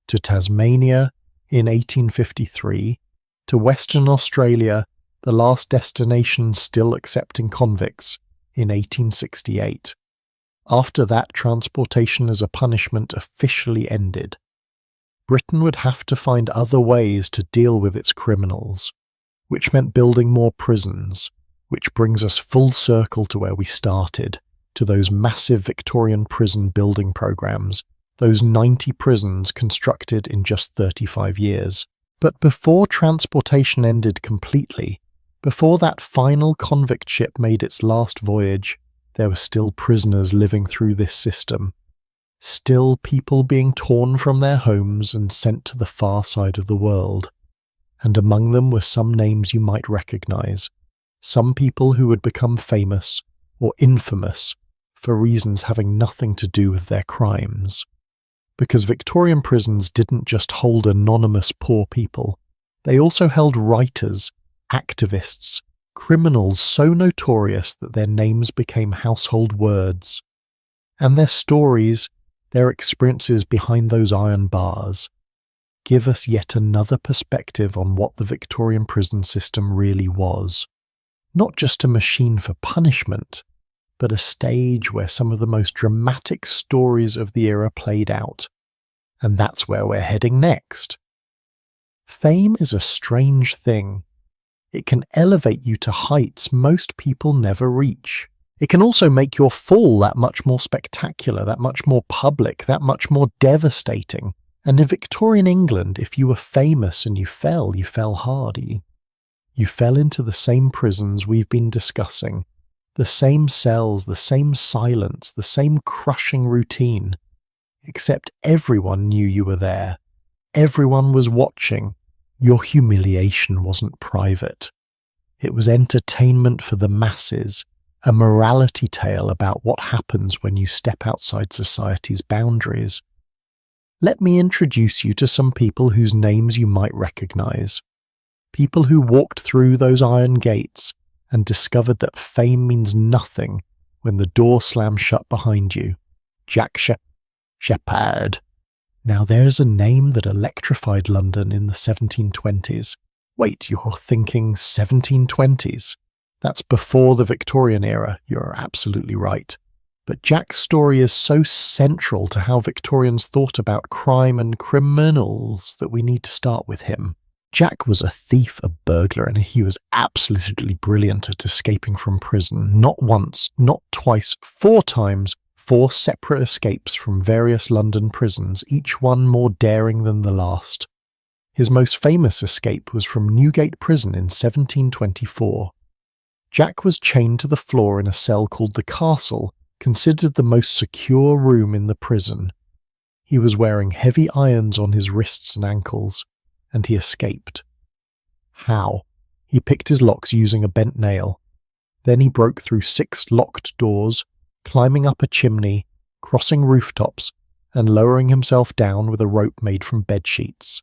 to Tasmania in 1853, to Western Australia, the last destination still accepting convicts, in 1868. After that, transportation as a punishment officially ended. Britain would have to find other ways to deal with its criminals, which meant building more prisons, which brings us full circle to where we started, to those massive Victorian prison building programs, those 90 prisons constructed in just 35 years. But before transportation ended completely, before that final convict ship made its last voyage, there were still prisoners living through this system. Still people being torn from their homes and sent to the far side of the world. And among them were some names you might recognize, some people who would become famous or infamous for reasons having nothing to do with their crimes. Because Victorian prisons didn't just hold anonymous poor people, they also held writers, activists, criminals so notorious that their names became household words. And their stories, their experiences behind those iron bars, give us yet another perspective on what the Victorian prison system really was. Not just a machine for punishment, but a stage where some of the most dramatic stories of the era played out. And that's where we're heading next. Fame is a strange thing. It can elevate you to heights most people never reach. It can also make your fall that much more spectacular, that much more public, that much more devastating. And in Victorian England, if you were famous and you fell hard. You fell into the same prisons we've been discussing, the same cells, the same silence, the same crushing routine. Except everyone knew you were there. Everyone was watching. Your humiliation wasn't private. It was entertainment for the masses, a morality tale about what happens when you step outside society's boundaries. Let me introduce you to some people whose names you might recognize. People who walked through those iron gates and discovered that fame means nothing when the door slams shut behind you. Jack Sheppard. Now there's a name that electrified London in the 1720s. Wait, you're thinking 1720s? That's before the Victorian era, you're absolutely right. But Jack's story is so central to how Victorians thought about crime and criminals that we need to start with him. Jack was a thief, a burglar, and he was absolutely brilliant at escaping from prison. Not once, not twice, 4 times, 4 separate escapes from various London prisons, each one more daring than the last. His most famous escape was from Newgate Prison in 1724. Jack was chained to the floor in a cell called the Castle, considered the most secure room in the prison. He was wearing heavy irons on his wrists and ankles, and he escaped. How? He picked his locks using a bent nail. Then he broke through 6 locked doors, climbing up a chimney, crossing rooftops, and lowering himself down with a rope made from bedsheets.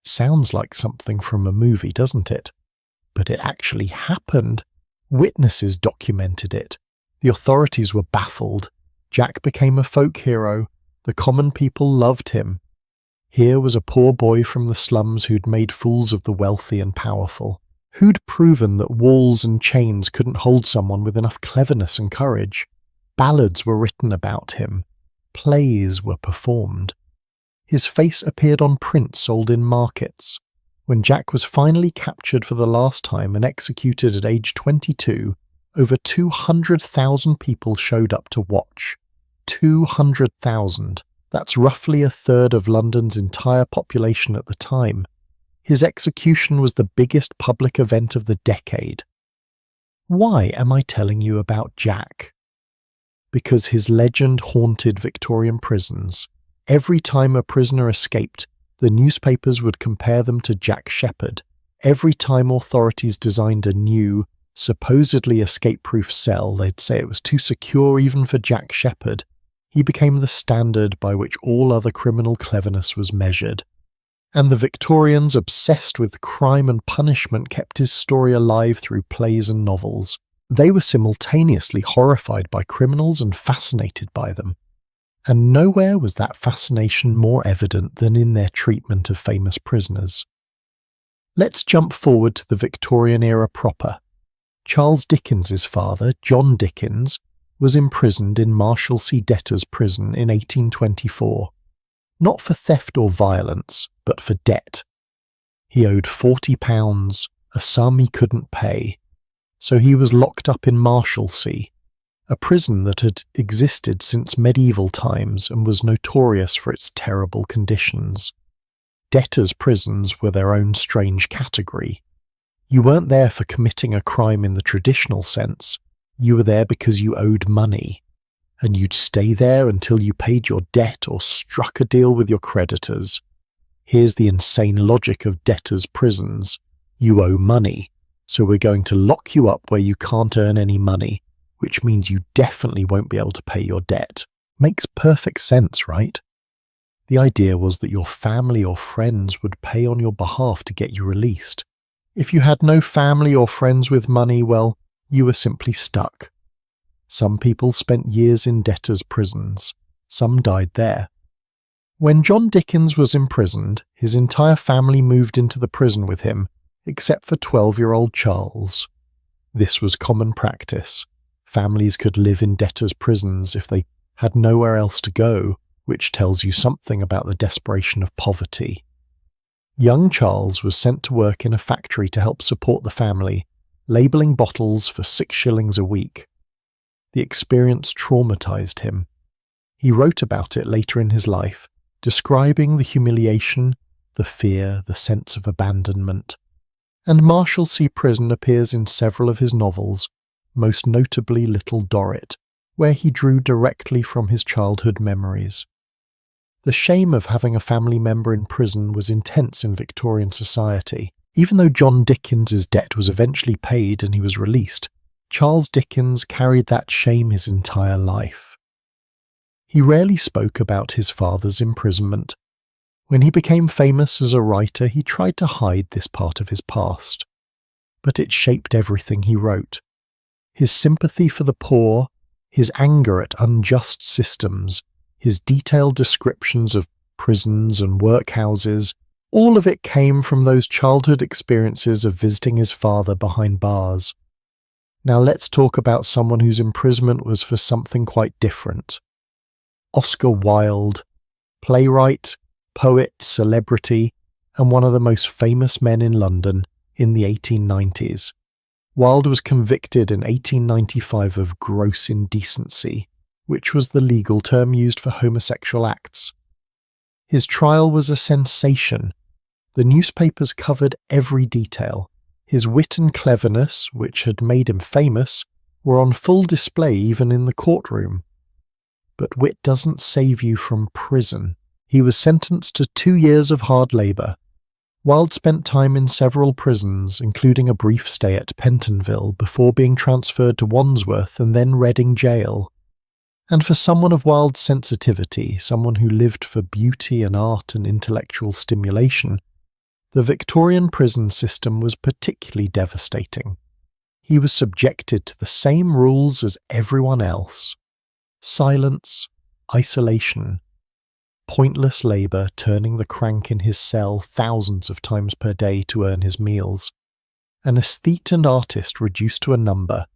Sounds like something from a movie, doesn't it? But it actually happened. Witnesses documented it. The authorities were baffled. Jack became a folk hero. The common people loved him. Here was a poor boy from the slums who'd made fools of the wealthy and powerful. Who'd proven that walls and chains couldn't hold someone with enough cleverness and courage? Ballads were written about him. Plays were performed. His face appeared on prints sold in markets. When Jack was finally captured for the last time and executed at age 22, over 200,000 people showed up to watch. 200,000. That's roughly 1/3 of London's entire population at the time. His execution was the biggest public event of the decade. Why am I telling you about Jack? Because his legend haunted Victorian prisons. Every time a prisoner escaped, the newspapers would compare them to Jack Sheppard. Every time authorities designed a new, supposedly escape-proof cell, they'd say it was too secure even for Jack Sheppard. He became the standard by which all other criminal cleverness was measured. And the Victorians, obsessed with crime and punishment, kept his story alive through plays and novels. They were simultaneously horrified by criminals and fascinated by them. And nowhere was that fascination more evident than in their treatment of famous prisoners. Let's jump forward to the Victorian era proper. Charles Dickens's father, John Dickens, was imprisoned in Marshalsea Debtors' Prison in 1824. Not for theft or violence, but for debt. He owed £40, a sum he couldn't pay. So he was locked up in Marshalsea, a prison that had existed since medieval times and was notorious for its terrible conditions. Debtors' prisons were their own strange category. You weren't there for committing a crime in the traditional sense. You were there because you owed money, and you'd stay there until you paid your debt or struck a deal with your creditors. Here's the insane logic of debtors' prisons. You owe money, so we're going to lock you up where you can't earn any money, which means you definitely won't be able to pay your debt. Makes perfect sense, right? The idea was that your family or friends would pay on your behalf to get you released. If you had no family or friends with money, well, you were simply stuck. Some people spent years in debtors' prisons. Some died there. When John Dickens was imprisoned, his entire family moved into the prison with him, except for 12-year-old Charles. This was common practice. Families could live in debtors' prisons if they had nowhere else to go, which tells you something about the desperation of poverty. Young Charles was sent to work in a factory to help support the family, labelling bottles for 6 shillings a week. The experience traumatised him. He wrote about it later in his life, describing the humiliation, the fear, the sense of abandonment. And Marshalsea Prison appears in several of his novels, most notably Little Dorrit, where he drew directly from his childhood memories. The shame of having a family member in prison was intense in Victorian society. Even though John Dickens's debt was eventually paid and he was released, Charles Dickens carried that shame his entire life. He rarely spoke about his father's imprisonment. When he became famous as a writer, he tried to hide this part of his past. But it shaped everything he wrote. His sympathy for the poor, his anger at unjust systems, his detailed descriptions of prisons and workhouses, all of it came from those childhood experiences of visiting his father behind bars. Now let's talk about someone whose imprisonment was for something quite different. Oscar Wilde, playwright, poet, celebrity, and one of the most famous men in London in the 1890s. Wilde was convicted in 1895 of gross indecency, which was the legal term used for homosexual acts. His trial was a sensation. The newspapers covered every detail. His wit and cleverness, which had made him famous, were on full display even in the courtroom. But wit doesn't save you from prison. He was sentenced to 2 years of hard labour. Wilde spent time in several prisons, including a brief stay at Pentonville, before being transferred to Wandsworth and then Reading Jail. And for someone of Wilde's sensitivity, someone who lived for beauty and art and intellectual stimulation, the Victorian prison system was particularly devastating. He was subjected to the same rules as everyone else. Silence, isolation, pointless labour turning the crank in his cell thousands of times per day to earn his meals. An aesthete and artist reduced to a number,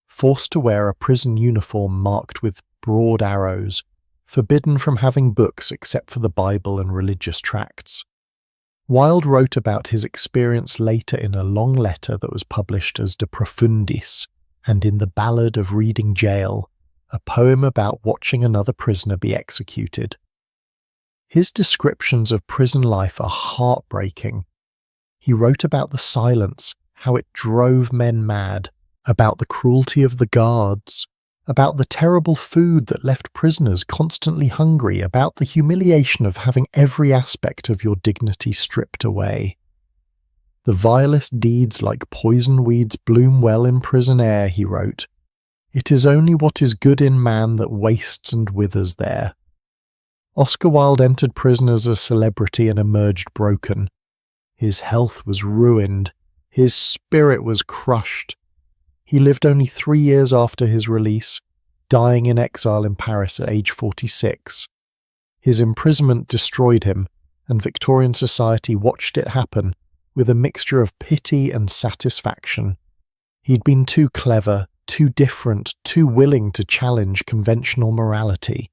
forced to wear a prison uniform marked with broad arrows, forbidden from having books except for the Bible and religious tracts. Wilde wrote about his experience later in a long letter that was published as De Profundis, and in The Ballad of Reading Jail, a poem about watching another prisoner be executed. His descriptions of prison life are heartbreaking. He wrote about the silence, how it drove men mad, about the cruelty of the guards, about the terrible food that left prisoners constantly hungry, about the humiliation of having every aspect of your dignity stripped away. The vilest deeds like poison weeds bloom well in prison air, he wrote. It is only what is good in man that wastes and withers there. Oscar Wilde entered prison as a celebrity and emerged broken. His health was ruined. His spirit was crushed. He lived only 3 years after his release, dying in exile in Paris at age 46. His imprisonment destroyed him, and Victorian society watched it happen with a mixture of pity and satisfaction. He'd been too clever, too different, too willing to challenge conventional morality.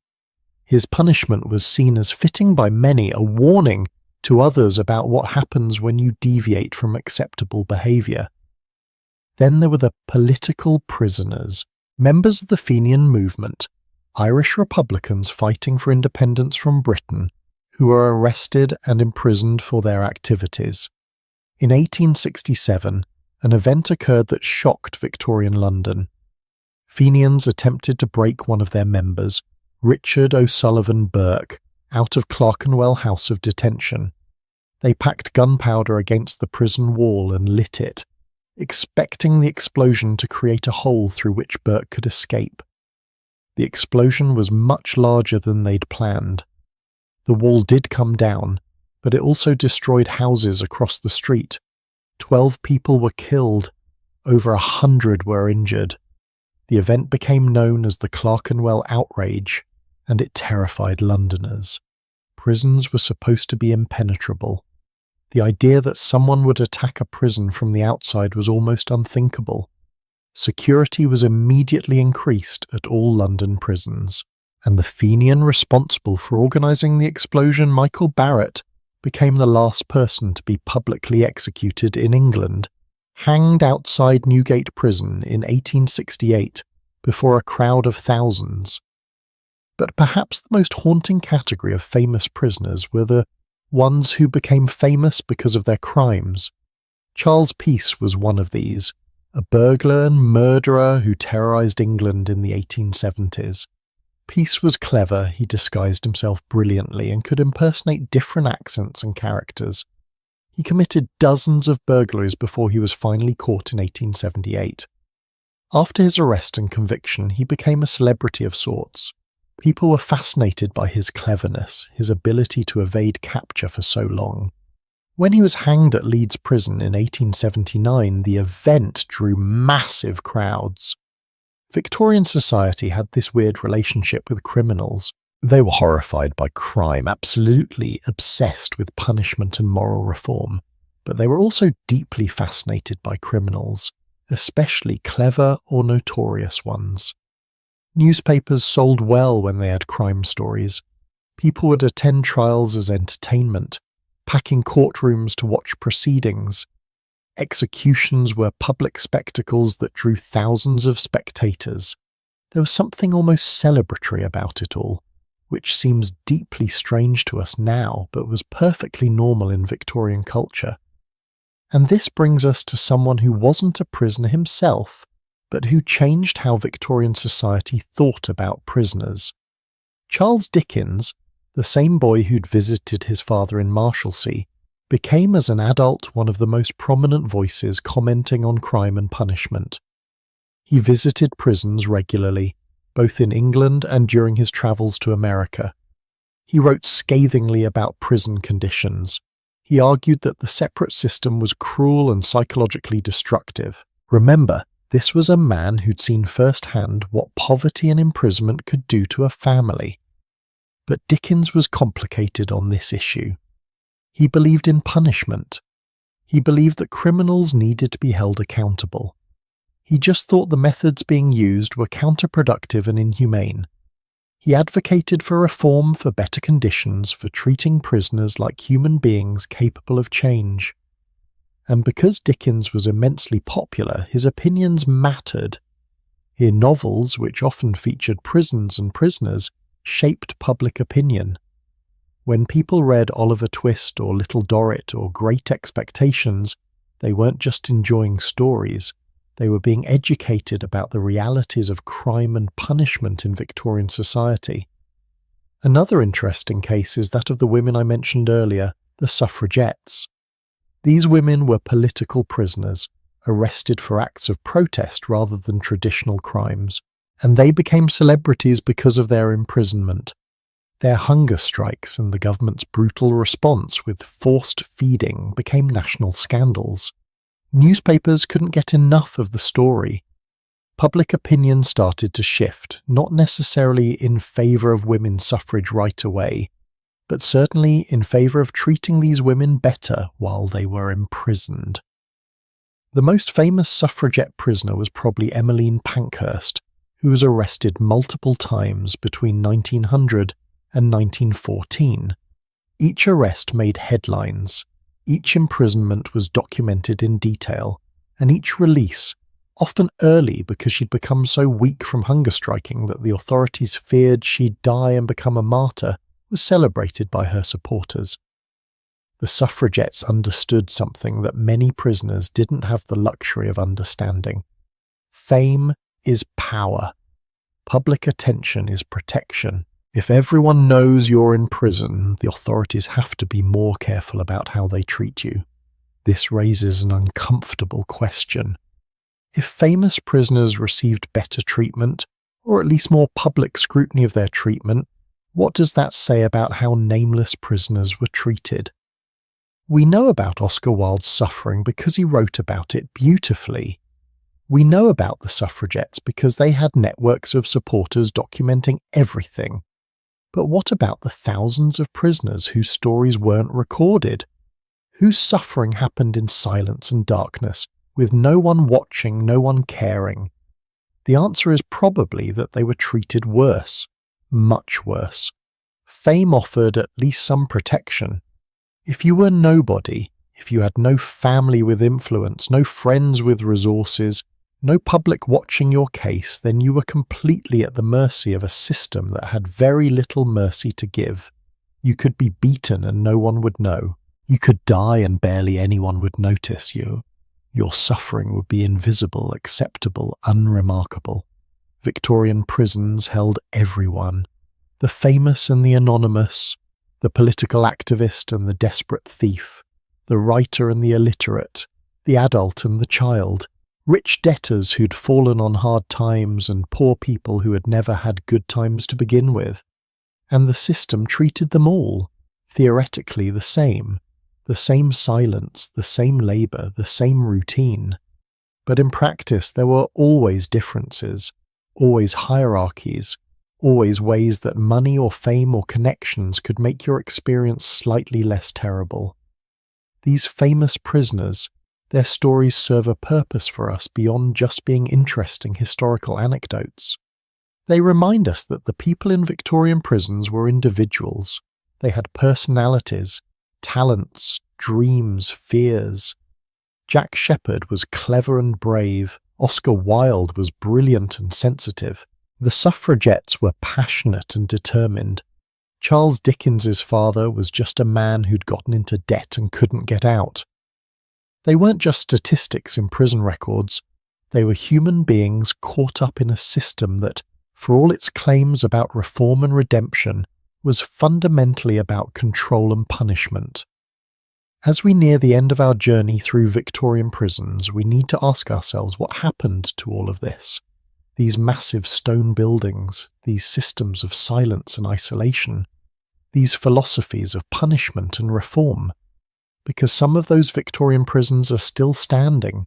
His punishment was seen as fitting by many, a warning to others about what happens when you deviate from acceptable behaviour. Then there were the political prisoners, members of the Fenian movement, Irish Republicans fighting for independence from Britain, who were arrested and imprisoned for their activities. In 1867, an event occurred that shocked Victorian London. Fenians attempted to break one of their members, Richard O'Sullivan Burke, out of Clerkenwell House of Detention. They packed gunpowder against the prison wall and lit it, expecting the explosion to create a hole through which Burke could escape. The explosion was much larger than they'd planned. The wall did come down, but it also destroyed houses across the street. 12 people were killed, over 100 were injured. The event became known as the Clerkenwell Outrage, and it terrified Londoners. Prisons were supposed to be impenetrable. The idea that someone would attack a prison from the outside was almost unthinkable. Security was immediately increased at all London prisons, and the Fenian responsible for organising the explosion, Michael Barrett, became the last person to be publicly executed in England, hanged outside Newgate Prison in 1868 before a crowd of thousands. But perhaps the most haunting category of famous prisoners were the ones who became famous because of their crimes. Charles Peace was one of these, a burglar and murderer who terrorised England in the 1870s. Peace was clever, he disguised himself brilliantly and could impersonate different accents and characters. He committed dozens of burglaries before he was finally caught in 1878. After his arrest and conviction, he became a celebrity of sorts. People were fascinated by his cleverness, his ability to evade capture for so long. When he was hanged at Leeds Prison in 1879, the event drew massive crowds. Victorian society had this weird relationship with criminals. They were horrified by crime, absolutely obsessed with punishment and moral reform, but they were also deeply fascinated by criminals, especially clever or notorious ones. Newspapers sold well when they had crime stories. People would attend trials as entertainment, packing courtrooms to watch proceedings. Executions were public spectacles that drew thousands of spectators. There was something almost celebratory about it all, which seems deeply strange to us now, but was perfectly normal in Victorian culture. And this brings us to someone who wasn't a prisoner himself, but who changed how Victorian society thought about prisoners. Charles Dickens, the same boy who'd visited his father in Marshalsea, became as an adult one of the most prominent voices commenting on crime and punishment. He visited prisons regularly, both in England and during his travels to America. He wrote scathingly about prison conditions. He argued that the separate system was cruel and psychologically destructive. Remember, this was a man who'd seen firsthand what poverty and imprisonment could do to a family. But Dickens was complicated on this issue. He believed in punishment. He believed that criminals needed to be held accountable. He just thought the methods being used were counterproductive and inhumane. He advocated for reform, for better conditions, for treating prisoners like human beings capable of change. And because Dickens was immensely popular, his opinions mattered. His novels, which often featured prisons and prisoners, shaped public opinion. When people read Oliver Twist or Little Dorrit or Great Expectations, they weren't just enjoying stories, they were being educated about the realities of crime and punishment in Victorian society. Another interesting case is that of the women I mentioned earlier, the suffragettes. These women were political prisoners, arrested for acts of protest rather than traditional crimes, and they became celebrities because of their imprisonment. Their hunger strikes and the government's brutal response with forced feeding became national scandals. Newspapers couldn't get enough of the story. Public opinion started to shift, not necessarily in favour of women's suffrage right away, but certainly in favour of treating these women better while they were imprisoned. The most famous suffragette prisoner was probably Emmeline Pankhurst, who was arrested multiple times between 1900 and 1914. Each arrest made headlines, each imprisonment was documented in detail, and each release, often early because she'd become so weak from hunger striking that the authorities feared she'd die and become a martyr, was celebrated by her supporters. The suffragettes understood something that many prisoners didn't have the luxury of understanding. Fame is power. Public attention is protection. If everyone knows you're in prison, the authorities have to be more careful about how they treat you. This raises an uncomfortable question. If famous prisoners received better treatment, or at least more public scrutiny of their treatment, what does that say about how nameless prisoners were treated? We know about Oscar Wilde's suffering because he wrote about it beautifully. We know about the suffragettes because they had networks of supporters documenting everything. But what about the thousands of prisoners whose stories weren't recorded? Whose suffering happened in silence and darkness, with no one watching, no one caring? The answer is probably that they were treated worse, much worse. Fame offered at least some protection. If you were nobody, if you had no family with influence, no friends with resources, no public watching your case, then you were completely at the mercy of a system that had very little mercy to give. You could be beaten and no one would know. You could die and barely anyone would notice you. Your suffering would be invisible, acceptable, unremarkable. Victorian prisons held everyone. The famous and the anonymous, the political activist and the desperate thief, the writer and the illiterate, the adult and the child, rich debtors who'd fallen on hard times and poor people who had never had good times to begin with. And the system treated them all, theoretically the same silence, the same labour, the same routine. But in practice there were always differences, always hierarchies, always ways that money or fame or connections could make your experience slightly less terrible. These famous prisoners, their stories serve a purpose for us beyond just being interesting historical anecdotes. They remind us that the people in Victorian prisons were individuals. They had personalities, talents, dreams, fears. Jack Sheppard was clever and brave. Oscar Wilde was brilliant and sensitive. The suffragettes were passionate and determined. Charles Dickens's father was just a man who'd gotten into debt and couldn't get out. They weren't just statistics in prison records. They were human beings caught up in a system that, for all its claims about reform and redemption, was fundamentally about control and punishment. As we near the end of our journey through Victorian prisons, we need to ask ourselves what happened to all of this. These massive stone buildings, these systems of silence and isolation, these philosophies of punishment and reform. Because some of those Victorian prisons are still standing,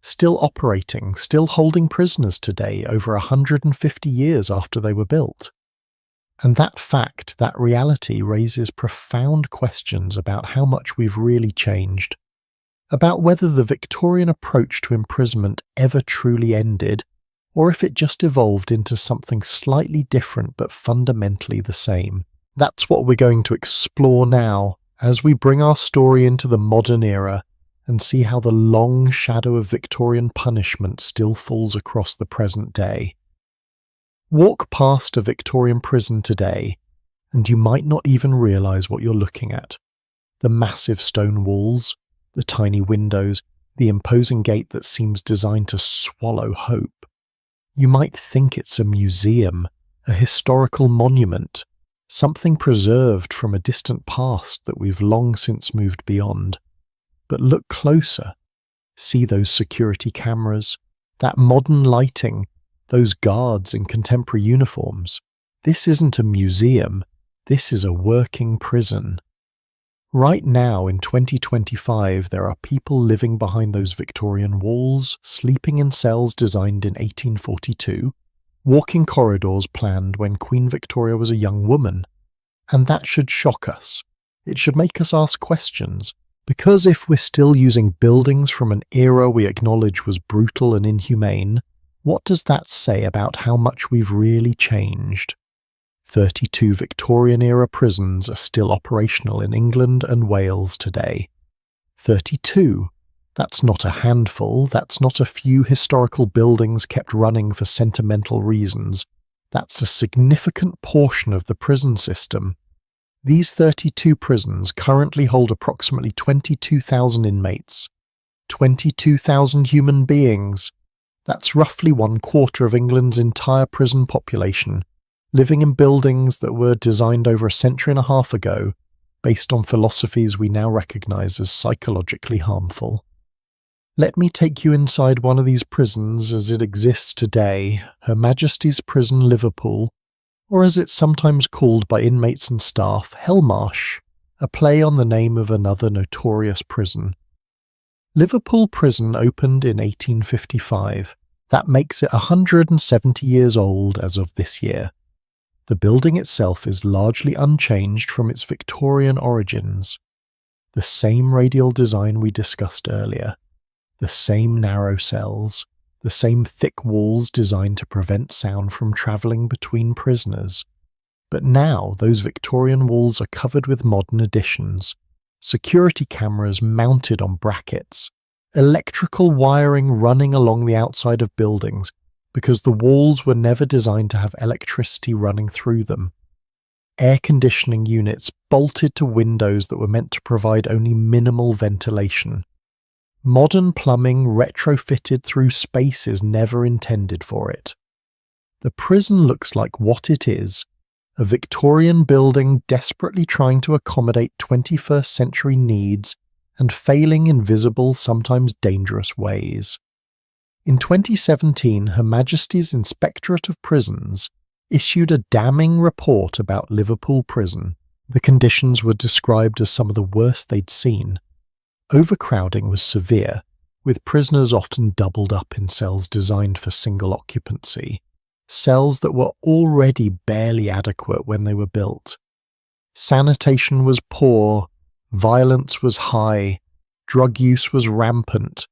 still operating, still holding prisoners today over 150 years after they were built. And that fact, that reality, raises profound questions about how much we've really changed, about whether the Victorian approach to imprisonment ever truly ended, or if it just evolved into something slightly different but fundamentally the same. That's what we're going to explore now, as we bring our story into the modern era and see how the long shadow of Victorian punishment still falls across the present day. Walk past a Victorian prison today, and you might not even realise what you're looking at. The massive stone walls, the tiny windows, the imposing gate that seems designed to swallow hope. You might think it's a museum, a historical monument, something preserved from a distant past that we've long since moved beyond. But look closer. See those security cameras, that modern lighting, those guards in contemporary uniforms. This isn't a museum, this is a working prison. Right now in 2025 there are people living behind those Victorian walls, sleeping in cells designed in 1842, walking corridors planned when Queen Victoria was a young woman. And that should shock us. It should make us ask questions, because if we're still using buildings from an era we acknowledge was brutal and inhumane, what does that say about how much we've really changed? 32 Victorian-era prisons are still operational in England and Wales today. 32. That's not a handful, that's not a few historical buildings kept running for sentimental reasons. That's a significant portion of the prison system. These 32 prisons currently hold approximately 22,000 inmates. 22,000 human beings. That's roughly 1/4 of England's entire prison population, living in buildings that were designed over a century and a half ago, based on philosophies we now recognise as psychologically harmful. Let me take you inside one of these prisons as it exists today, Her Majesty's Prison Liverpool, or as it's sometimes called by inmates and staff, Hellmarsh, a play on the name of another notorious prison. Liverpool Prison opened in 1855. That makes it 170 years old as of this year. The building itself is largely unchanged from its Victorian origins. The same radial design we discussed earlier. The same narrow cells, the same thick walls designed to prevent sound from travelling between prisoners. But now those Victorian walls are covered with modern additions. security cameras mounted on brackets, electrical wiring running along the outside of buildings because the walls were never designed to have electricity running through them, air conditioning units bolted to windows that were meant to provide only minimal ventilation, modern plumbing retrofitted through spaces never intended for it. The prison looks like what it is, a Victorian building desperately trying to accommodate 21st century needs and failing in visible, sometimes dangerous ways. In 2017, Her Majesty's Inspectorate of Prisons issued a damning report about Liverpool Prison. The conditions were described as some of the worst they'd seen. Overcrowding was severe, with prisoners often doubled up in cells designed for single occupancy, cells that were already barely adequate when they were built. Sanitation was poor, violence was high, drug use was rampant.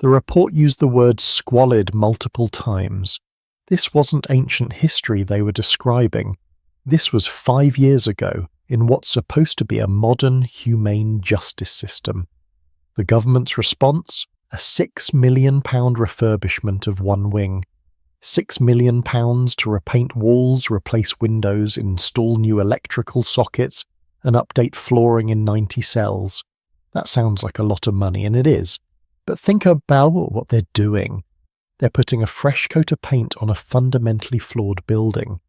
The report used the word squalid multiple times. This wasn't ancient history they were describing. This was 5 years ago in what's supposed to be a modern, humane justice system. The government's response? A £6 million refurbishment of one wing. £6 million to repaint walls, replace windows, install new electrical sockets, and update flooring in 90 cells. That sounds like a lot of money, and it is. But think about what they're doing. They're putting a fresh coat of paint on a fundamentally flawed building.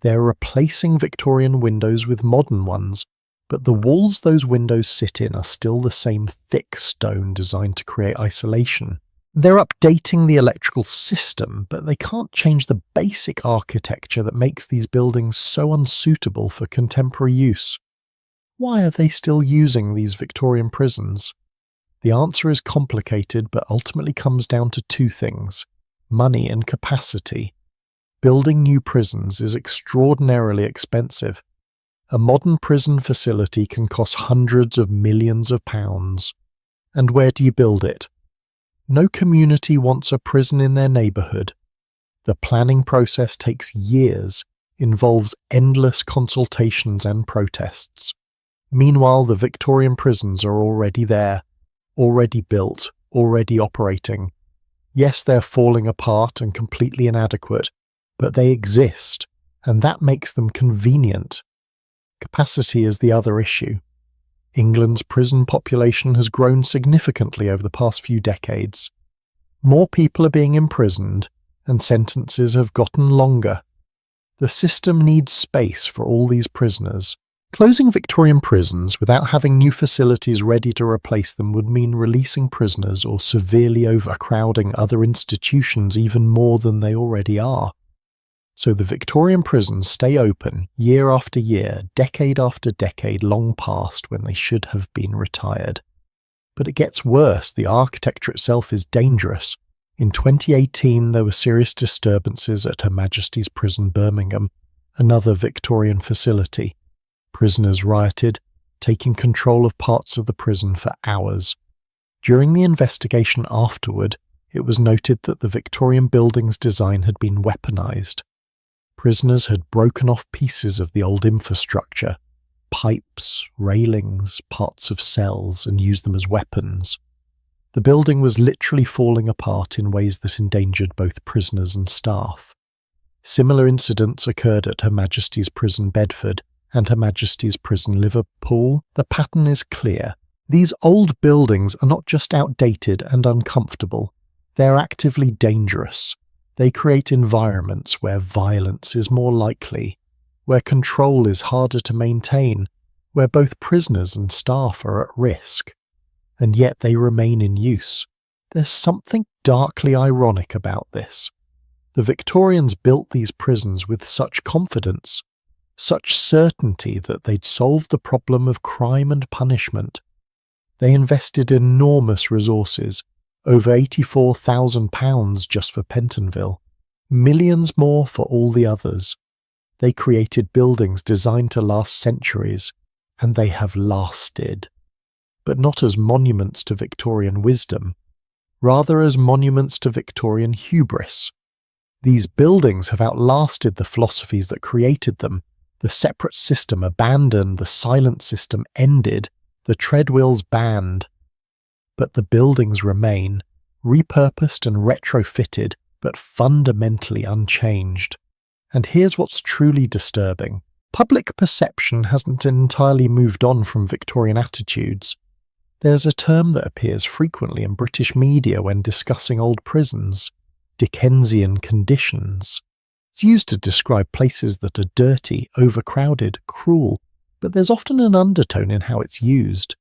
They're replacing Victorian windows with modern ones, but the walls those windows sit in are still the same thick stone designed to create isolation. They're updating the electrical system, but they can't change the basic architecture that makes these buildings so unsuitable for contemporary use. Why are they still using these Victorian prisons? The answer is complicated, but ultimately comes down to two things: money and capacity. Building new prisons is extraordinarily expensive. A modern prison facility can cost hundreds of millions of pounds. And where do you build it? No community wants a prison in their neighbourhood. The planning process takes years, involves endless consultations and protests. Meanwhile, the Victorian prisons are already there, already built, already operating. Yes, they're falling apart and completely inadequate, but they exist, and that makes them convenient. Capacity is the other issue. England's prison population has grown significantly over the past few decades. More people are being imprisoned, and sentences have gotten longer. The system needs space for all these prisoners. Closing Victorian prisons without having new facilities ready to replace them would mean releasing prisoners or severely overcrowding other institutions even more than they already are. So the Victorian prisons stay open year after year, decade after decade, long past when they should have been retired. But it gets worse. The architecture itself is dangerous. In 2018, there were serious disturbances at Her Majesty's Prison Birmingham, another Victorian facility. Prisoners rioted, taking control of parts of the prison for hours. During the investigation afterward, it was noted that the Victorian building's design had been weaponized. Prisoners had broken off pieces of the old infrastructure, pipes, railings, parts of cells, and used them as weapons. The building was literally falling apart in ways that endangered both prisoners and staff. Similar incidents occurred at Her Majesty's Prison Bedford and Her Majesty's Prison Liverpool. The pattern is clear. These old buildings are not just outdated and uncomfortable, they're actively dangerous. They create environments where violence is more likely, where control is harder to maintain, where both prisoners and staff are at risk. And yet they remain in use. There's something darkly ironic about this. The Victorians built these prisons with such confidence, such certainty that they'd solve the problem of crime and punishment. They invested enormous resources, over £84,000 just for Pentonville, millions more for all the others. They created buildings designed to last centuries, and they have lasted. But not as monuments to Victorian wisdom, rather as monuments to Victorian hubris. These buildings have outlasted the philosophies that created them. The separate system abandoned, the silent system ended, The treadwheel's banned, but the buildings remain, repurposed and retrofitted, but fundamentally unchanged. And here's what's truly disturbing. Public perception hasn't entirely moved on from Victorian attitudes. There's a term that appears frequently in British media when discussing old prisons: Dickensian conditions. It's used to describe places that are dirty, overcrowded, cruel, but there's often an undertone in how it's used.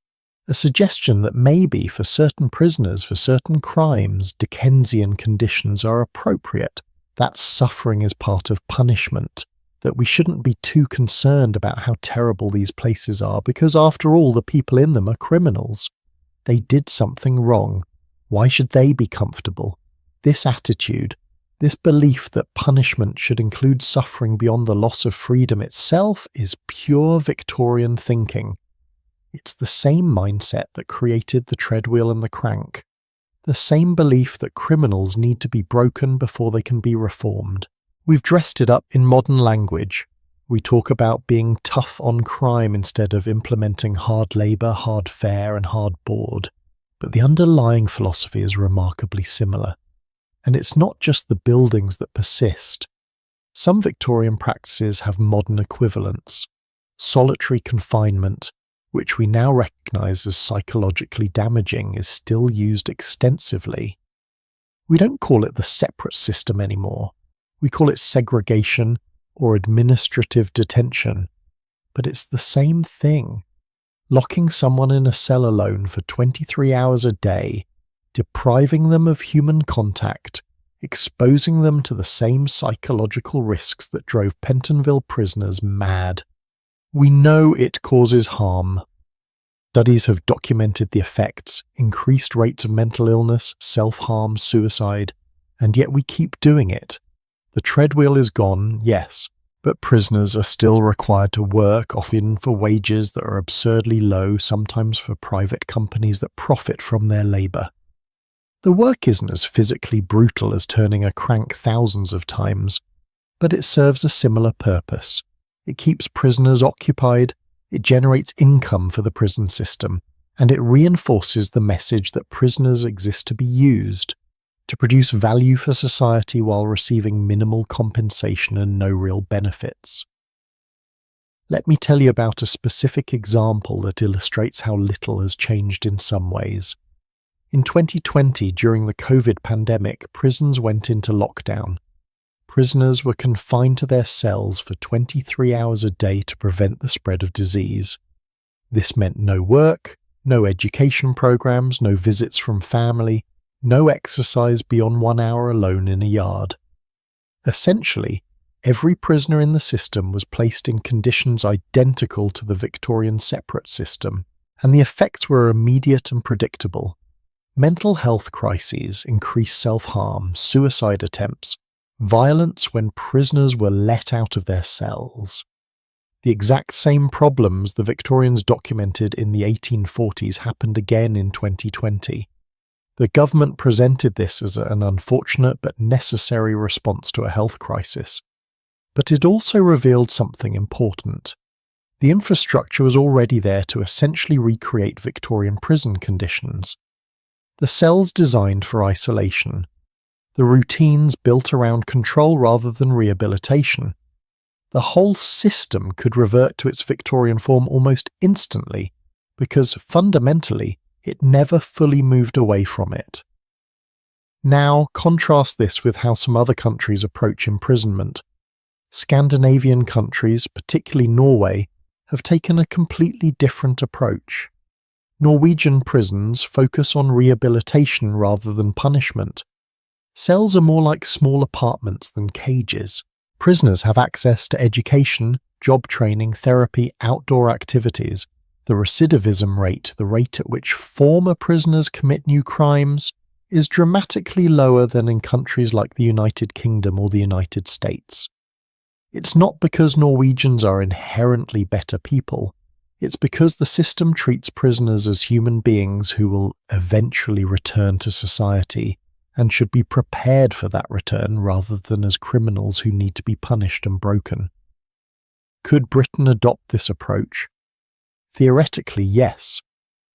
A suggestion that maybe for certain prisoners, for certain crimes, Dickensian conditions are appropriate. That suffering is part of punishment. That we shouldn't be too concerned about how terrible these places are, because after all, the people in them are criminals. They did something wrong. Why should they be comfortable? This attitude, this belief that punishment should include suffering beyond the loss of freedom itself, is pure Victorian thinking. It's the same mindset that created the treadwheel and the crank. The same belief that criminals need to be broken before they can be reformed. We've dressed it up in modern language. We talk about being tough on crime instead of implementing hard labour, hard fare and hard board. But the underlying philosophy is remarkably similar. And it's not just the buildings that persist. Some Victorian practices have modern equivalents. Solitary confinement, which we now recognise as psychologically damaging, is still used extensively. We don't call it the separate system anymore. We call it segregation or administrative detention, but it's the same thing. Locking someone in a cell alone for 23 hours a day, depriving them of human contact, exposing them to the same psychological risks that drove Pentonville prisoners mad. We know it causes harm. Studies have documented the effects: increased rates of mental illness, self-harm, suicide, and yet we keep doing it. The treadwheel is gone, yes, but prisoners are still required to work, often for wages that are absurdly low, sometimes for private companies that profit from their labour. The work isn't as physically brutal as turning a crank thousands of times, but it serves a similar purpose. It keeps prisoners occupied, it generates income for the prison system, and it reinforces the message that prisoners exist to be used, to produce value for society while receiving minimal compensation and no real benefits. Let me tell you about a specific example that illustrates how little has changed in some ways. In 2020, during the COVID pandemic, prisons went into lockdown. Prisoners were confined to their cells for 23 hours a day to prevent the spread of disease. This meant no work, no education programs, no visits from family, no exercise beyond 1 hour alone in a yard. Essentially, every prisoner in the system was placed in conditions identical to the Victorian separate system, and the effects were immediate and predictable. Mental health crises, increased self-harm, suicide attempts, violence when prisoners were let out of their cells. The exact same problems the Victorians documented in the 1840s happened again in 2020. The government presented this as an unfortunate but necessary response to a health crisis. But it also revealed something important. The infrastructure was already there to essentially recreate Victorian prison conditions. The cells designed for isolation. The routines built around control rather than rehabilitation. The whole system could revert to its Victorian form almost instantly, because fundamentally, it never fully moved away from it. Now, contrast this with how some other countries approach imprisonment. Scandinavian countries, particularly Norway, have taken a completely different approach. Norwegian prisons focus on rehabilitation rather than punishment. Cells are more like small apartments than cages. Prisoners have access to education, job training, therapy, outdoor activities. The recidivism rate, the rate at which former prisoners commit new crimes, is dramatically lower than in countries like the United Kingdom or the United States. It's not because Norwegians are inherently better people. It's because the system treats prisoners as human beings who will eventually return to society and should be prepared for that return rather than as criminals who need to be punished and broken. Could Britain adopt this approach? Theoretically, yes,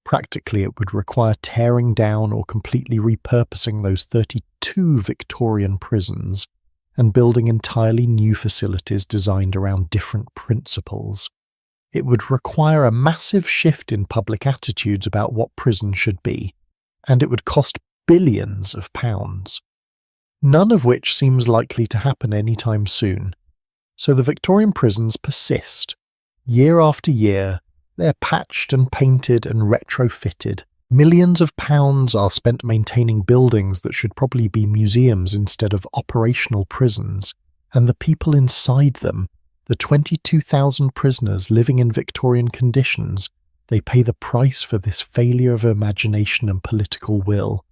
Practically, it would require tearing down or completely repurposing those 32 Victorian prisons and building entirely new facilities designed around different principles. It would require a massive shift in public attitudes about what prison should be, and it would cost billions of pounds. None of which seems likely to happen anytime soon. So the Victorian prisons persist. Year after year, they're patched and painted and retrofitted. Millions of pounds are spent maintaining buildings that should probably be museums instead of operational prisons, and the people inside them, the 22,000 prisoners living in Victorian conditions, they pay the price for this failure of imagination and political will.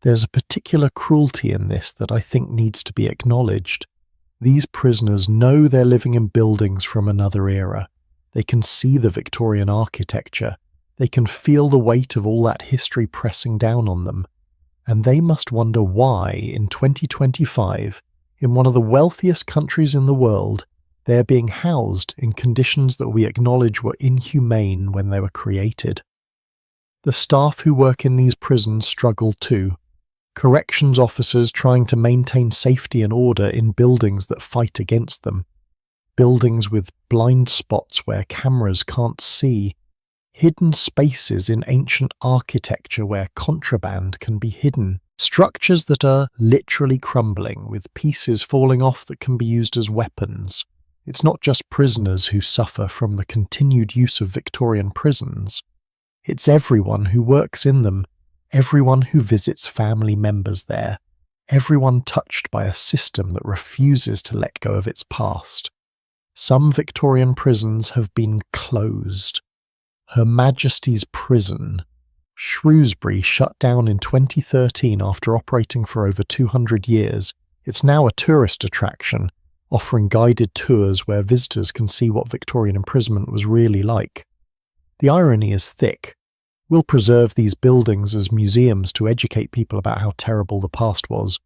There's a particular cruelty in this that I think needs to be acknowledged. These prisoners know they're living in buildings from another era. They can see the Victorian architecture. They can feel the weight of all that history pressing down on them. And they must wonder why, in 2025, in one of the wealthiest countries in the world, they're being housed in conditions that we acknowledge were inhumane when they were created. The staff who work in these prisons struggle too. Corrections officers trying to maintain safety and order in buildings that fight against them. Buildings with blind spots where cameras can't see. Hidden spaces in ancient architecture where contraband can be hidden. Structures that are literally crumbling, with pieces falling off that can be used as weapons. It's not just prisoners who suffer from the continued use of Victorian prisons. It's everyone who works in them, everyone who visits family members there, everyone touched by a system that refuses to let go of its past. Some Victorian prisons have been closed. Her Majesty's Prison, Shrewsbury, shut down in 2013 after operating for over 200 years. It's now a tourist attraction, offering guided tours where visitors can see what Victorian imprisonment was really like. The irony is thick. We'll preserve these buildings as museums to educate people about how terrible the past was,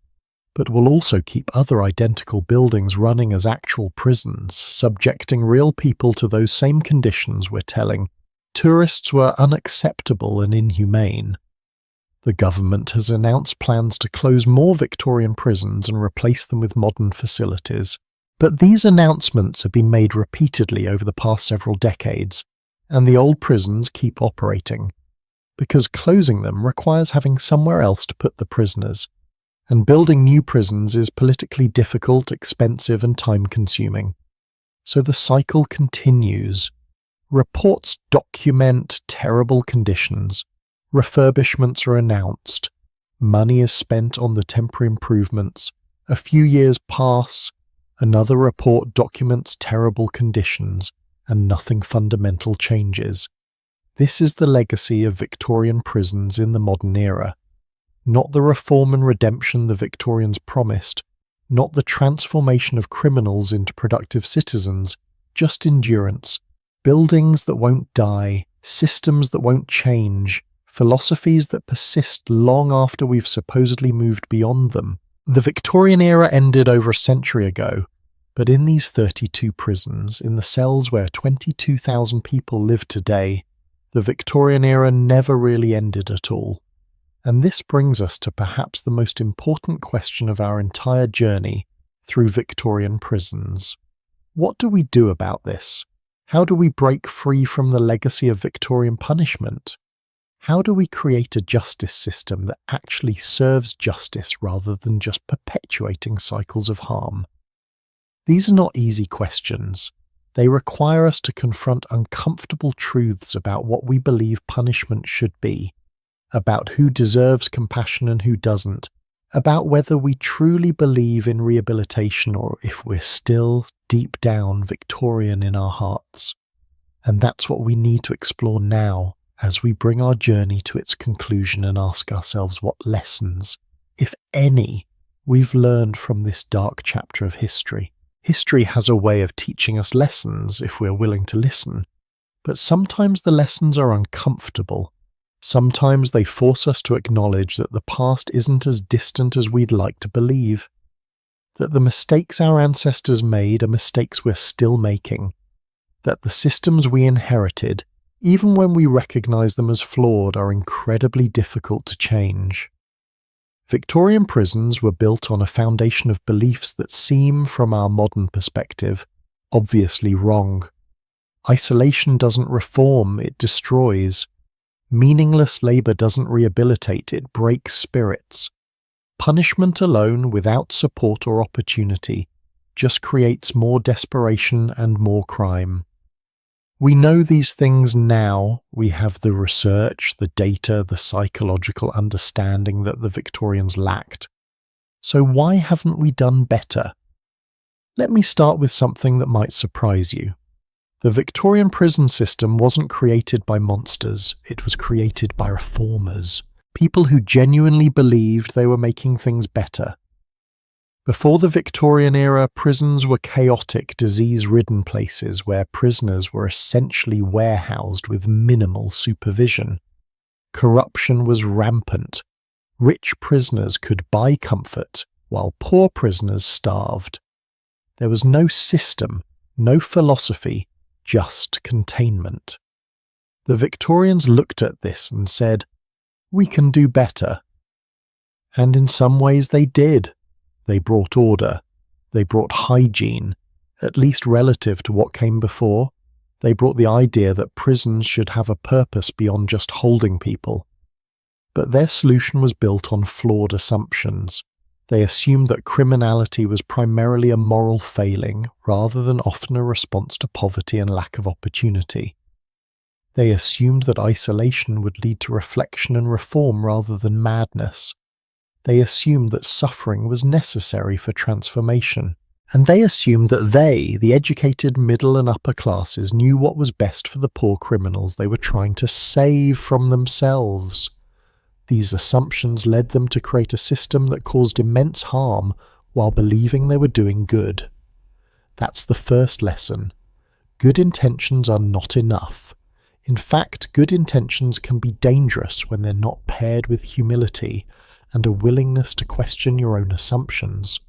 but we'll also keep other identical buildings running as actual prisons, subjecting real people to those same conditions we're telling tourists were unacceptable and inhumane. The government has announced plans to close more Victorian prisons and replace them with modern facilities. But these announcements have been made repeatedly over the past several decades, and the old prisons keep operating, because closing them requires having somewhere else to put the prisoners, and building new prisons is politically difficult, expensive, and time-consuming. So the cycle continues. Reports document terrible conditions, refurbishments are announced, money is spent on the temporary improvements, a few years pass, another report documents terrible conditions, and nothing fundamental changes. This is the legacy of Victorian prisons in the modern era. Not the reform and redemption the Victorians promised, not the transformation of criminals into productive citizens, just endurance, buildings that won't die, systems that won't change, philosophies that persist long after we've supposedly moved beyond them. The Victorian era ended over a century ago, but in these 32 prisons, in the cells where 22,000 people live today, the Victorian era never really ended at all. And this brings us to perhaps the most important question of our entire journey through Victorian prisons. What do we do about this? How do we break free from the legacy of Victorian punishment? How do we create a justice system that actually serves justice rather than just perpetuating cycles of harm? These are not easy questions. They require us to confront uncomfortable truths about what we believe punishment should be, about who deserves compassion and who doesn't, about whether we truly believe in rehabilitation or if we're still, deep down, Victorian in our hearts. And that's what we need to explore now as we bring our journey to its conclusion and ask ourselves what lessons, if any, we've learned from this dark chapter of history. History has a way of teaching us lessons if we're willing to listen, but sometimes the lessons are uncomfortable. Sometimes they force us to acknowledge that the past isn't as distant as we'd like to believe, that the mistakes our ancestors made are mistakes we're still making, that the systems we inherited, even when we recognize them as flawed, are incredibly difficult to change. Victorian prisons were built on a foundation of beliefs that seem, from our modern perspective, obviously wrong. Isolation doesn't reform, it destroys. Meaningless labor doesn't rehabilitate, it breaks spirits. Punishment alone, without support or opportunity, just creates more desperation and more crime. We know these things now. We have the research, the data, the psychological understanding that the Victorians lacked. So why haven't we done better? Let me start with something that might surprise you. The Victorian prison system wasn't created by monsters, it was created by reformers, people who genuinely believed they were making things better. Before the Victorian era, prisons were chaotic, disease-ridden places where prisoners were essentially warehoused with minimal supervision. Corruption was rampant. Rich prisoners could buy comfort, while poor prisoners starved. There was no system, no philosophy, just containment. The Victorians looked at this and said, "We can do better." And in some ways they did. They brought order. They brought hygiene, at least relative to what came before. They brought the idea that prisons should have a purpose beyond just holding people. But their solution was built on flawed assumptions. They assumed that criminality was primarily a moral failing rather than often a response to poverty and lack of opportunity. They assumed that isolation would lead to reflection and reform rather than madness. They assumed that suffering was necessary for transformation. And they assumed that they, the educated middle and upper classes, knew what was best for the poor criminals they were trying to save from themselves. These assumptions led them to create a system that caused immense harm while believing they were doing good. That's the first lesson. Good intentions are not enough. In fact, good intentions can be dangerous when they're not paired with humility and a willingness to question your own assumptions.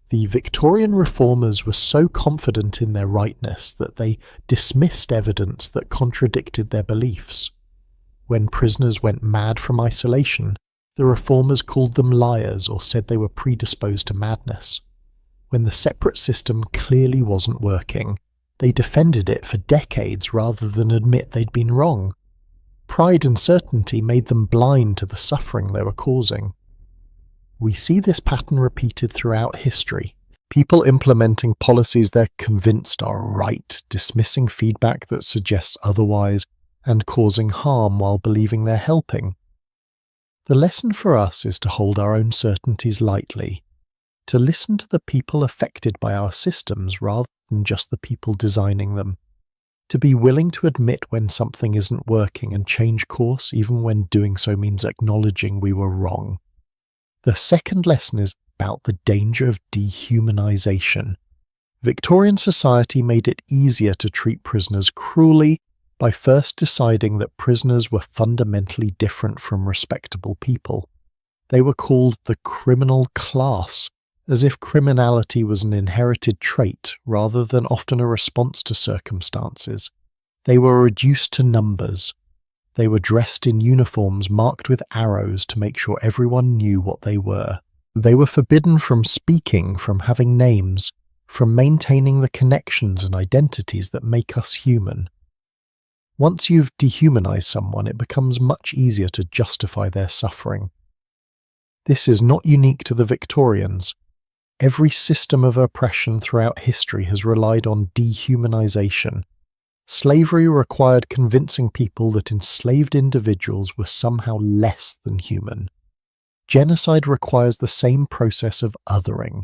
The Victorian reformers were so confident in their rightness that they dismissed evidence that contradicted their beliefs. When prisoners went mad from isolation, the reformers called them liars or said they were predisposed to madness. When the separate system clearly wasn't working, they defended it for decades rather than admit they'd been wrong. Pride and certainty made them blind to the suffering they were causing. We see this pattern repeated throughout history. People implementing policies they're convinced are right, dismissing feedback that suggests otherwise, and causing harm while believing they're helping. The lesson for us is to hold our own certainties lightly, to listen to the people affected by our systems rather than just the people designing them, to be willing to admit when something isn't working and change course even when doing so means acknowledging we were wrong. The second lesson is about the danger of dehumanization. Victorian society made it easier to treat prisoners cruelly by first deciding that prisoners were fundamentally different from respectable people. They were called the criminal class, as if criminality was an inherited trait rather than often a response to circumstances. They were reduced to numbers. They were dressed in uniforms marked with arrows to make sure everyone knew what they were. They were forbidden from speaking, from having names, from maintaining the connections and identities that make us human. Once you've dehumanized someone, it becomes much easier to justify their suffering. This is not unique to the Victorians. Every system of oppression throughout history has relied on dehumanization. Slavery required convincing people that enslaved individuals were somehow less than human. Genocide requires the same process of othering,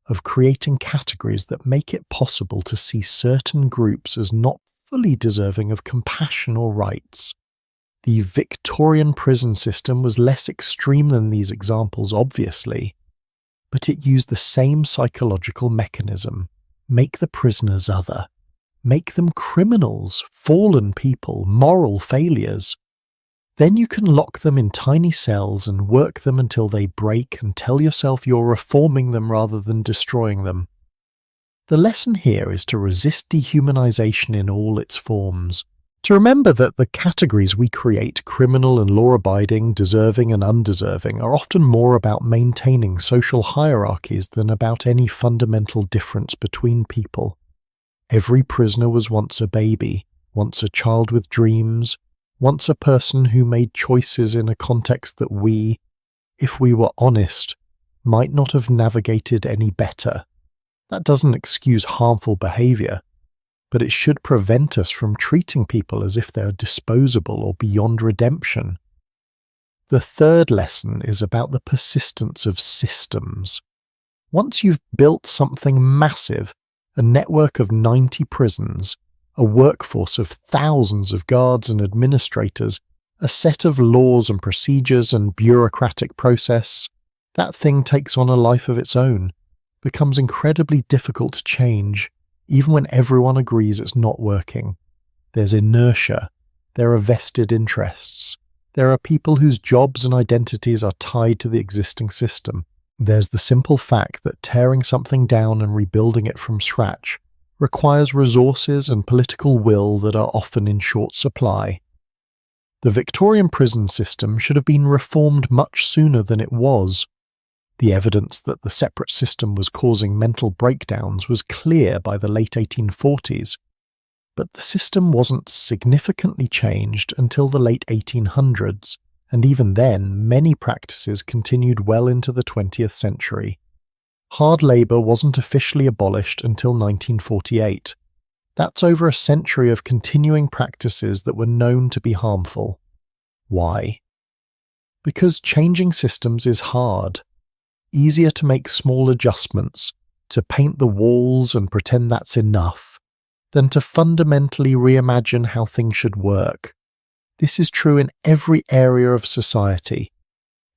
of creating categories that make it possible to see certain groups as not fully deserving of compassion or rights. The Victorian prison system was less extreme than these examples, obviously, but it used the same psychological mechanism. Make the prisoners other. Make them criminals, fallen people, moral failures. Then you can lock them in tiny cells and work them until they break and tell yourself you're reforming them rather than destroying them. The lesson here is to resist dehumanization in all its forms, To remember that the categories we create, criminal and law-abiding, deserving and undeserving, are often more about maintaining social hierarchies than about any fundamental difference between people. Every prisoner was once a baby, once a child with dreams, once a person who made choices in a context that we, if we were honest, might not have navigated any better. That doesn't excuse harmful behavior, but it should prevent us from treating people as if they're disposable or beyond redemption. The third lesson is about the persistence of systems. Once you've built something massive, a network of 90 prisons, a workforce of thousands of guards and administrators, a set of laws and procedures and bureaucratic process, that thing takes on a life of its own, becomes incredibly difficult to change, even when everyone agrees it's not working. There's inertia. There are vested interests. There are people whose jobs and identities are tied to the existing system. There's the simple fact that tearing something down and rebuilding it from scratch requires resources and political will that are often in short supply. The Victorian prison system should have been reformed much sooner than it was. The evidence that the separate system was causing mental breakdowns was clear by the late 1840s, but the system wasn't significantly changed until the late 1800s, and even then many practices continued well into the 20th century. Hard labour wasn't officially abolished until 1948. That's over a century of continuing practices that were known to be harmful. Why? Because changing systems is hard. Easier to make small adjustments, to paint the walls and pretend that's enough, than to fundamentally reimagine how things should work. This is true in every area of society.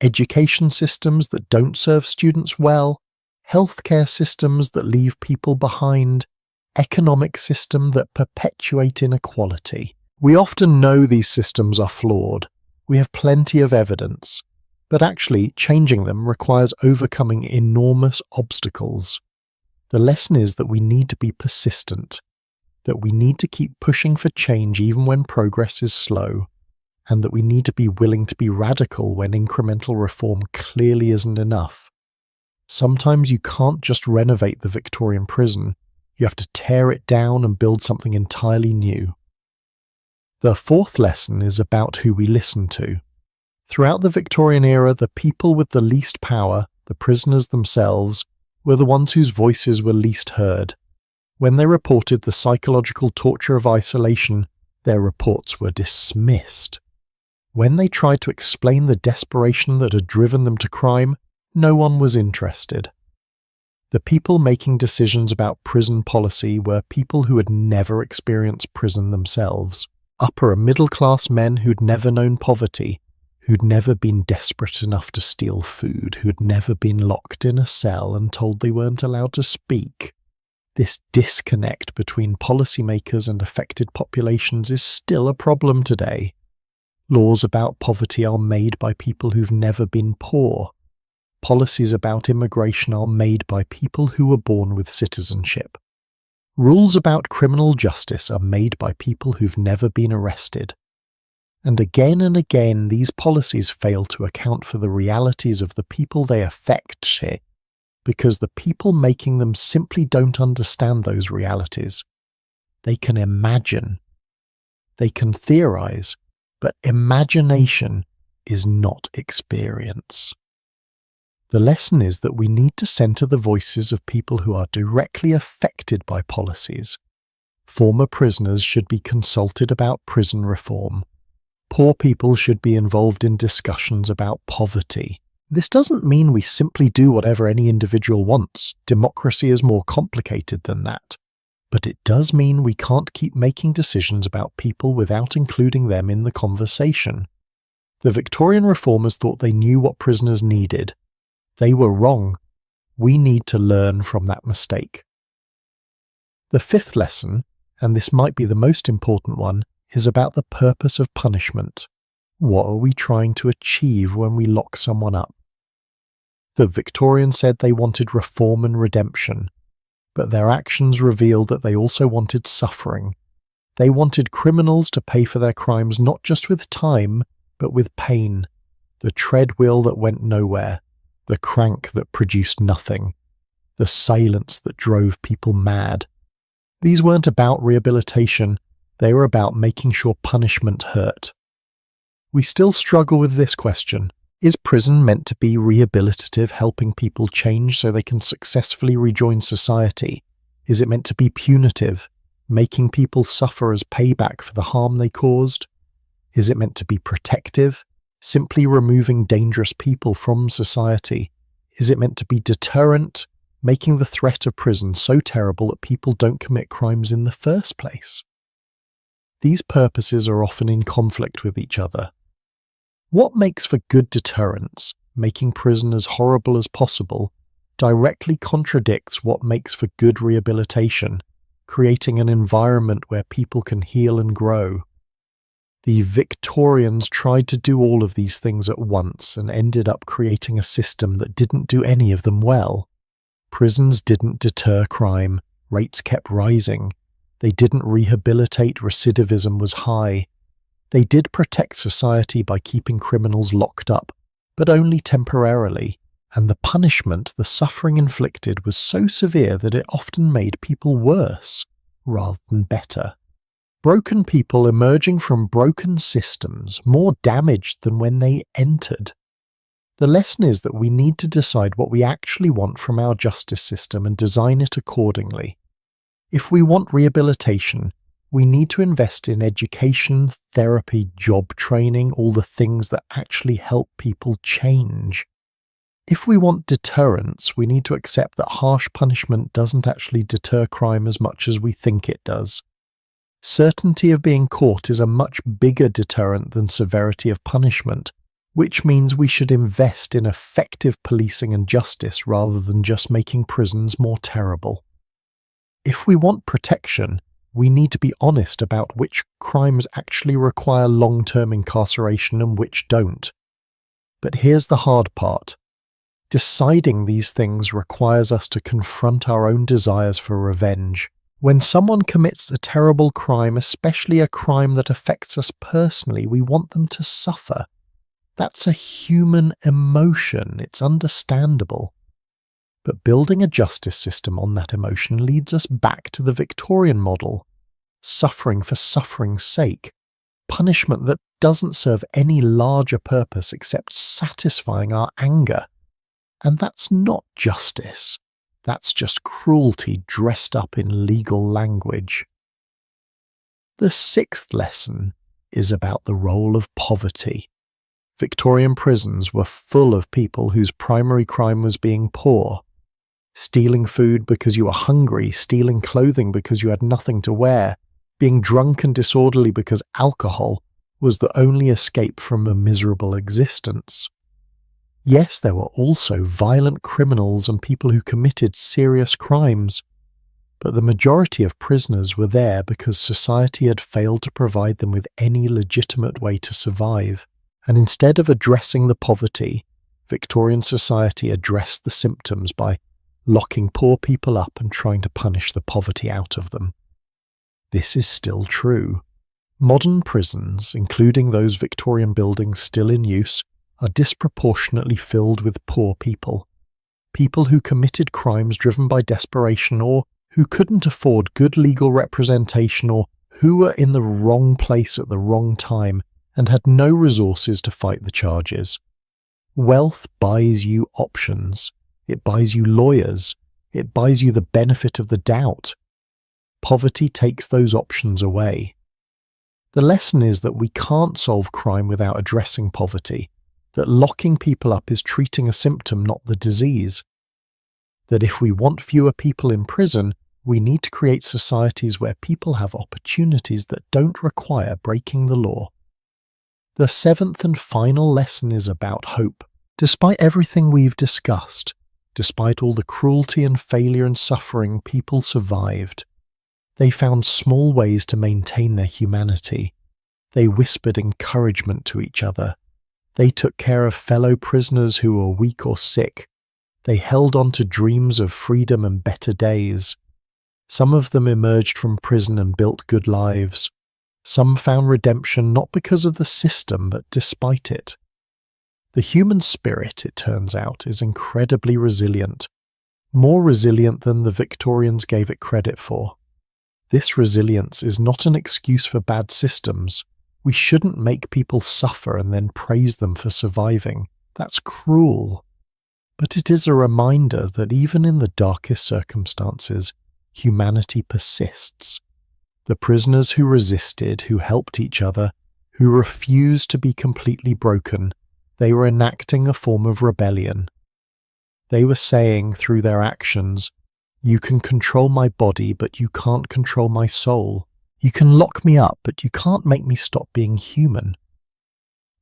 Education systems that don't serve students well, healthcare systems that leave people behind, economic systems that perpetuate inequality. We often know these systems are flawed. We have plenty of evidence. But actually, changing them requires overcoming enormous obstacles. The lesson is that we need to be persistent, that we need to keep pushing for change even when progress is slow, and that we need to be willing to be radical when incremental reform clearly isn't enough. Sometimes you can't just renovate the Victorian prison, you have to tear it down and build something entirely new. The fourth lesson is about who we listen to. Throughout the Victorian era, the people with the least power, the prisoners themselves, were the ones whose voices were least heard. When they reported the psychological torture of isolation, their reports were dismissed. When they tried to explain the desperation that had driven them to crime, no one was interested. The people making decisions about prison policy were people who had never experienced prison themselves, upper and middle-class men who'd never known poverty, who'd never been desperate enough to steal food, who'd never been locked in a cell and told they weren't allowed to speak. This disconnect between policymakers and affected populations is still a problem today. Laws about poverty are made by people who've never been poor. Policies about immigration are made by people who were born with citizenship. Rules about criminal justice are made by people who've never been arrested. And again, these policies fail to account for the realities of the people they affect, because the people making them simply don't understand those realities. They can imagine. They can theorize, but imagination is not experience. The lesson is that we need to center the voices of people who are directly affected by policies. Former prisoners should be consulted about prison reform. Poor people should be involved in discussions about poverty. This doesn't mean we simply do whatever any individual wants. Democracy is more complicated than that. But it does mean we can't keep making decisions about people without including them in the conversation. The Victorian reformers thought they knew what prisoners needed. They were wrong. We need to learn from that mistake. The fifth lesson, and this might be the most important one, is about the purpose of punishment. What are we trying to achieve when we lock someone up? The Victorians said they wanted reform and redemption, but their actions revealed that they also wanted suffering. They wanted criminals to pay for their crimes not just with time, but with pain. The treadwheel that went nowhere, the crank that produced nothing, the silence that drove people mad. These weren't about rehabilitation, they were about making sure punishment hurt. We still struggle with this question. Is prison meant to be rehabilitative, helping people change so they can successfully rejoin society? Is it meant to be punitive, making people suffer as payback for the harm they caused? Is it meant to be protective, simply removing dangerous people from society? Is it meant to be deterrent, making the threat of prison so terrible that people don't commit crimes in the first place? These purposes are often in conflict with each other. What makes for good deterrence, making prison as horrible as possible, directly contradicts what makes for good rehabilitation, creating an environment where people can heal and grow. The Victorians tried to do all of these things at once and ended up creating a system that didn't do any of them well. Prisons didn't deter crime, rates kept rising. They didn't rehabilitate, recidivism was high. They did protect society by keeping criminals locked up, but only temporarily, and the punishment, the suffering inflicted, was so severe that it often made people worse, rather than better. Broken people emerging from broken systems, more damaged than when they entered. The lesson is that we need to decide what we actually want from our justice system and design it accordingly. If we want rehabilitation, we need to invest in education, therapy, job training, all the things that actually help people change. If we want deterrence, we need to accept that harsh punishment doesn't actually deter crime as much as we think it does. Certainty of being caught is a much bigger deterrent than severity of punishment, which means we should invest in effective policing and justice rather than just making prisons more terrible. If we want protection, we need to be honest about which crimes actually require long-term incarceration and which don't. But here's the hard part. Deciding these things requires us to confront our own desires for revenge. When someone commits a terrible crime, especially a crime that affects us personally, we want them to suffer. That's a human emotion, it's understandable. But building a justice system on that emotion leads us back to the Victorian model. Suffering for suffering's sake. Punishment that doesn't serve any larger purpose except satisfying our anger. And that's not justice. That's just cruelty dressed up in legal language. The sixth lesson is about the role of poverty. Victorian prisons were full of people whose primary crime was being poor. Stealing food because you were hungry, stealing clothing because you had nothing to wear, being drunk and disorderly because alcohol was the only escape from a miserable existence. Yes, there were also violent criminals and people who committed serious crimes, but the majority of prisoners were there because society had failed to provide them with any legitimate way to survive. And instead of addressing the poverty, Victorian society addressed the symptoms by locking poor people up and trying to punish the poverty out of them. This is still true. Modern prisons, including those Victorian buildings still in use, are disproportionately filled with poor people. People who committed crimes driven by desperation or who couldn't afford good legal representation or who were in the wrong place at the wrong time and had no resources to fight the charges. Wealth buys you options. It buys you lawyers. It buys you the benefit of the doubt. Poverty takes those options away. The lesson is that we can't solve crime without addressing poverty, that locking people up is treating a symptom, not the disease. That if we want fewer people in prison, we need to create societies where people have opportunities that don't require breaking the law. The seventh and final lesson is about hope. Despite everything we've discussed, despite all the cruelty and failure and suffering, people survived. They found small ways to maintain their humanity. They whispered encouragement to each other. They took care of fellow prisoners who were weak or sick. They held on to dreams of freedom and better days. Some of them emerged from prison and built good lives. Some found redemption not because of the system, but despite it. The human spirit, it turns out, is incredibly resilient, more resilient than the Victorians gave it credit for. This resilience is not an excuse for bad systems. We shouldn't make people suffer and then praise them for surviving. That's cruel. But it is a reminder that even in the darkest circumstances, humanity persists. The prisoners who resisted, who helped each other, who refused to be completely broken, they were enacting a form of rebellion. They were saying through their actions, "You can control my body, but you can't control my soul. You can lock me up, but you can't make me stop being human."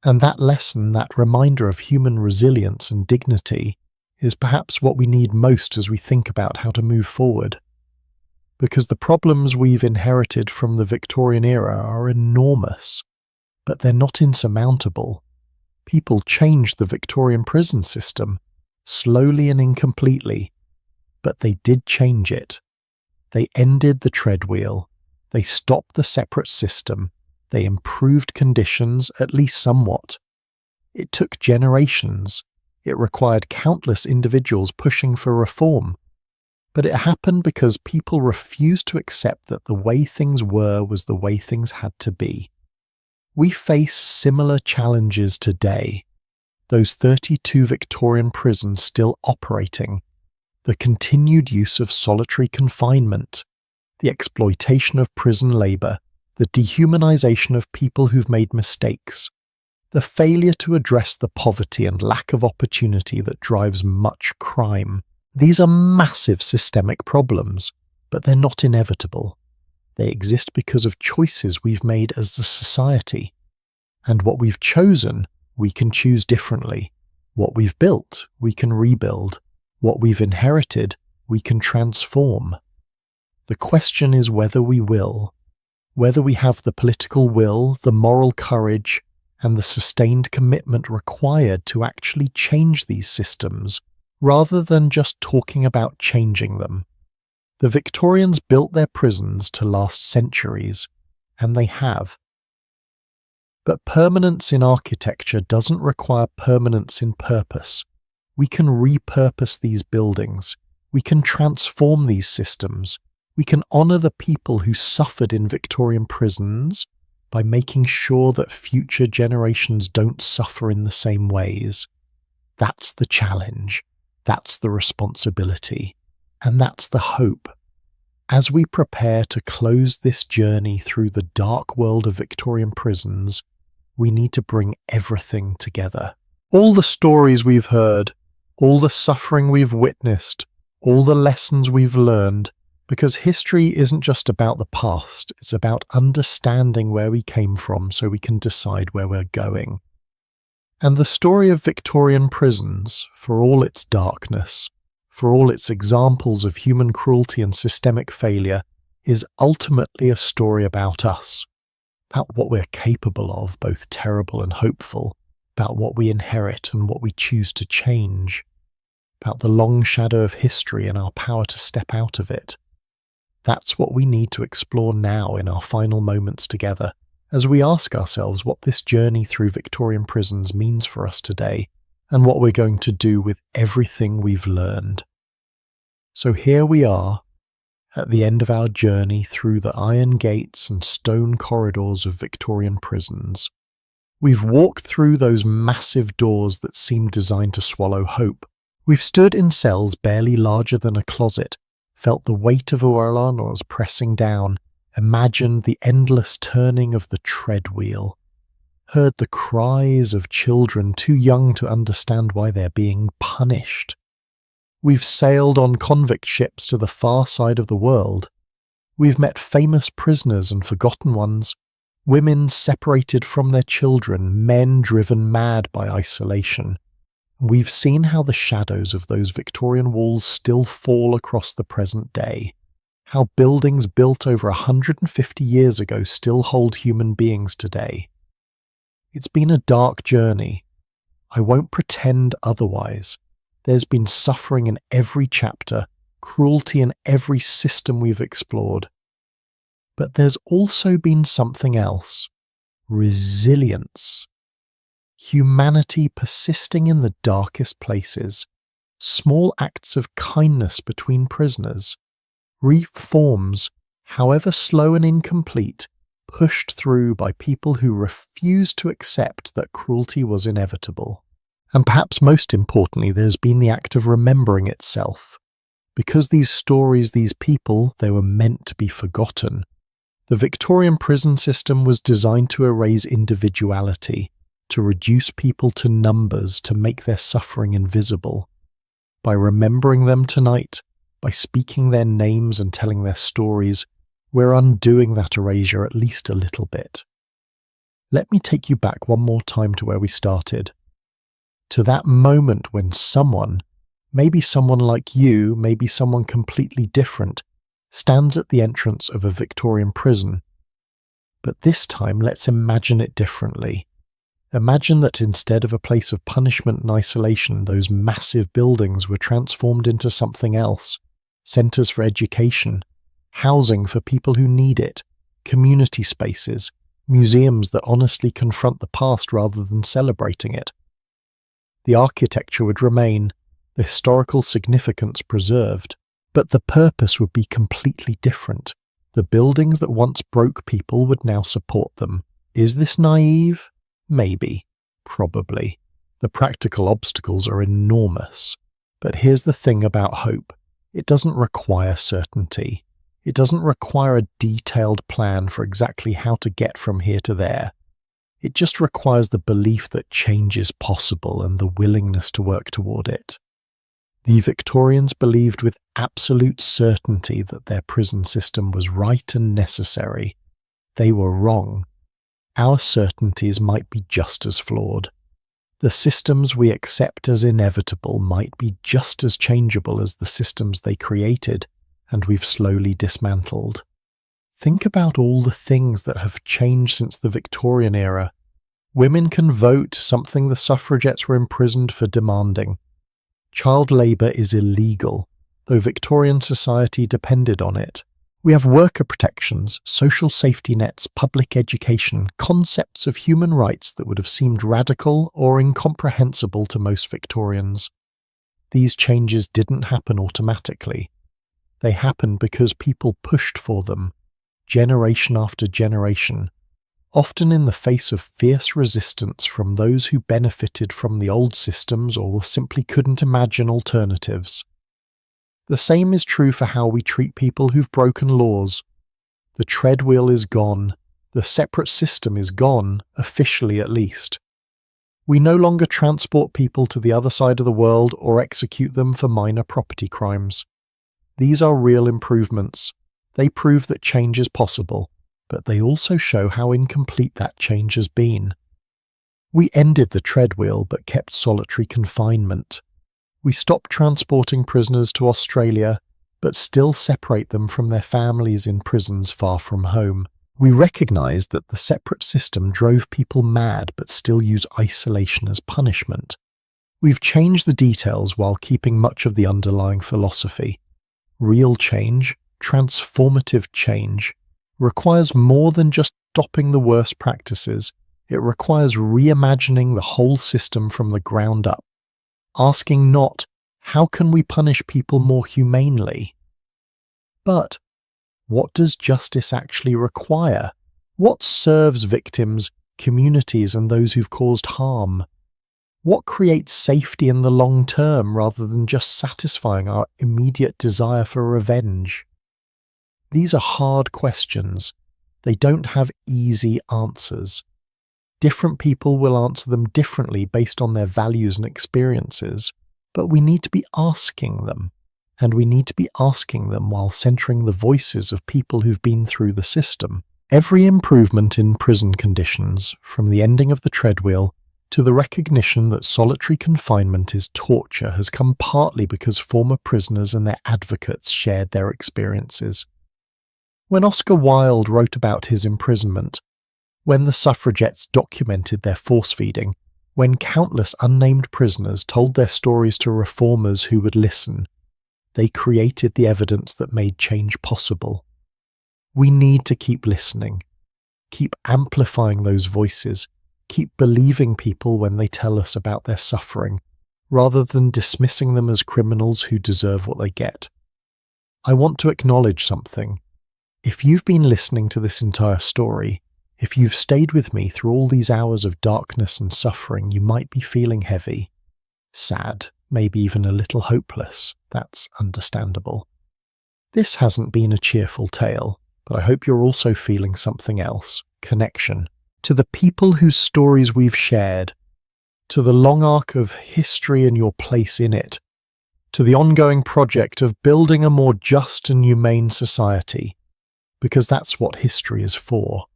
And that lesson, that reminder of human resilience and dignity, is perhaps what we need most as we think about how to move forward. Because the problems we've inherited from the Victorian era are enormous, but they're not insurmountable. People changed the Victorian prison system, slowly and incompletely, but they did change it. They ended the treadwheel, they stopped the separate system, they improved conditions, at least somewhat. It took generations. It required countless individuals pushing for reform. But it happened because people refused to accept that the way things were was the way things had to be. We face similar challenges today. Those 32 Victorian prisons still operating, the continued use of solitary confinement, the exploitation of prison labour, the dehumanisation of people who've made mistakes, the failure to address the poverty and lack of opportunity that drives much crime. These are massive systemic problems, but they're not inevitable. They exist because of choices we've made as a society. And what we've chosen, we can choose differently. What we've built, we can rebuild. What we've inherited, we can transform. The question is whether we will, whether we have the political will, the moral courage, and the sustained commitment required to actually change these systems, rather than just talking about changing them. The Victorians built their prisons to last centuries, and they have. But permanence in architecture doesn't require permanence in purpose. We can repurpose these buildings. We can transform these systems. We can honour the people who suffered in Victorian prisons by making sure that future generations don't suffer in the same ways. That's the challenge. That's the responsibility. And that's the hope. As we prepare to close this journey through the dark world of Victorian prisons, we need to bring everything together. All the stories we've heard, all the suffering we've witnessed, all the lessons we've learned, because history isn't just about the past, it's about understanding where we came from so we can decide where we're going. And the story of Victorian prisons, for all its darkness, for all its examples of human cruelty and systemic failure, is ultimately a story about us, about what we're capable of, both terrible and hopeful, about what we inherit and what we choose to change, about the long shadow of history and our power to step out of it. That's what we need to explore now in our final moments together, as we ask ourselves what this journey through Victorian prisons means for us today, and what we're going to do with everything we've learned. So here we are, at the end of our journey through the iron gates and stone corridors of Victorian prisons. We've walked through those massive doors that seemed designed to swallow hope. We've stood in cells barely larger than a closet, felt the weight of our lawnmowers pressing down, imagined the endless turning of the treadwheel, heard the cries of children too young to understand why they're being punished. We've sailed on convict ships to the far side of the world. We've met famous prisoners and forgotten ones, women separated from their children, men driven mad by isolation. We've seen how the shadows of those Victorian walls still fall across the present day, how buildings built over 150 years ago still hold human beings today. It's been a dark journey. I won't pretend otherwise. There's been suffering in every chapter, cruelty in every system we've explored. But there's also been something else: resilience. Humanity persisting in the darkest places, small acts of kindness between prisoners, reforms, however slow and incomplete, pushed through by people who refused to accept that cruelty was inevitable. And perhaps most importantly, there's been the act of remembering itself. Because these stories, these people, they were meant to be forgotten. The Victorian prison system was designed to erase individuality, to reduce people to numbers, to make their suffering invisible. By remembering them tonight, by speaking their names and telling their stories, we're undoing that erasure at least a little bit. Let me take you back one more time to where we started. To that moment when someone, maybe someone like you, maybe someone completely different, stands at the entrance of a Victorian prison. But this time, let's imagine it differently. Imagine that instead of a place of punishment and isolation, those massive buildings were transformed into something else. Centres for education, housing for people who need it, community spaces, museums that honestly confront the past rather than celebrating it. The architecture would remain, the historical significance preserved, but the purpose would be completely different. The buildings that once broke people would now support them. Is this naive? Maybe. Probably. The practical obstacles are enormous. But here's the thing about hope. It doesn't require certainty. It doesn't require a detailed plan for exactly how to get from here to there. It just requires the belief that change is possible and the willingness to work toward it. The Victorians believed with absolute certainty that their prison system was right and necessary. They were wrong. Our certainties might be just as flawed. The systems we accept as inevitable might be just as changeable as the systems they created and we've slowly dismantled. Think about all the things that have changed since the Victorian era. Women can vote, something the suffragettes were imprisoned for demanding. Child labour is illegal, though Victorian society depended on it. We have worker protections, social safety nets, public education, concepts of human rights that would have seemed radical or incomprehensible to most Victorians. These changes didn't happen automatically. They happened because people pushed for them, generation after generation, often in the face of fierce resistance from those who benefited from the old systems or simply couldn't imagine alternatives. The same is true for how we treat people who've broken laws. The treadwheel is gone. The separate system is gone, officially at least. We no longer transport people to the other side of the world or execute them for minor property crimes. These are real improvements. They prove that change is possible, but they also show how incomplete that change has been. We ended the treadwheel but kept solitary confinement. We stopped transporting prisoners to Australia, but still separate them from their families in prisons far from home. We recognized that the separate system drove people mad but still use isolation as punishment. We've changed the details while keeping much of the underlying philosophy. Real change, transformative change, requires more than just stopping the worst practices. It requires reimagining the whole system from the ground up. Asking not, how can we punish people more humanely? But, what does justice actually require? What serves victims, communities, and those who've caused harm? What creates safety in the long term rather than just satisfying our immediate desire for revenge? These are hard questions. They don't have easy answers. Different people will answer them differently based on their values and experiences, but we need to be asking them, and we need to be asking them while centering the voices of people who've been through the system. Every improvement in prison conditions, from the ending of the treadwheel to the recognition that solitary confinement is torture, has come partly because former prisoners and their advocates shared their experiences. When Oscar Wilde wrote about his imprisonment, when the suffragettes documented their force-feeding, when countless unnamed prisoners told their stories to reformers who would listen, They created the evidence that made change possible. We need to keep listening, keep amplifying those voices, keep believing people when they tell us about their suffering, rather than dismissing them as criminals who deserve what they get. I want to acknowledge something. If you've been listening to this entire story, if you've stayed with me through all these hours of darkness and suffering, you might be feeling heavy, sad, maybe even a little hopeless. That's understandable. This hasn't been a cheerful tale, but I hope you're also feeling something else, connection, to the people whose stories we've shared, to the long arc of history and your place in it, to the ongoing project of building a more just and humane society, because that's what history is for.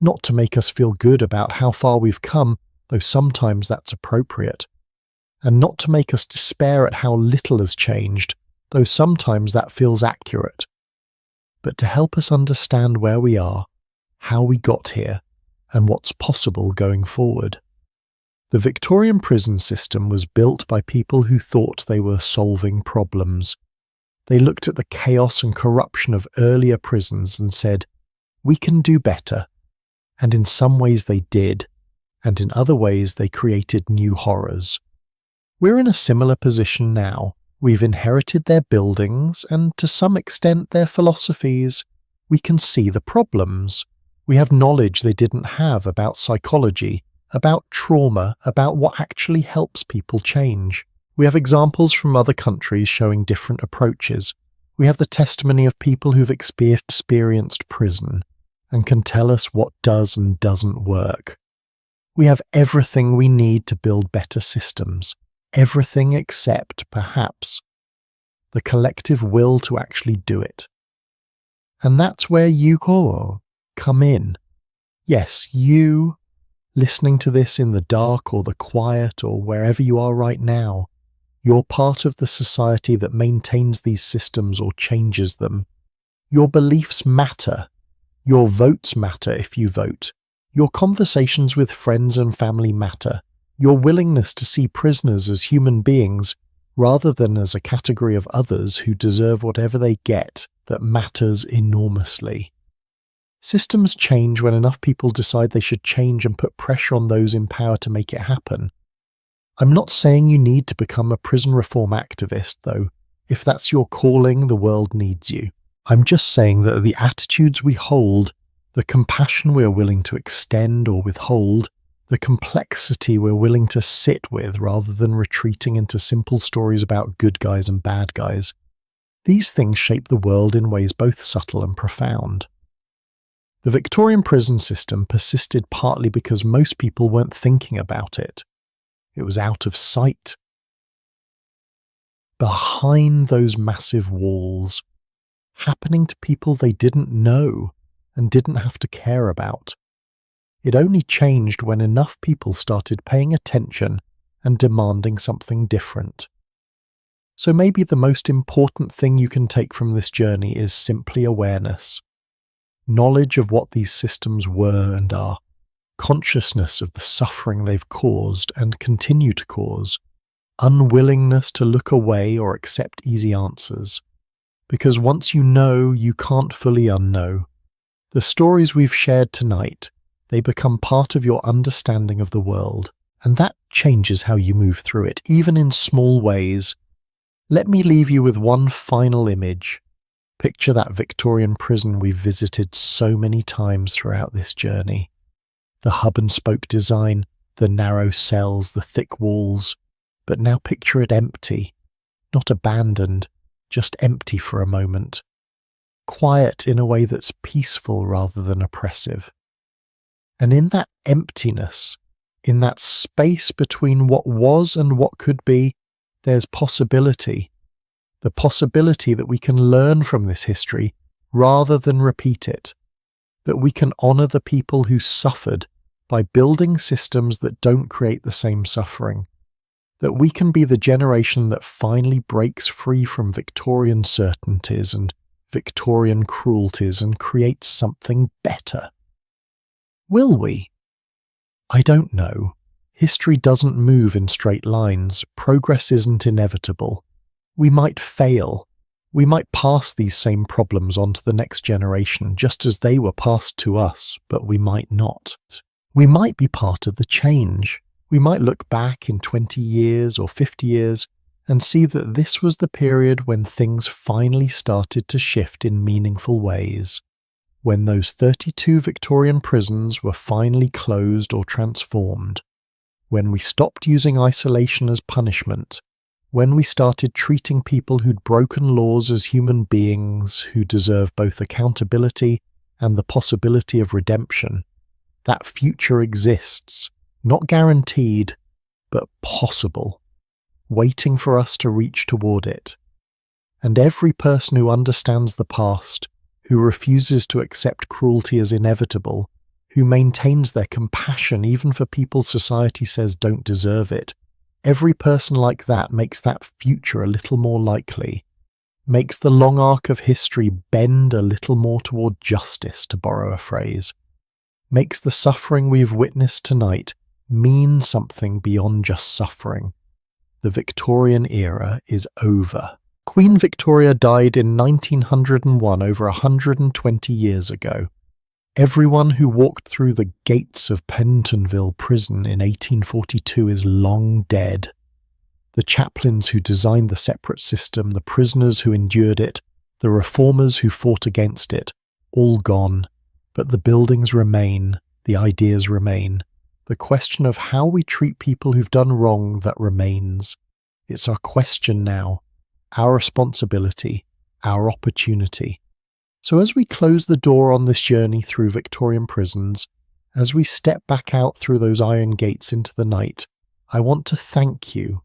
Not to make us feel good about how far we've come, though sometimes that's appropriate, and not to make us despair at how little has changed, though sometimes that feels accurate, but to help us understand where we are, how we got here, and what's possible going forward. The Victorian prison system was built by people who thought they were solving problems. They looked at the chaos and corruption of earlier prisons and said, "We can do better." And in some ways they did, and in other ways they created new horrors. We're in a similar position now. We've inherited their buildings, and to some extent their philosophies. We can see the problems. We have knowledge they didn't have about psychology, about trauma, about what actually helps people change. We have examples from other countries showing different approaches. We have the testimony of people who've experienced prison and can tell us what does and doesn't work. We have everything we need to build better systems. Everything except, perhaps, the collective will to actually do it. And that's where you come in. Yes, you, listening to this in the dark or the quiet or wherever you are right now, you're part of the society that maintains these systems or changes them. Your beliefs matter. Your votes matter if you vote. Your conversations with friends and family matter. Your willingness to see prisoners as human beings rather than as a category of others who deserve whatever they get, that matters enormously. Systems change when enough people decide they should change and put pressure on those in power to make it happen. I'm not saying you need to become a prison reform activist, though. If that's your calling, the world needs you. I'm just saying that the attitudes we hold, the compassion we're willing to extend or withhold, the complexity we're willing to sit with rather than retreating into simple stories about good guys and bad guys, these things shape the world in ways both subtle and profound. The Victorian prison system persisted partly because most people weren't thinking about it. It was out of sight. Behind those massive walls, happening to people they didn't know and didn't have to care about. It only changed when enough people started paying attention and demanding something different. So maybe the most important thing you can take from this journey is simply awareness. Knowledge of what these systems were and are. Consciousness of the suffering they've caused and continue to cause. Unwillingness to look away or accept easy answers. Because once you know, you can't fully unknow. The stories we've shared tonight, they become part of your understanding of the world, and that changes how you move through it, even in small ways. Let me leave you with one final image. Picture that Victorian prison we've visited so many times throughout this journey. The hub-and-spoke design, the narrow cells, the thick walls, but now picture it empty, not abandoned, just empty for a moment. Quiet in a way that's peaceful rather than oppressive. And in that emptiness, in that space between what was and what could be, there's possibility. The possibility that we can learn from this history rather than repeat it. That we can honour the people who suffered by building systems that don't create the same suffering. That we can be the generation that finally breaks free from Victorian certainties and Victorian cruelties and creates something better. Will we? I don't know. History doesn't move in straight lines. Progress isn't inevitable. We might fail, We might pass these same problems on to the next generation just as they were passed to us, but we might not. We might be part of the change. We might look back in 20 years or 50 years and see that this was the period when things finally started to shift in meaningful ways. When those 32 Victorian prisons were finally closed or transformed. When we stopped using isolation as punishment. When we started treating people who'd broken laws as human beings who deserve both accountability and the possibility of redemption. That future exists, not guaranteed, but possible, waiting for us to reach toward it. And every person who understands the past, who refuses to accept cruelty as inevitable, who maintains their compassion even for people society says don't deserve it, every person like that makes that future a little more likely, makes the long arc of history bend a little more toward justice, to borrow a phrase, makes the suffering we've witnessed tonight mean something beyond just suffering. The Victorian era is over. Queen Victoria died in 1901, over 120 years ago. Everyone who walked through the gates of Pentonville Prison in 1842 is long dead. The chaplains who designed the separate system, the prisoners who endured it, the reformers who fought against it, all gone. But the buildings remain, the ideas remain. The question of how we treat people who've done wrong, that remains. It's our question now, our responsibility, our opportunity. So as we close the door on this journey through Victorian prisons, as we step back out through those iron gates into the night, I want to thank you.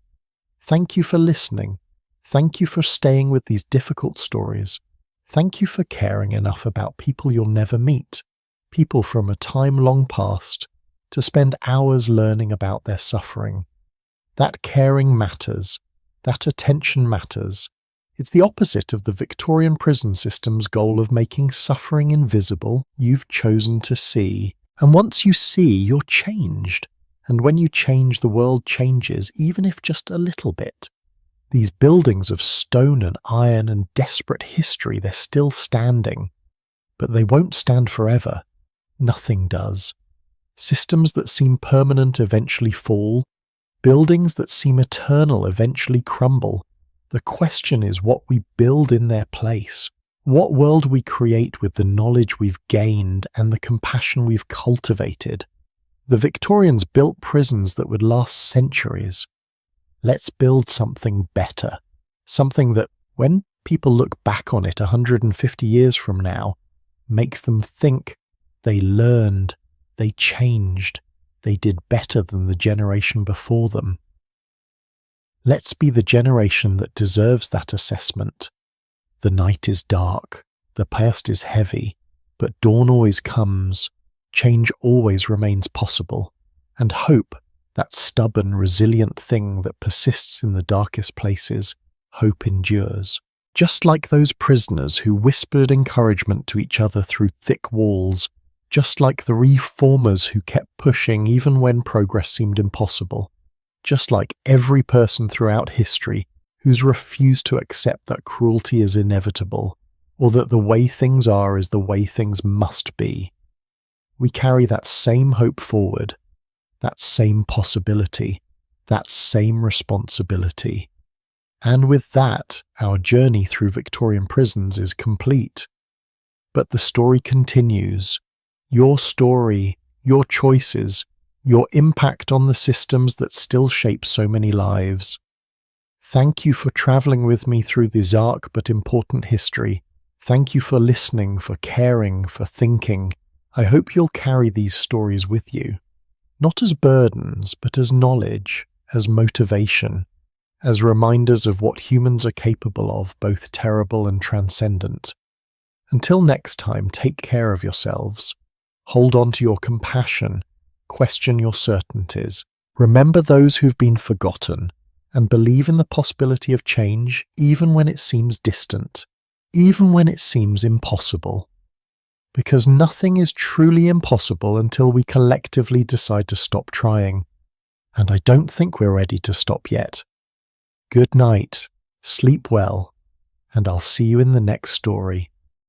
Thank you for listening. Thank you for staying with these difficult stories. Thank you for caring enough about people you'll never meet, people from a time long past, to spend hours learning about their suffering. That caring matters. That attention matters. It's the opposite of the Victorian prison system's goal of making suffering invisible. You've chosen to see. And once you see, you're changed. And when you change, the world changes, even if just a little bit. These buildings of stone and iron and desperate history, they're still standing. But they won't stand forever. Nothing does. Systems that seem permanent eventually fall. Buildings that seem eternal eventually crumble. The question is what we build in their place. What world we create with the knowledge we've gained and the compassion we've cultivated. The Victorians built prisons that would last centuries. Let's build something better. Something that, when people look back on it 150 years from now, makes them think they learned, they changed, they did better than the generation before them. Let's be the generation that deserves that assessment. The night is dark, the past is heavy, but dawn always comes, change always remains possible, and hope, that stubborn, resilient thing that persists in the darkest places, hope endures. Just like those prisoners who whispered encouragement to each other through thick walls, just like the reformers who kept pushing even when progress seemed impossible, just like every person throughout history who's refused to accept that cruelty is inevitable, or that the way things are is the way things must be. We carry that same hope forward, that same possibility, that same responsibility. And with that, our journey through Victorian prisons is complete. But the story continues. Your story, your choices, your impact on the systems that still shape so many lives. Thank you for traveling with me through this dark but important history. Thank you for listening, for caring, for thinking. I hope you'll carry these stories with you, not as burdens, but as knowledge, as motivation, as reminders of what humans are capable of, both terrible and transcendent. Until next time, take care of yourselves. Hold on to your compassion. Question your certainties. Remember those who've been forgotten, and believe in the possibility of change even when it seems distant, even when it seems impossible. Because nothing is truly impossible until we collectively decide to stop trying. And I don't think we're ready to stop yet. Good night, sleep well, and I'll see you in the next story.